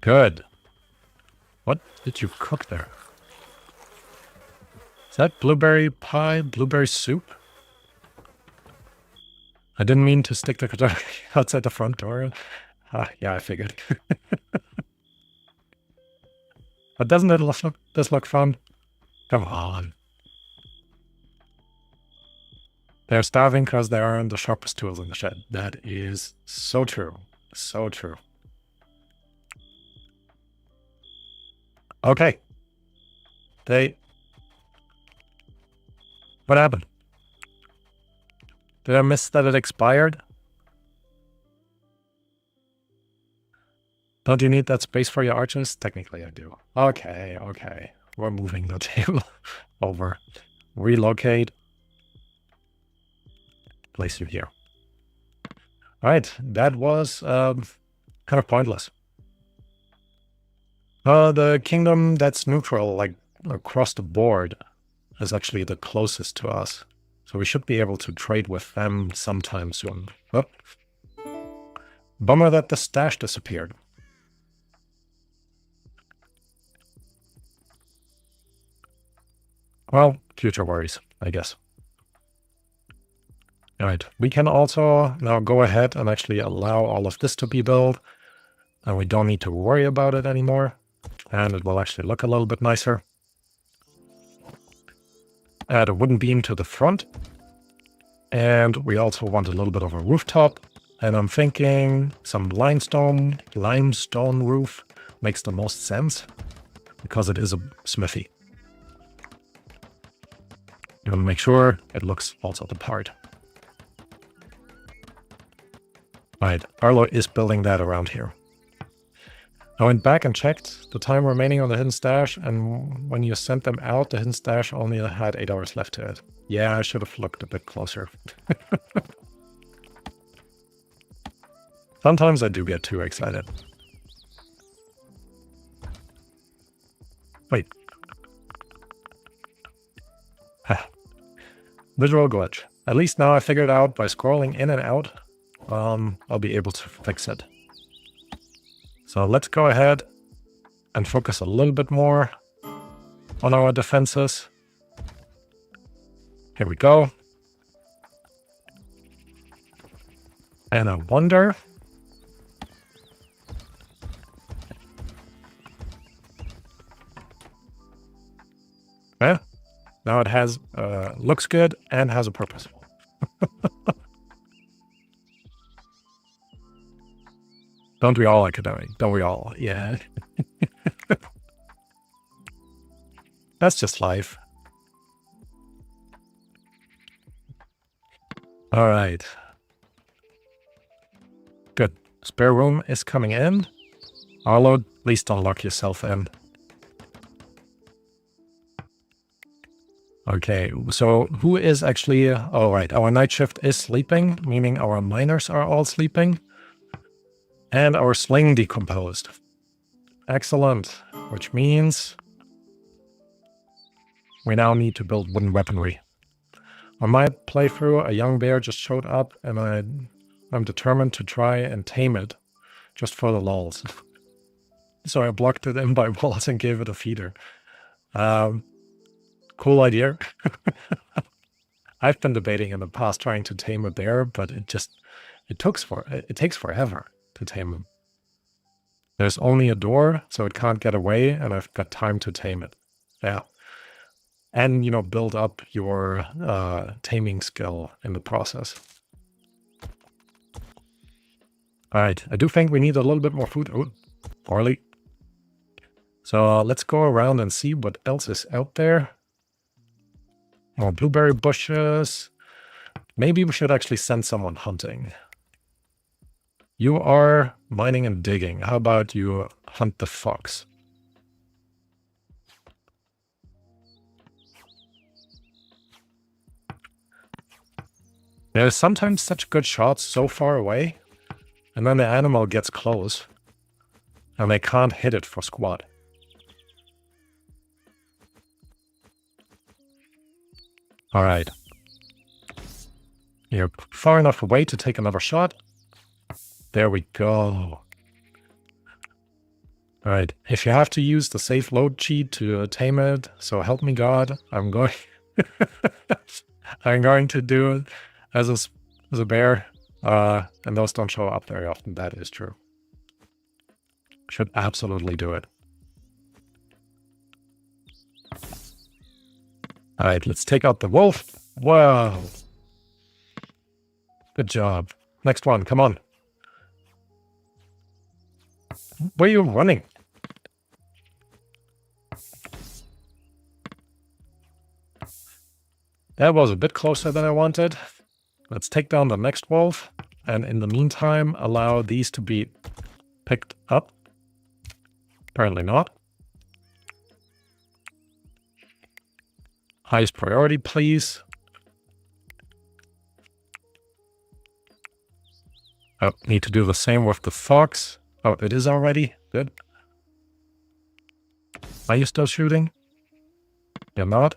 Good. What did you cook there? Is that blueberry pie, blueberry soup? I didn't mean to stick the cutter outside the front door. Yeah, I figured. But doesn't it look fun? Come on. They're starving because they aren't the sharpest tools in the shed. That is so true. So true. Okay. What happened? Did I miss that it expired? Don't you need that space for your archers? Technically, I do. Okay, okay. We're moving the table over. Relocate. Place you here. All right, that was kind of pointless. The kingdom that's neutral, like across the board, is actually the closest to us. So we should be able to trade with them sometime soon. Oh. Bummer that the stash disappeared. Well, future worries, I guess. All right, we can also now go ahead and actually allow all of this to be built. And we don't need to worry about it anymore. And it will actually look a little bit nicer. Add a wooden beam to the front. And we also want a little bit of a rooftop. And I'm thinking some limestone roof makes the most sense. Because it is a smithy. You want to make sure it looks also the part. Alright, Arlo is building that around here. I went back and checked the time remaining on the hidden stash, and when you sent them out, the hidden stash only had 8 hours left to it. Yeah, I should have looked a bit closer. Sometimes I do get too excited. Wait. Visual glitch. At least now I figured out by scrolling in and out, I'll be able to fix it. So let's go ahead and focus a little bit more on our defenses. Here we go. And I wonder... Yeah, now it has, looks good and has a purpose. Don't we all, academic? Don't we all? Yeah. That's just life. All right. Good. Spare room is coming in. Arlo, please don't lock yourself in. Okay, so who is actually... oh, right, our night shift is sleeping, meaning our miners are all sleeping. And our sling decomposed. Excellent, which means we now need to build wooden weaponry. On my playthrough, a young bear just showed up, and I'm determined to try and tame it, just for the lulz. So I blocked it in by walls and gave it a feeder. Cool idea. I've been debating in the past trying to tame a bear, but it takes forever to tame them. There's only a door, so it can't get away, and I've got time to tame it. Yeah. And, you know, build up your taming skill in the process. All right, I do think we need a little bit more food. Oh, barley. So let's go around and see what else is out there. More blueberry bushes. Maybe we should actually send someone hunting. You are mining and digging. How about you hunt the fox? There's sometimes such good shots so far away, and then the animal gets close, and they can't hit it for squat. All right. You're far enough away to take another shot. There we go. All right. If you have to use the safe load cheat to tame it, so help me God, I'm going... I'm going to do it as a bear. And those don't show up very often. That is true. Should absolutely do it. All right, let's take out the wolf. Whoa. Good job. Next one, come on. Where are you running? That was a bit closer than I wanted. Let's take down the next wolf, and in the meantime, allow these to be picked up. Apparently not. Highest priority, please. Oh, need to do the same with the fox. Oh, it is already. Good. Are you still shooting? You're not?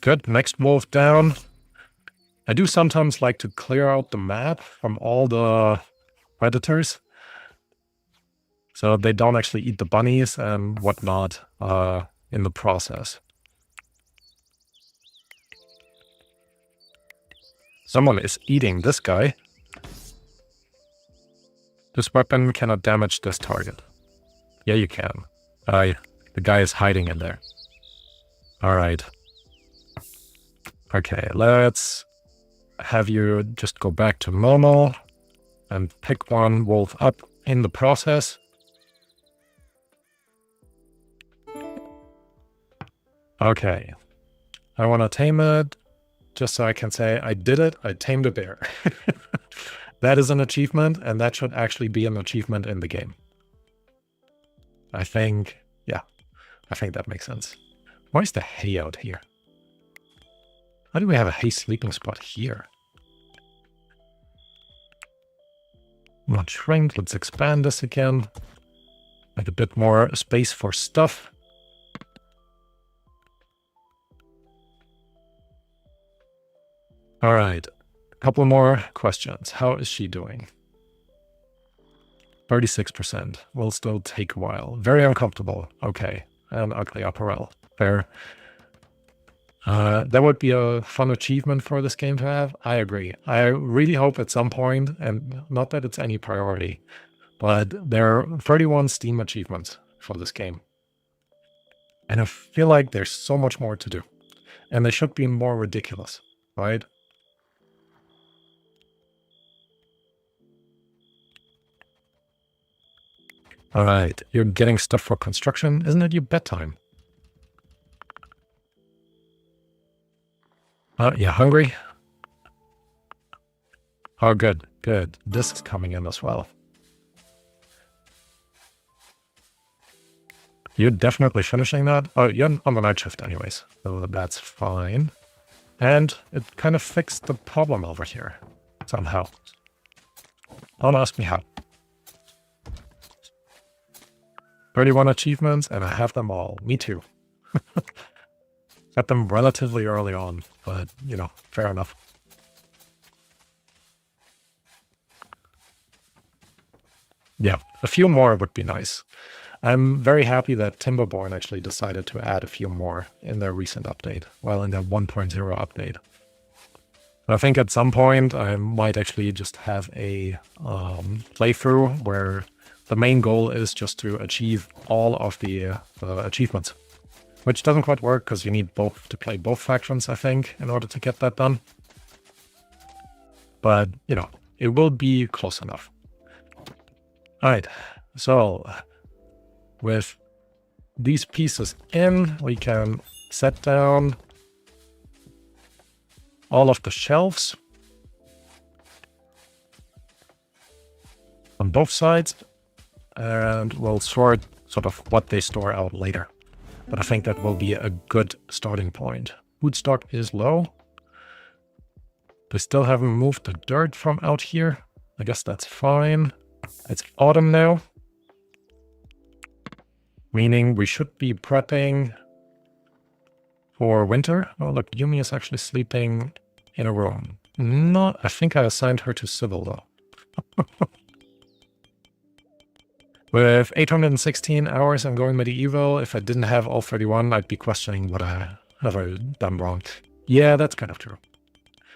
Good. Next wolf down. I do sometimes like to clear out the map from all the predators, so they don't actually eat the bunnies and whatnot in the process. Someone is eating this guy. This weapon cannot damage this target. Yeah, you can. The guy is hiding in there. Alright. Okay, let's have you just go back to normal and pick one wolf up in the process. Okay. I want to tame it just so I can say I did it. I tamed a bear. That is an achievement, and that should actually be an achievement in the game. I think, yeah, I think that makes sense. Why is the hay out here? How do we have a hay sleeping spot here? Not shrinked. Let's expand this again. Make a bit more space for stuff. All right. A couple more questions. How is she doing? 36%. Will still take a while. Very uncomfortable. Okay. And ugly apparel. Fair. That would be a fun achievement for this game to have. I agree. I really hope at some point, and not that it's any priority, but there are 31 Steam achievements for this game. And I feel like there's so much more to do. And they should be more ridiculous, right? All right, you're getting stuff for construction. Isn't it your bedtime? Yeah, hungry? Oh, good, good. Discs coming in as well. You're definitely finishing that? Oh, you're on the night shift anyways, so that's fine. And it kind of fixed the problem over here, somehow. Don't ask me how. 31 achievements, and I have them all. Me too. Got them relatively early on, but, you know, fair enough. Yeah, a few more would be nice. I'm very happy that Timberborn actually decided to add a few more in their recent update, well, in their 1.0 update. I think at some point I might actually just have a playthrough where the main goal is just to achieve all of the achievements, which doesn't quite work because you need both to play both factions, I think, in order to get that done. But, you know, it will be close enough. All right, so with these pieces in, we can set down all of the shelves on both sides, and we'll sort of what they store out later. But I think that will be a good starting point. Food stock is low. They still haven't moved the dirt from out here. I guess that's fine. It's autumn now, meaning we should be prepping for winter. Oh, look, Yumi is actually sleeping in a room. Not, I think I assigned her to civil, though. With 816 hours and going medieval, if I didn't have all 31, I'd be questioning what I have done wrong. Yeah, that's kind of true.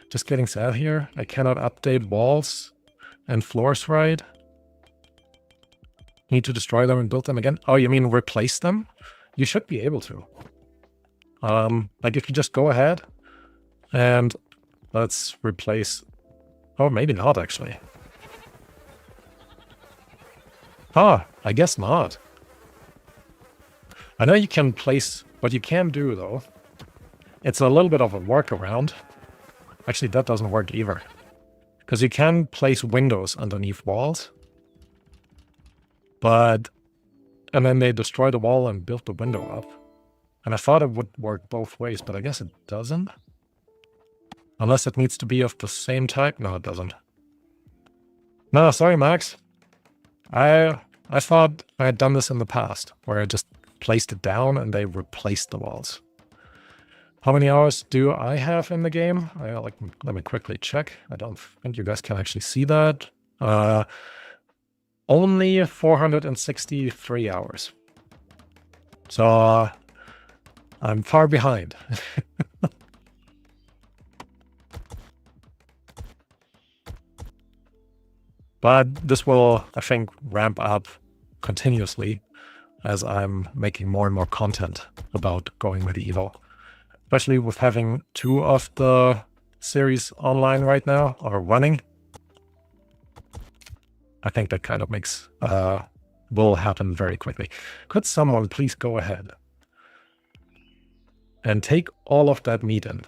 Just getting sad here. I cannot update walls and floors right. Need to destroy them and build them again? Oh, you mean replace them? You should be able to. Like if you just go ahead and let's replace... Oh, maybe not, actually. Ah, I guess not. I know you can place... What you can do, though, it's a little bit of a workaround. Actually, that doesn't work either. Because you can place windows underneath walls. But... And then they destroy the wall and build the window up. And I thought it would work both ways, but I guess it doesn't. Unless it needs to be of the same type. No, it doesn't. No, sorry, Max. I thought I had done this in the past, where I just placed it down and they replaced the walls. How many hours do I have in the game? Let me quickly check. I don't think you guys can actually see that. Only 463 hours. So I'm far behind. But this will, I think, ramp up continuously as I'm making more and more content about going medieval. Especially with having 2 of the series online right now, or running. I think that kind of makes, will happen very quickly. Could someone please go ahead and take all of that meat in?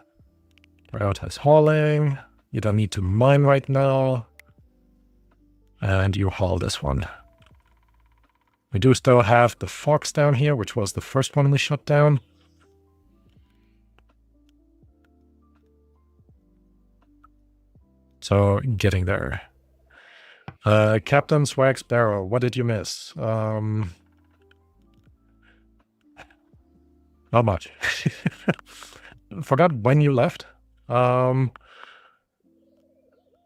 Prioritize hauling. You don't need to mine right now. And you haul this one. We do still have the fox down here, which was the first one we shut down. So, getting there. Captain Swag Sparrow, what did you miss? Not much. Forgot when you left.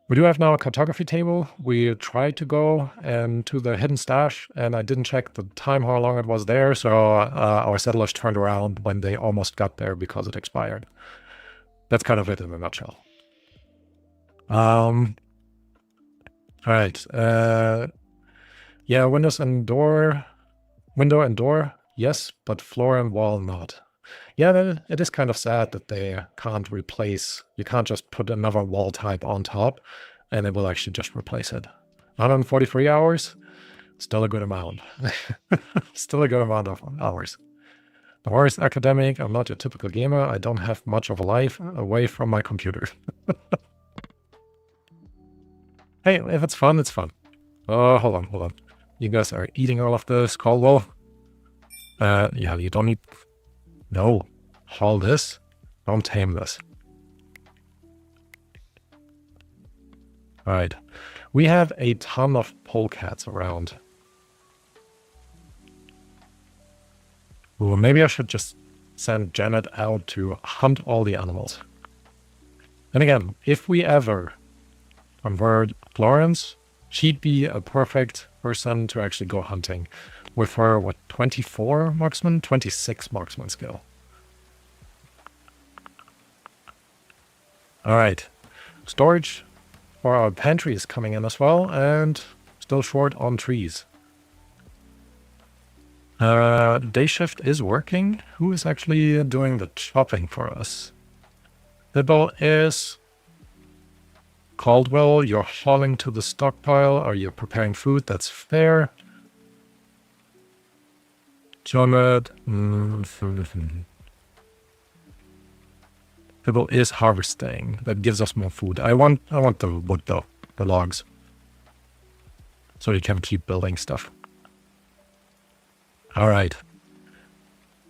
We do have now a cartography table. We tried to go and to the hidden stash, and I didn't check the time how long it was there, so our settlers turned around when they almost got there because it expired. That's kind of it in a nutshell. All right. Yeah, windows and door. Window and door, yes, but floor and wall, not. Yeah, it is kind of sad that they can't replace... You can't just put another wall type on top, and it will actually just replace it. 143 hours? Still a good amount. Still a good amount of hours. No worries, academic. I'm not your typical gamer. I don't have much of a life away from my computer. Hey, if it's fun, it's fun. Oh, hold on. You guys are eating all of this, Caldwell. Yeah, you don't need... No. Haul this. Don't tame this. Alright. We have a ton of polecats around. Ooh, maybe I should just send Janet out to hunt all the animals. And again, if we ever convert Florence, she'd be a perfect person to actually go hunting. With her, what, 24 marksman? 26 marksman skill. Alright. Storage for our pantry is coming in as well, and still short on trees. Day shift is working. Who is actually doing the chopping for us? Dibble is... Caldwell, you're hauling to the stockpile. Are you preparing food? That's fair. Jonad. Dibble is harvesting. That gives us more food. I want the wood though, the logs. So you can keep building stuff. Alright.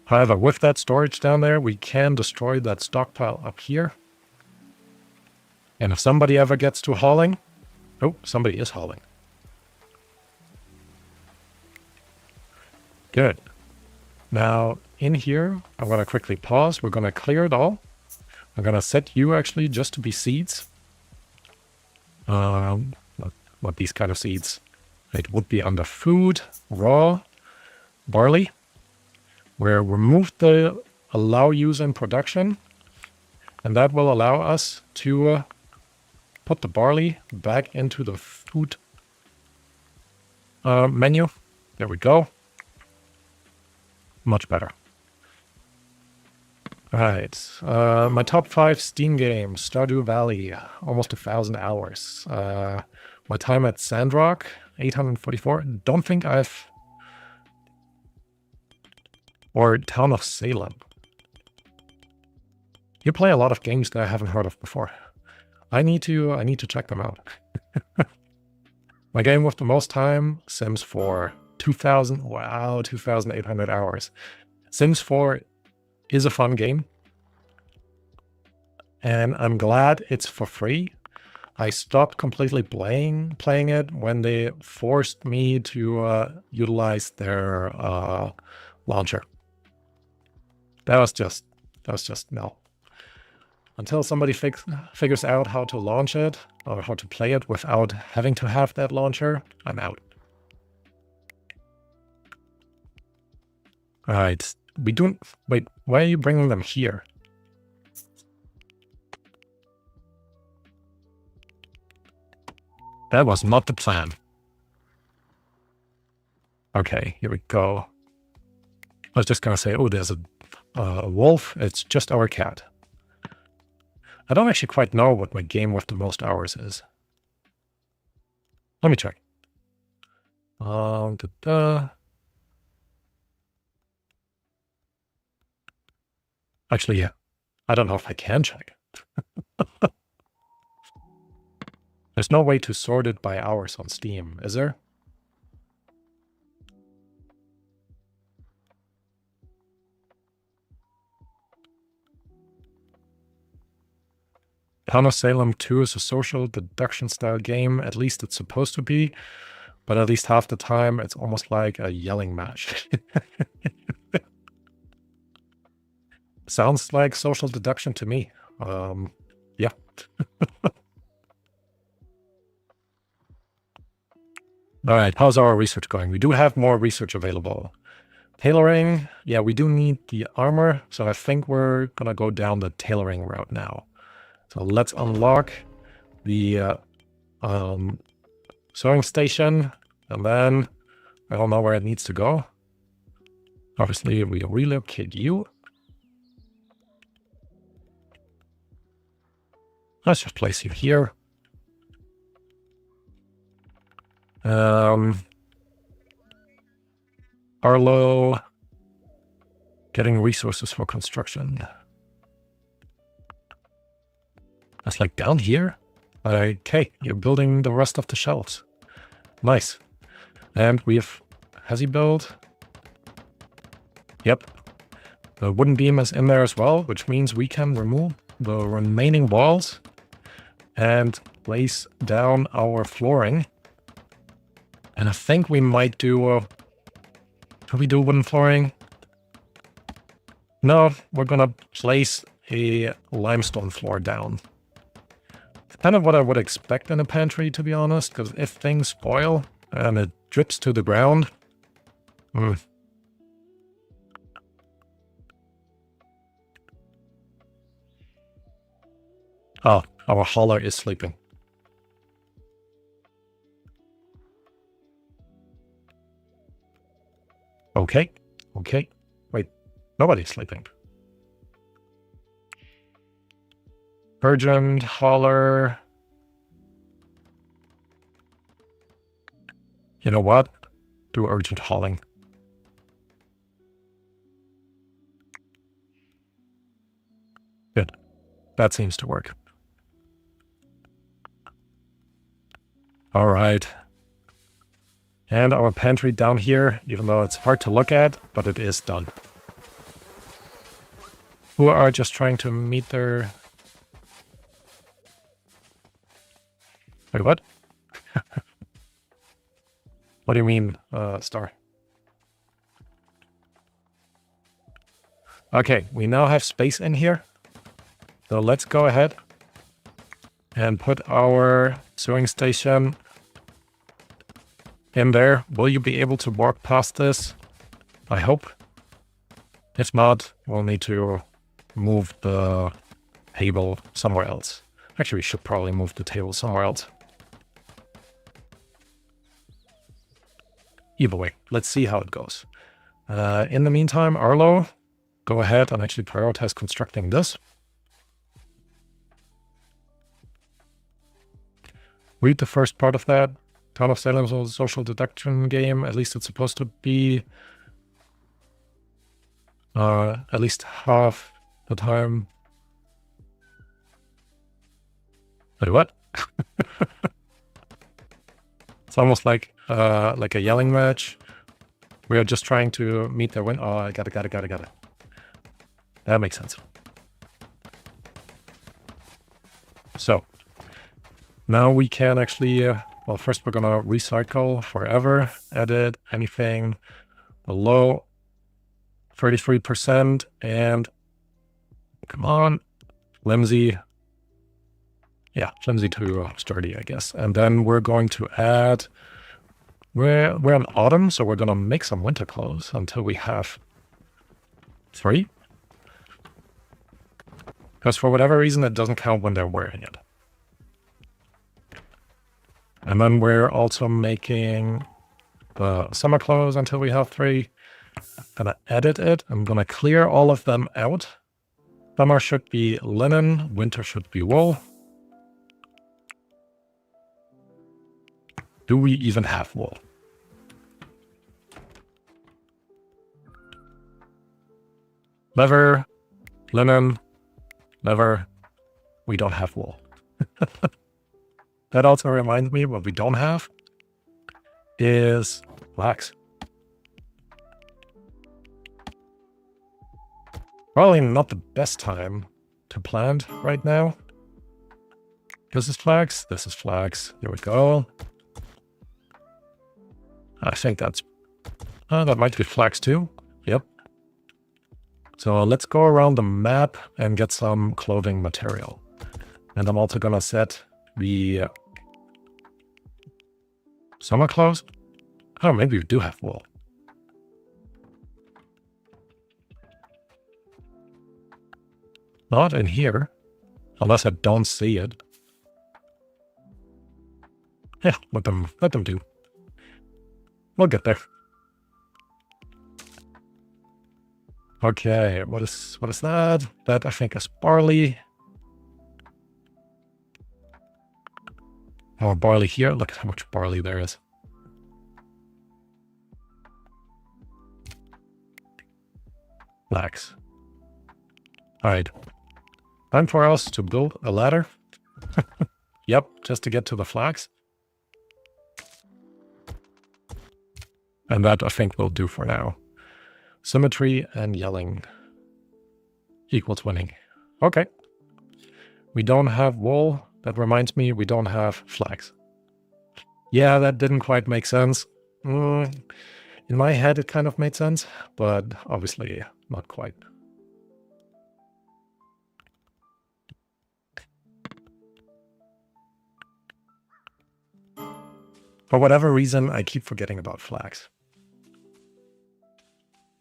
However, with that storage down there, we can destroy that stockpile up here. And if somebody ever gets to hauling... Oh, somebody is hauling. Good. Now, in here, I'm going to quickly pause. We're going to clear it all. I'm going to set you actually just to be seeds. What these kind of seeds? It would be under food, raw, barley. We'll remove the allow use in production. And that will allow us to put the barley back into the food menu. There we go. Much better. Alright. My top 5 Steam games. Stardew Valley. Almost 1,000 hours. My time at Sandrock. 844. Don't think I've... Or Town of Salem. You play a lot of games that I haven't heard of before. I need to check them out. My game with the most time, Sims 4. 2,000, wow, 2,800 hours. Sims 4 is a fun game. And I'm glad it's for free. I stopped completely playing it when they forced me to utilize their launcher. That was just no. Until somebody figures out how to launch it or how to play it without having to have that launcher, I'm out. Alright, we don't... Wait, why are you bringing them here? That was not the plan. Okay, here we go. I was just gonna say, oh, there's a wolf. It's just our cat. I don't actually quite know what my game with the most hours is. Let me check. Actually, yeah. I don't know if I can check. There's no way to sort it by hours on Steam, is there? Town of Salem 2 is a social deduction style game, at least it's supposed to be, but at least half the time it's almost like a yelling match. Sounds like social deduction to me. Yeah. Alright, how's our research going? We do have more research available. Tailoring, yeah, we do need the armor, so I think we're gonna go down the tailoring route now. So let's unlock the sewing station, and then I don't know where it needs to go. Obviously, we relocate you. Let's just place you here. Arlo, getting resources for construction. That's like down here? Okay, you're building the rest of the shelves. Nice. And we have... Has he built? Yep. The wooden beam is in there as well, which means we can remove the remaining walls and place down our flooring. And I think we might do... Should we do wooden flooring? No, we're gonna place a limestone floor down. Kind of what I would expect in a pantry, to be honest, because if things spoil and it drips to the ground... Oh, our hauler is sleeping. Okay, okay. Wait, nobody's sleeping. Urgent hauler. You know what? Do urgent hauling. Good. That seems to work. All right. And our pantry down here, even though it's hard to look at, but it is done. Who are just trying to meet their... Wait, what? What do you mean, Star? Okay, we now have space in here. So let's go ahead and put our sewing station in there. Will you be able to walk past this? I hope. If not, we'll need to move the table somewhere else. Actually, we should probably move the table somewhere else. Either way, let's see how it goes. In the meantime, Arlo, go ahead and actually prioritize constructing this. Read the first part of that. Town of Salem is a social deduction game. At least it's supposed to be at least half the time. Wait, what? It's almost like a yelling match. We are just trying to meet their win. Oh, I got it. That makes sense. So now we can actually, well, first we're gonna recycle forever, edit anything below 33%, and come on, flimsy. Yeah, flimsy to sturdy, I guess. And then we're going to add, we're in autumn, so we're gonna make some winter clothes until we have 3. Because for whatever reason, it doesn't count when they're wearing it. And then we're also making the summer clothes until we have 3. Gonna edit it. I'm gonna clear all of them out. Summer should be linen, winter should be wool. Do we even have wool? Leather, linen, leather. We don't have wool. That also reminds me, what we don't have is flax. Probably not the best time to plant right now. This is flax. This is flax. Here we go. I think that's... that might be flax too. Yep. So let's go around the map and get some clothing material. And I'm also gonna set the summer clothes. Oh, maybe we do have wool. Not in here, unless I don't see it. Yeah, let them do. We'll get there. Okay, what is that? That I think is barley. Our barley here. Look at how much barley there is. Flax. All right. Time for us to build a ladder. Yep, just to get to the flax. And that I think will do for now. Symmetry and yelling equals winning. Okay. We don't have wool. That reminds me, we don't have flags. Yeah, that didn't quite make sense. In my head, it kind of made sense, but obviously not quite. For whatever reason, I keep forgetting about flags.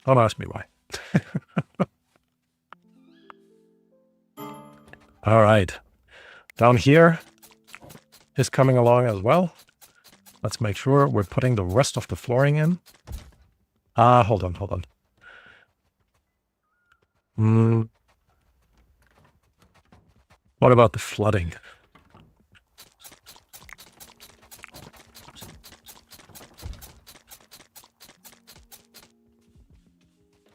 Don't ask me why. All right. Down here is coming along as well. Let's make sure we're putting the rest of the flooring in. Hold on. What about the flooding?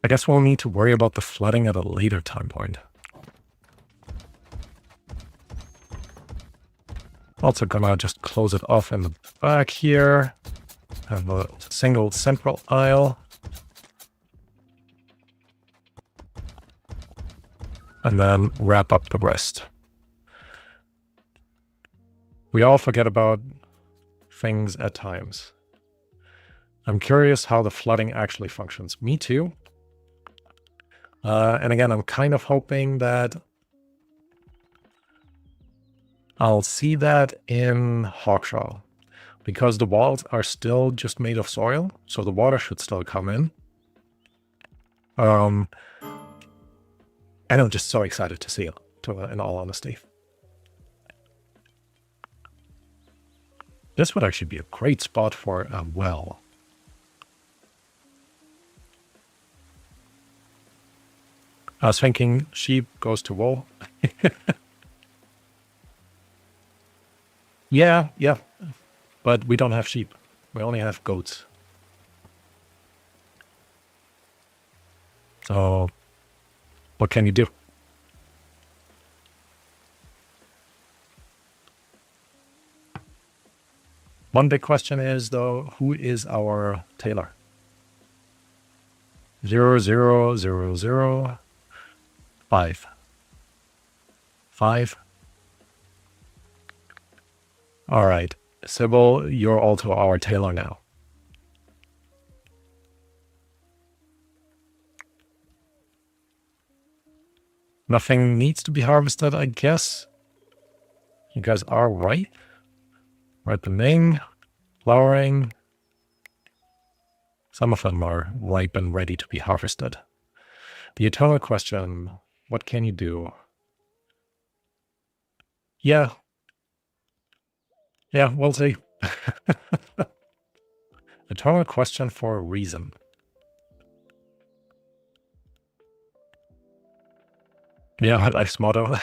I guess we'll need to worry about the flooding at a later time point. Also gonna just close it off in the back here. Have a single central aisle. And then wrap up the rest. We all forget about things at times. I'm curious how the flooding actually functions. Me too. And again, I'm kind of hoping that I'll see that in Hawkshaw, because the walls are still just made of soil, so the water should still come in. And I'm just so excited to see it, in all honesty. This would actually be a great spot for a well. I was thinking sheep goes to wool. Yeah. But we don't have sheep. We only have goats. So, what can you do? One big question is, though, who is our tailor? 00005. 5. All right, Sybil, you're also our tailor now. Nothing needs to be harvested, I guess. You guys are right. Ripening, flowering. Some of them are ripe and ready to be harvested. The eternal question, what can you do? Yeah, we'll see. Eternal question for a reason. Yeah, life's motto.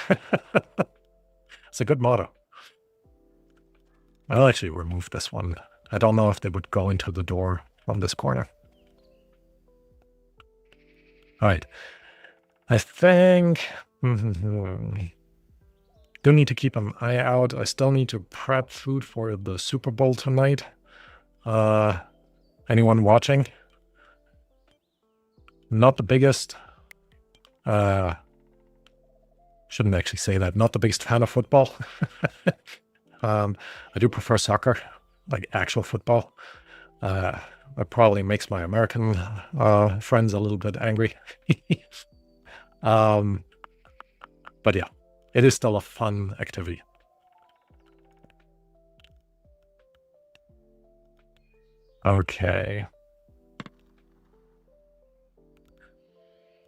It's a good motto. I'll actually remove this one. I don't know if they would go into the door from this corner. All right. I think... do need to keep an eye out. I still need to prep food for the Super Bowl tonight. Anyone watching? Not the biggest... shouldn't actually say that. Not the biggest fan of football. I do prefer soccer, like actual football. That probably makes my American friends a little bit angry. But yeah, it is still a fun activity. Okay.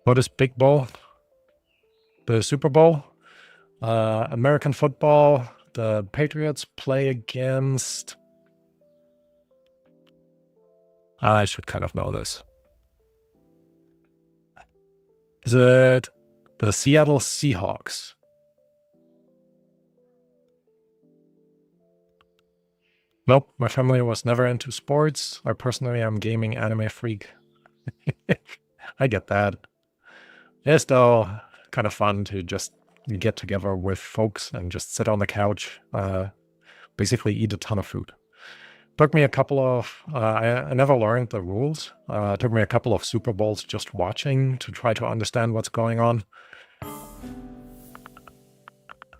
What is Big Bowl? The Super Bowl? American football. The Patriots play against... I should kind of know this. Is it the Seattle Seahawks? Nope, my family was never into sports. I personally am gaming anime freak. I get that. It's still kind of fun to just get together with folks and just sit on the couch, basically eat a ton of food. Took me a couple of, I never learned the rules. It took me a couple of Super Bowls just watching to try to understand what's going on.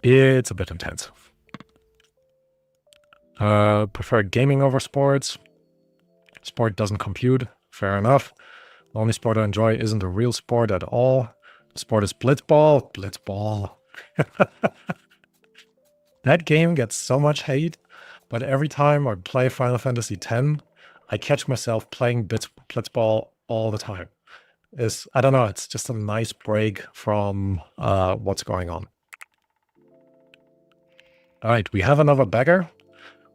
It's a bit intense. Prefer gaming over sports. Sport doesn't compute. Fair enough. The only sport I enjoy isn't a real sport at all. The sport is blitzball. Blitzball. That game gets so much hate, but every time I play Final Fantasy X, I catch myself playing blitzball all the time. I don't know, it's just a nice break from what's going on. All right, we have another beggar.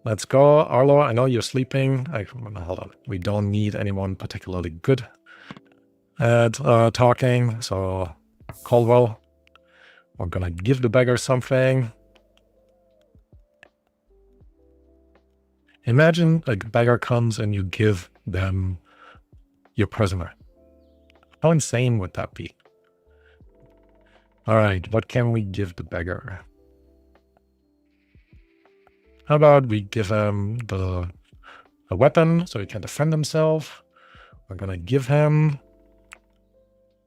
Let's go. Arlo, I know you're sleeping. Hold on. We don't need anyone particularly good at talking. So, Caldwell, we're gonna give the beggar something. Imagine a beggar comes and you give them your prisoner. How insane would that be? All right, what can we give the beggar? How about we give him a weapon so he can defend himself. We're gonna give him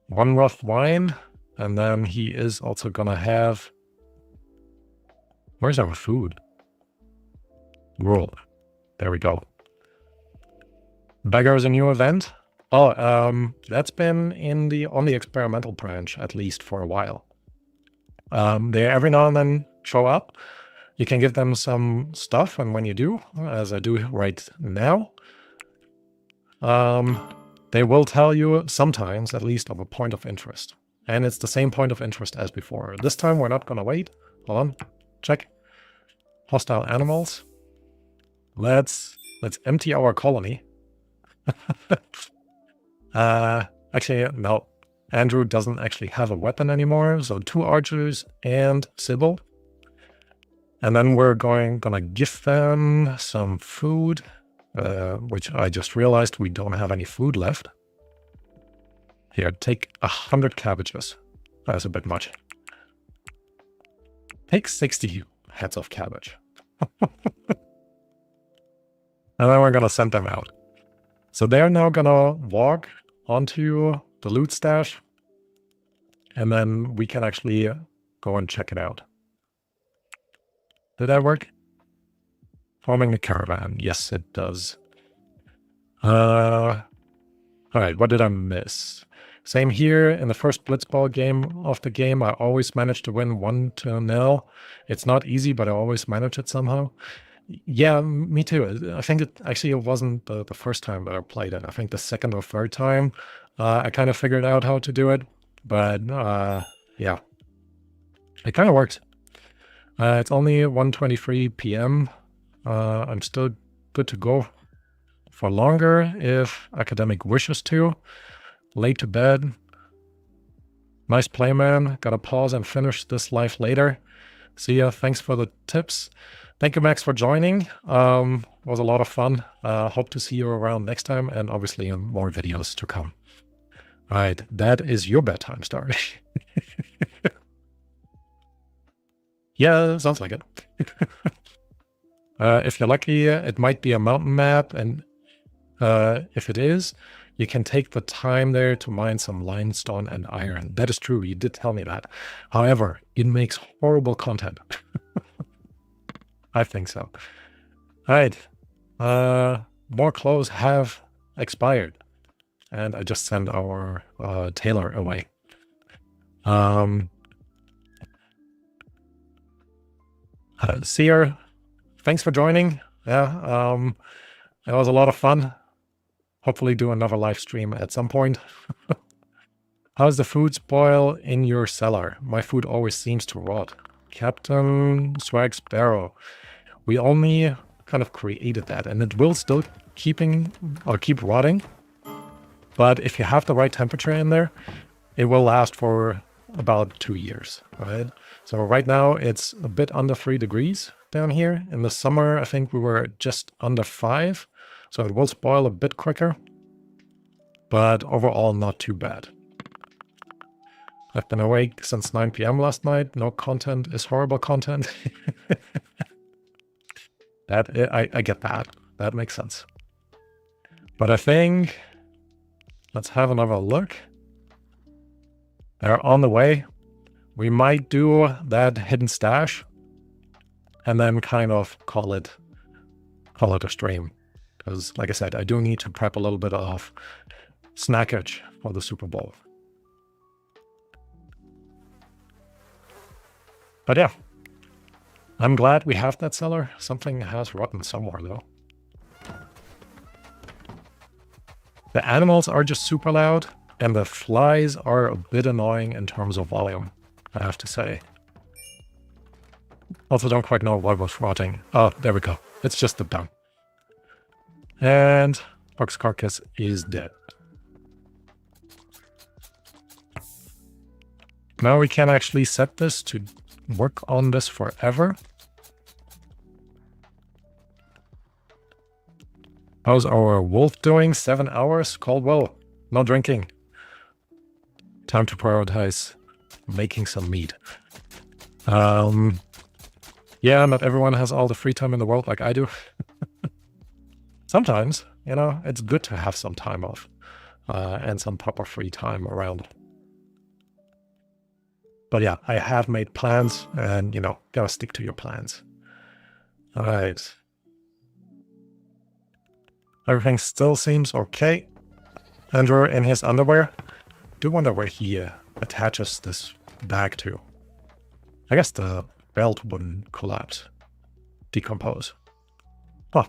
one rough wine, and then he is also gonna have... Where's our food? Rule. There we go. Beggar is a new event. Oh, that's been on the experimental branch, at least for a while. They every now and then show up. You can give them some stuff, and when you do, as I do right now, they will tell you sometimes, at least, of a point of interest. And it's the same point of interest as before. This time we're not gonna wait. Hold on. Check. Hostile animals. Let's empty our colony. Actually, no. Andrew doesn't actually have a weapon anymore, so 2 archers and Sybil. And then we're gonna give them some food, which I just realized we don't have any food left. Here, take 100 cabbages. That's a bit much. Take 60 heads of cabbage. And then we're gonna send them out. So they're now gonna walk onto the loot stash, and then we can actually go and check it out. Did that work? Forming a caravan. Yes, it does. All right, what did I miss? Same here. In the first blitzball game of the game, I always managed to win 1-0. It's not easy, but I always manage it somehow. Yeah, me too. I think it wasn't the first time that I played it. I think the second or third time I kind of figured out how to do it. But yeah, it kind of works. It's only 1:23 p.m. I'm still good to go for longer if academic wishes to. Late to bed. Nice play, man. Gotta pause and finish this live later. See ya. Thanks for the tips. Thank you, Max, for joining. Was a lot of fun. Hope to see you around next time, and obviously more videos to come. All right, that is your bedtime story. Yeah, sounds like it. If you're lucky, it might be a mountain map, and if it is, you can take the time there to mine some limestone and iron. That is true, you did tell me that. However, it makes horrible content. I think so. All right. More clothes have expired. And I just sent our tailor away. Seer, thanks for joining. Yeah, it was a lot of fun. Hopefully do another live stream at some point. How's the food spoil in your cellar? My food always seems to rot. Captain Swag Sparrow. We only kind of created that, and it will still keep rotting. But if you have the right temperature in there, it will last for about 2 years, right? So right now it's a bit under 3 degrees down here. In the summer, I think we were just under 5. So it will spoil a bit quicker, but overall not too bad. I've been awake since 9 p.m. last night. No content is horrible content. I get that. That makes sense. But I think, let's have another look. They're on the way. We might do that hidden stash and then kind of call it a stream. Because, like I said, I do need to prep a little bit of snackage for the Super Bowl. But yeah, I'm glad we have that cellar. Something has rotten somewhere, though. The animals are just super loud, and the flies are a bit annoying in terms of volume, I have to say. Also don't quite know what was rotting. Oh, there we go. It's just the dung. And Buck's carcass is dead. Now we can actually set this to work on this forever. How's our wolf doing? 7 hours? Caldwell, no drinking. Time to prioritize making some meat. Yeah, not everyone has all the free time in the world like I do. Sometimes, you know, it's good to have some time off and some proper free time around. But yeah, I have made plans and, you know, gotta stick to your plans. All right. Everything still seems okay. Andrew in his underwear. Do wonder where he attaches this bag to. I guess the belt wouldn't collapse, decompose. Huh.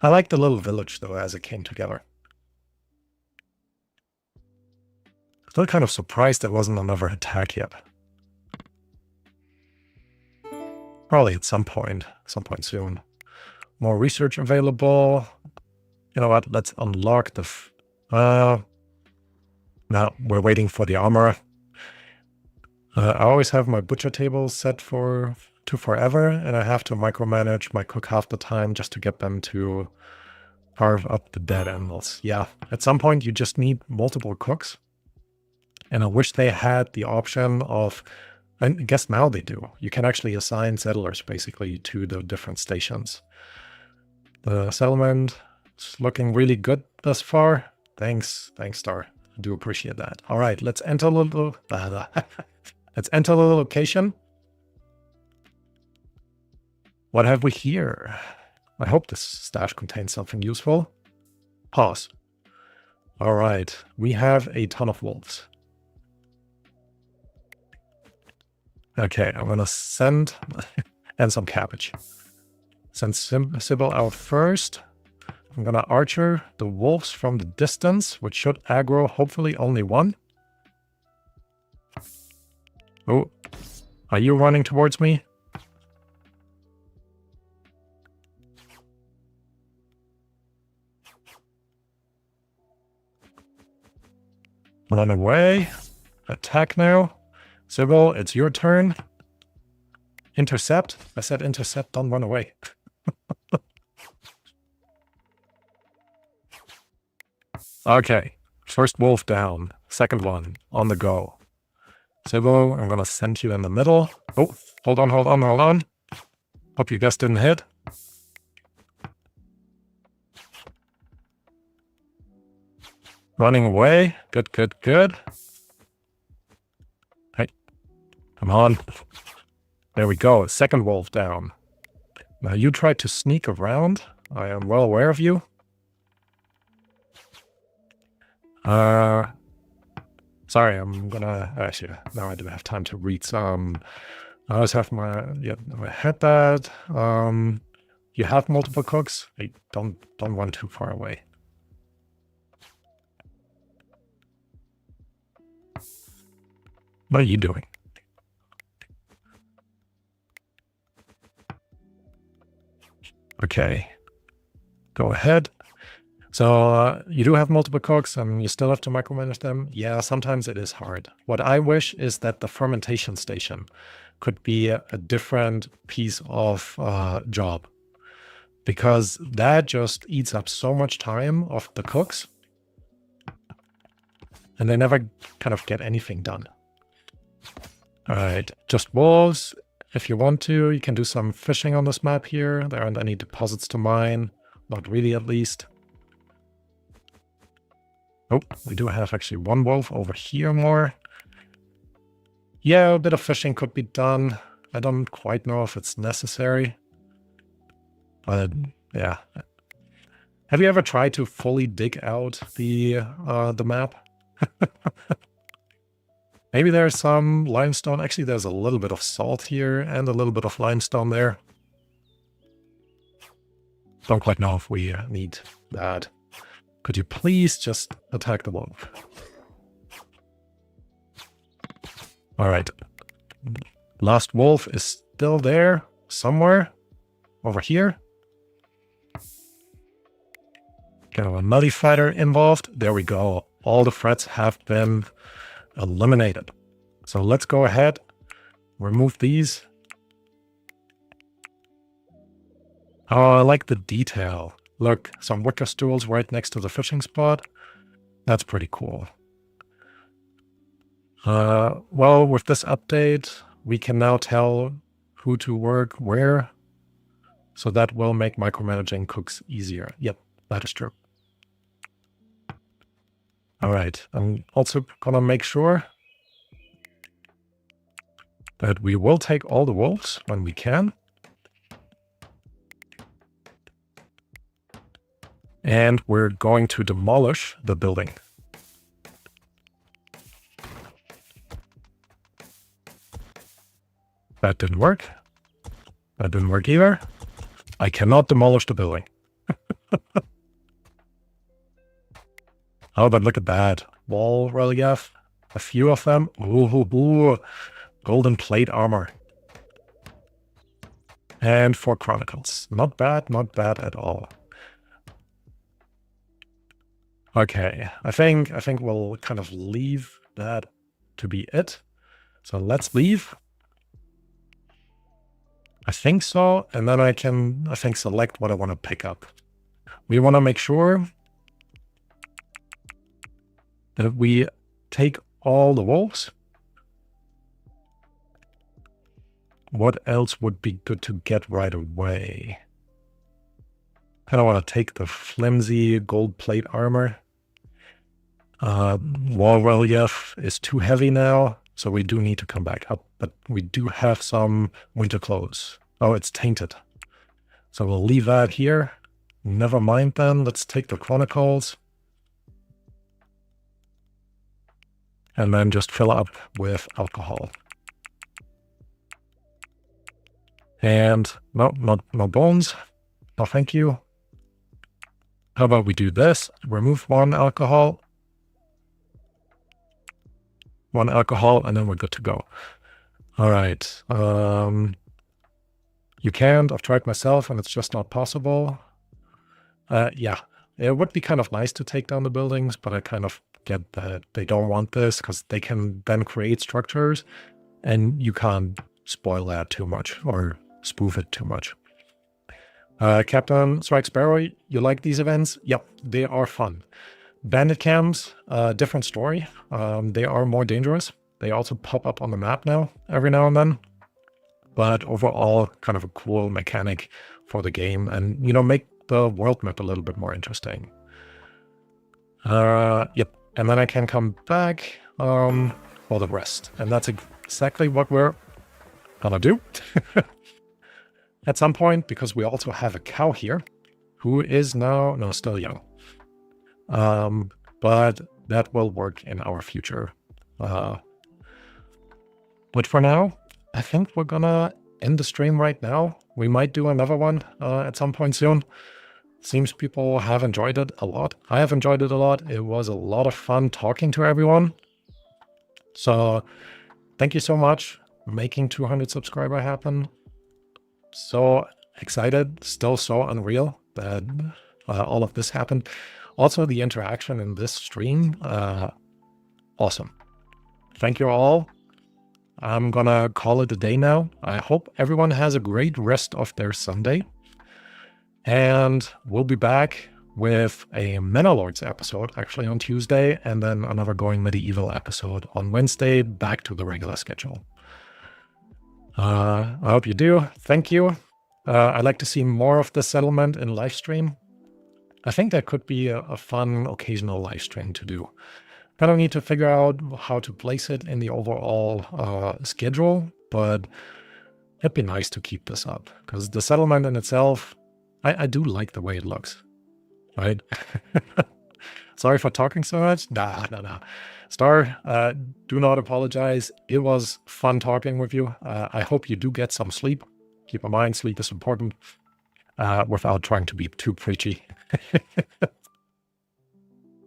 I like the little village, though, as it came together. Still kind of surprised there wasn't another attack yet. Probably at some point soon. More research available. You know what? Let's unlock the... Now we're waiting for the armor. I always have my butcher table set to forever, and I have to micromanage my cook half the time just to get them to carve up the dead animals. Yeah, at some point you just need multiple cooks. And I wish they had the option of... I guess now they do. You can actually assign settlers, basically, to the different stations. The settlement is looking really good thus far. Thanks, Star. I do appreciate that. All right, let's enter let's enter the location. What have we here? I hope this stash contains something useful. Pause. All right, we have a ton of wolves. Okay, I'm gonna send... and some cabbage. Send Sybil out first. I'm gonna archer the wolves from the distance, which should aggro hopefully only one. Oh, are you running towards me? Run away. Attack now. Sybil, it's your turn. Intercept. I said intercept, don't run away. Okay. First wolf down. Second one on the go. Sybil, I'm gonna send you in the middle. Oh, hold on. Hope you guys didn't hit. Running away. Good. Hey, come on. There we go. Second wolf down. Now you tried to sneak around. I am well aware of you. Sorry, I'm gonna... Actually, now I do have time to read some... I always have my... Yeah, I had that. You have multiple cooks. Hey, don't run too far away. What are you doing? Okay. Go ahead. So you do have multiple cooks and you still have to micromanage them. Yeah, sometimes it is hard. What I wish is that the fermentation station could be a different piece of job, because that just eats up so much time of the cooks and they never kind of get anything done. All right, just wolves. if you want to, you can do some fishing on this map here. There aren't any deposits to mine. Not really, at least. Oh, we do have actually one wolf over here more. Yeah, a bit of fishing could be done. I don't quite know if it's necessary. But, yeah. Have you ever tried to fully dig out the map? Maybe there's some limestone. Actually, there's a little bit of salt here and a little bit of limestone there. Don't quite know if we need that. Could you please just attack the wolf? All right. Last wolf is still there somewhere over here. Got a nutty fighter involved. There we go. All the threats have been eliminated. So let's go ahead, remove these. Oh, I like the detail. Look, some wicker stools right next to the fishing spot. That's pretty cool. Well, with this update, we can now tell who to work where. So that will make micromanaging cooks easier. Yep, that is true. All right, I'm also gonna make sure that we will take all the wolves when we can. And we're going to demolish the building. That didn't work. That didn't work either. I cannot demolish the building. Oh, but look at that. Wall relief. A few of them. Ooh. Golden plate armor. And 4 chronicles. Not bad at all. Okay, I think we'll kind of leave that to be it. So let's leave. I think so, and then I can, select what I want to pick up. We want to make sure that we take all the wolves. What else would be good to get right away? Kind of want to take the flimsy gold plate armor. Wall relief is too heavy now, so we do need to come back up. But we do have some winter clothes. Oh, it's tainted. So we'll leave that here. Never mind then. Let's take the chronicles. And then just fill up with alcohol. And no bones. No, thank you. How about we do this? Remove 1 alcohol. 1 alcohol, and then we're good to go. All right. You can't. I've tried myself, and it's just not possible. Yeah, it would be kind of nice to take down the buildings, but I kind of get that they don't want this because they can then create structures, and you can't spoil that too much or spoof it too much. Captain Strike Sparrow, you like these events? Yep, they are fun. Bandit camps, different story. They are more dangerous. They also pop up on the map now, every now and then. But overall, kind of a cool mechanic for the game and, you know, make the world map a little bit more interesting. Yep, and then I can come back for the rest. And that's exactly what we're gonna do. At some point, because we also have a cow here, who is now, no, still young. But that will work in our future. But for now, I think we're gonna end the stream right now. We might do another one at some point soon. Seems people have enjoyed it a lot. I have enjoyed it a lot. It was a lot of fun talking to everyone. So thank you so much for making 200 subscriber happen. So excited, still so unreal that all of this happened. Also, the interaction in this stream, awesome. Thank you all. I'm gonna call it a day now. I hope everyone has a great rest of their Sunday. And we'll be back with a Menalords episode, actually on Tuesday, and then another Going Medieval episode on Wednesday, back to the regular schedule. I hope you do. Thank you. I'd like to see more of the settlement in live stream. I think that could be a fun occasional live stream to do. Kind of need to figure out how to place it in the overall schedule, but it'd be nice to keep this up because the settlement in itself, I do like the way it looks, right? Sorry for talking so much. Nah. Star, do not apologize. It was fun talking with you. I hope you do get some sleep. Keep in mind, sleep is important without trying to be too preachy.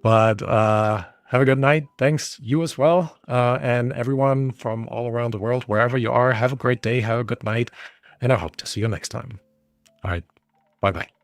But have a good night. Thanks, you as well. And everyone from all around the world, wherever you are, have a great day, have a good night. And I hope to see you next time. All right. Bye-bye.